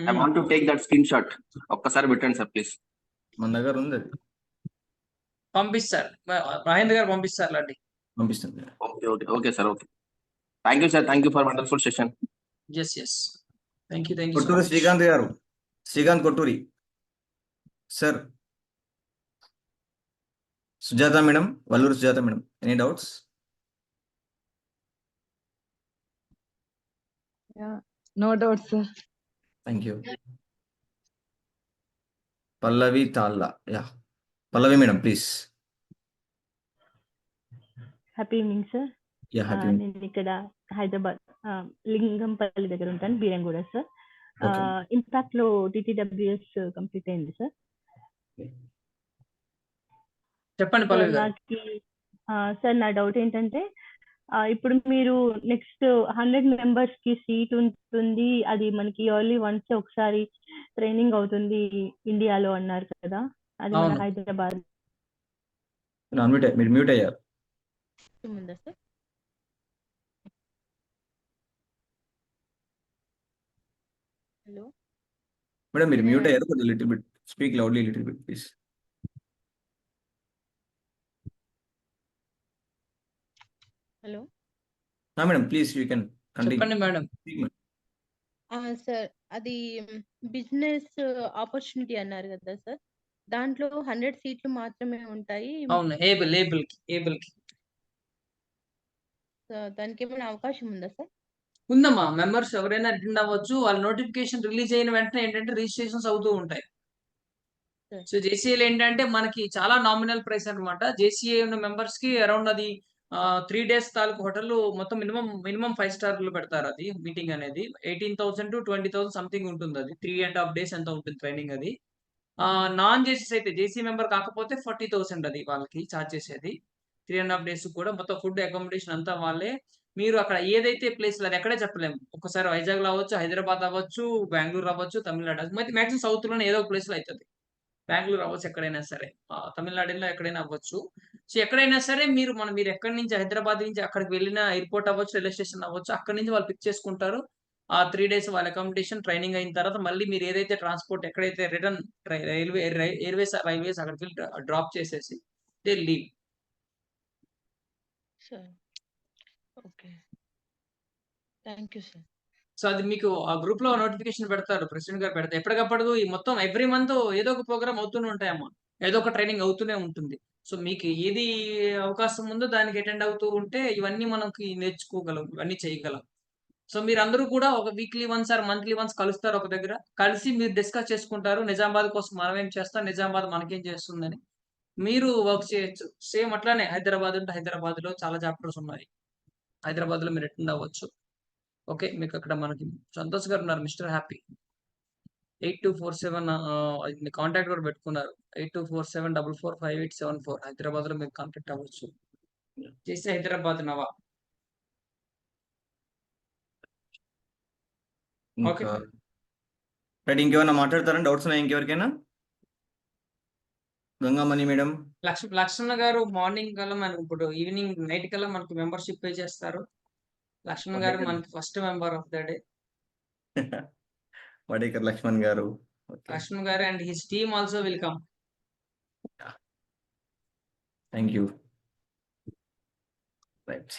L: I want to take that screen shot. ఒక్కసారి పెట్టండి సార్ ప్లీజ్.
C: మన దగ్గర ఉంది అది.
A: పంపిస్తారు, మహేంద్ర గారు పంపిస్తారు అండి.
C: పంపిస్తుంది.
L: Okay okay okay sir. Okay. Thank you sir. Thank you for wonderful session.
A: Yes. Thank you.
C: Kotturu Srikanth garu, Srikanth Kotturi sir. Sujatha madam, Valluru Sujatha madam, any doubts?
M: No doubts, sir.
C: Thank you. Pallavi Talla. Yeah. Pallavi madam, please.
M: Happy evening, sir.
C: Yeah, happy evening.
M: నేను ఇక్కడ హైదరాబాద్ లింగంపల్లి దగ్గర ఉంటాను, Beeramguda sir. Impact లో TTWS complete అయింది sir.
A: చెప్పండి పల్లవి గారు.
M: Sir నా doubt ఏంటంటే ఇప్పుడు మీరు నెక్స్ట్ 100 మెంబర్స్ కి సీట్ ఉంటుంది, అది మనకి ఇయర్లీ వన్స్ ఒకసారి ట్రైనింగ్ అవుతుంది ఇండియాలో అన్నారు కదా, అది మన హైదరాబాద్
C: మీరు మ్యూట్ అయ్యారు.
M: ఉందా సార్? హలో
C: మేడం మీరు మ్యూట్ అయ్యారు, కొద్దిగా little bit speak loudly little bit please.
M: Hello
C: madam please you can continue.
A: చెప్పండి మేడం.
M: సార్ అది బిజినెస్ ఆపర్చునిటీ అన్నారు కదా సార్, దాంట్లో 100 సీట్లు మాత్రమే ఉంటాయి.
A: అవును, ఏబుల్ కి
M: దానికి ఏమైనా అవకాశం ఉందా సార్?
A: ఉందమ్మా. మెంబర్స్ ఎవరైనా అటెండ్ అవ్వచ్చు. వాళ్ళ నోటిఫికేషన్ రిలీజ్ అయిన వెంటనే ఏంటంటే రిజిస్ట్రేషన్స్ అవుతూ ఉంటాయి. సో జేసీఏలు ఏంటంటే మనకి చాలా నామినల్ ప్రైస్ అనమాట. జేసీఏ ఉన్న మెంబర్స్ కి అరౌండ్ అది 3 days తాలూకు హోటల్ మొత్తం మినిమం 5 స్టార్లు పెడతారు. అది మీటింగ్ అనేది 18,000 to 20,000 సంథింగ్ ఉంటుంది. అది 3.5 days ఎంత ఉంటుంది ట్రైనింగ్ అది. నాన్ జేసీస్ అయితే జేసీ మెంబర్ కాకపోతే 40,000 అది వాళ్ళకి ఛార్జ్ చేసేది. 3.5 days కూడా మొత్తం ఫుడ్ అకామిడేషన్ అంతా వాళ్ళే. మీరు అక్కడ ఏదైతే ప్లేస్ అది ఎక్కడే చెప్పలేము. ఒక్కసారి వైజాగ్ లో అవ్వచ్చు, హైదరాబాద్ అవ్వచ్చు, బెంగళూరు అవ్వచ్చు, తమిళనాడు మాక్సిమం సౌత్ లోనే ఏదో ఒక ప్లేస్ లో అవుతుంది. బెంగళూరు అవ్వచ్చు, ఎక్కడైనా సరే, తమిళనాడులో ఎక్కడైనా అవ్వచ్చు. సో ఎక్కడైనా సరే మీరు ఎక్కడి నుంచి హైదరాబాద్ నుంచి అక్కడికి వెళ్ళిన ఎయిర్పోర్ట్ అవ్వచ్చు, రైల్వే స్టేషన్ అవ్వచ్చు, అక్కడి నుంచి వాళ్ళు పిక్ చేసుకుంటారు. ఆ 3 days వాళ్ళ అకామిడేషన్ ట్రైనింగ్ అయిన తర్వాత మళ్ళీ మీరు ఏదైతే ట్రాన్స్పోర్ట్ ఎక్కడైతే రిటర్న్ రైల్వేస్ అక్కడికి వెళ్ళి డ్రాప్ చేసేసి they leave.
M: Okay, thank you sir.
A: So అది మీకు ఆ గ్రూప్ లో నోటిఫికేషన్ పెడతారు, ప్రెసిడెంట్ గారు పెడతారు. ఎప్పటికప్పుడు ఈ మొత్తం ఎవ్రీ మంత్ ఏదో ఒక ప్రోగ్రామ్ అవుతూనే ఉంటాయమ్మా, ఏదో ఒక ట్రైనింగ్ అవుతూనే ఉంటుంది. సో మీకు ఏది అవకాశం ఉందో దానికి అటెండ్ అవుతూ ఉంటే ఇవన్నీ మనకి నేర్చుకోగలం, ఇవన్నీ చేయగలం. సో మీరు అందరూ కూడా ఒక weekly once or monthly once కలుస్తారు ఒక దగ్గర, కలిసి మీరు డిస్కస్ చేసుకుంటారు. నిజామాబాద్ కోసం మనం ఏం చేస్తాం, నిజామాబాద్ మనకేం చేస్తుందని మీరు వర్క్ చేయొచ్చు. సేమ్ అట్లానే హైదరాబాద్ ఉంటే హైదరాబాద్ లో చాలా చాప్టర్స్ ఉన్నాయి, హైదరాబాద్ లో మీరు అటెండ్ అవ్వచ్చు. ఓకే, మీకు అక్కడ మనకి సంతోష్ గారు ఉన్నారు, మిస్టర్ హ్యాపీ. 8247 కాంటాక్ట్ కూడా పెట్టుకున్నారు. 8247445874 హైదరాబాద్ లో మీరు కాంటాక్ట్ అవ్వచ్చు. చేసి హైదరాబాద్ నవా. ఓకే,
C: ఇంకా రైట్, ఇంకేమైనా మాట్లాడతారా? డౌట్స్ ఉన్నాయి ఇంకెవరికైనా? గంగామణి మేడం.
A: లక్ష్మణ గారు మార్నింగ్ కల్లా మనకి ఇప్పుడు ఈవినింగ్ నైట్ కల్లా మనకి మెంబర్షిప్ పే చేస్తారు. లక్ష్మణ్ గారు మనకి first member of the day.
C: Wadekar Laxman garu.
A: Laxman garu and his team also will come.
C: Thank you. Right,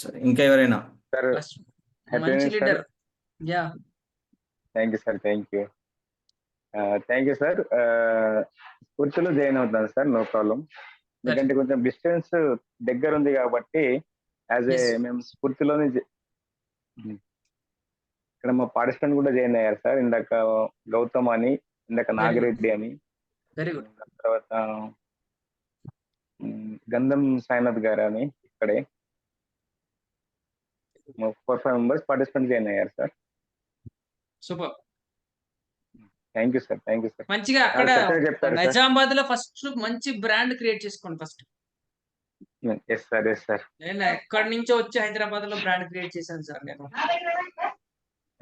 C: సరే ఇంకా ఎవరైనా?
A: మంచి leader. Yeah,
N: thank you sir, thank you. Thank you sir. స్ఫూర్తిలో జాయిన్ అవుతాను సార్, నో ప్రాబ్లం. ఎందుకంటే కొంచెం డిస్టెన్స్ దగ్గర ఉంది కాబట్టి యాజ్ ఏ మేము స్ఫూర్తిలోనే ఇక్కడ మా పార్టిసిపెంట్ కూడా జాయిన్ అయ్యారు సార్. ఇందాక గౌతమ్ అని, ఇందాక నాగిరెడ్డి అని,
A: వెరీ గుడ్.
N: తర్వాత గంధం సాయినాథ్ గారు అని ఇక్కడే 4-5 మెంబర్స్ పార్టిసిపెంట్ జాయిన్ అయ్యారు sir.
A: Super,
N: thank you sir, thank you sir.
A: మంచిగా అక్కడ
N: చెప్తారు సార్.
A: నిజామాబాద్ లో ఫస్ట్ మంచి బ్రాండ్ క్రియేట్ చేసుకోండి first.
N: Yes sir, yes sir.
A: నేను ఎక్కడి నుంచో వచ్చి హైదరాబాద్ లో బ్రాండ్ క్రియేట్ చేశాను సార్ నేను.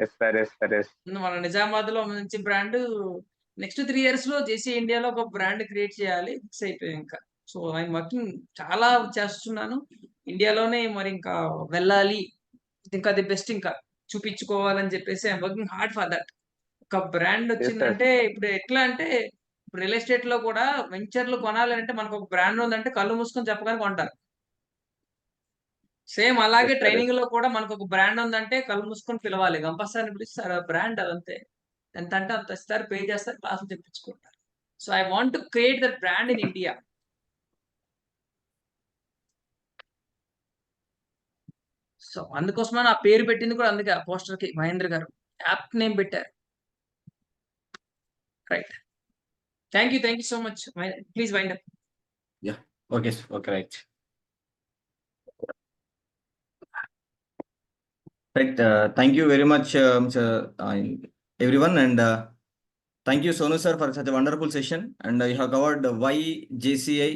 N: Yes sir, yes sir, yes.
A: మన నిజామాబాద్ లో మంచి బ్రాండ్ నెక్స్ట్ 3 years లో జేసీ ఇండియాలో ఒక బ్రాండ్ క్రియేట్ చేయాలి, ఫిక్స్ అయిపోయి ఇంకా. సో ఐఎమ్ వర్కింగ్, చాలా చేస్తున్నాను ఇండియాలోనే. మరి ఇంకా వెళ్ళాలి, ఇంకా ది బెస్ట్ ఇంకా చూపించుకోవాలని చెప్పేసి I'm working hard for that. ఒక బ్రాండ్ వచ్చిందంటే ఇప్పుడు ఎట్లా అంటే, ఇప్పుడు రియల్ ఎస్టేట్ లో కూడా వెంచర్లు కొనాలంటే మనకు ఒక బ్రాండ్ ఉందంటే కళ్ళు మూసుకొని చెప్పగానే కొంటారు. సేమ్ అలాగే ట్రైనింగ్ లో కూడా మనకు ఒక బ్రాండ్ ఉందంటే కళ్ళు మూసుకొని పిలవాలి, కంపల్సరీ పిలుస్తారు. బ్రాండ్ అదంతే, ఎంత అంటే అంత ఇస్తారు, పే చేస్తారు, క్లాసులు తెప్పించుకుంటారు. So I want to create that brand in India. So అందుకోసమే నా పేరు పెట్టింది కూడా అందుకే, ఆ పోస్టర్ కి మహేంద్ర గారు యాప్ నేమ్ పెట్టారు. Right, thank you so much. Please wind up.
C: Yeah, okay, okay, right. Right. Thank you very much, everyone, and thank you, Sonu sir, for such a wonderful session. And you have covered why JCI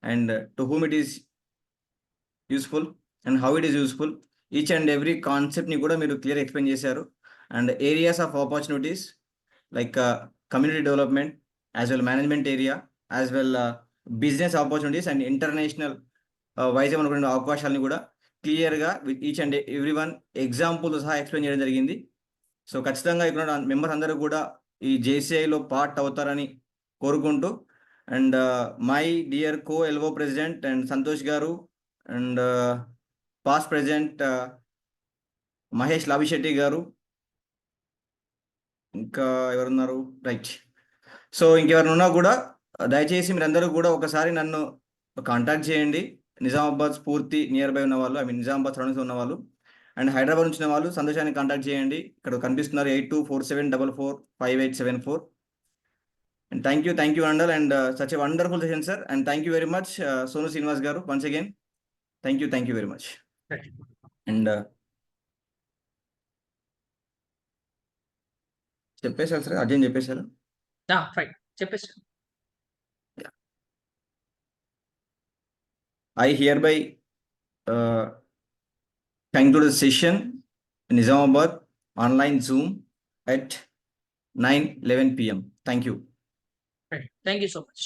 C: and to whom it is useful and how it is useful. Each and every concept ni kuda మీరు clear explain చేశారు. And areas of opportunities like community development, as well management area, as well business opportunities and international wise ఉన్నటువంటి అవకాశాలను కూడా క్లియర్గా with each and every one example సహా explain చేయడం జరిగింది. So ఖచ్చితంగా ఇక్కడ మెంబర్స్ అందరూ కూడా ఈ జేసీఐలో పార్ట్ అవుతారని కోరుకుంటూ, and my dear co LO president and Santosh garu, and past president Mahesh Labhishetti garu, ఇంకా ఎవరున్నారు, రైట్. సో ఇంకెవరైనా ఉన్నా కూడా దయచేసి మీరందరూ కూడా ఒకసారి నన్ను కాంటాక్ట్ చేయండి. నిజామాబాద్ స్ఫూర్తి నియర్ బై ఉన్న వాళ్ళు, ఐ మీన్ నిజామాబాద్ సరౌండింగ్స్ ఉన్న వాళ్ళు, అండ్ హైదరాబాద్ నుంచి ఉన్న వాళ్ళు సంతోషాన్ని కాంటాక్ట్ చేయండి. ఇక్కడ కనిపిస్తున్నారు 8247445874. And thank you Andal, and such a wonderful session sir. And thank you very much Sonu Srinivas garu, once again thank you very much. And చెప్పేశారు సార్, అజయ్ చెప్పేశారు,
A: చెప్పేశారు.
C: I hereby conclude the session in Nizamabad online Zoom at 9:11 p.m. Thank you.
A: Thank you so much.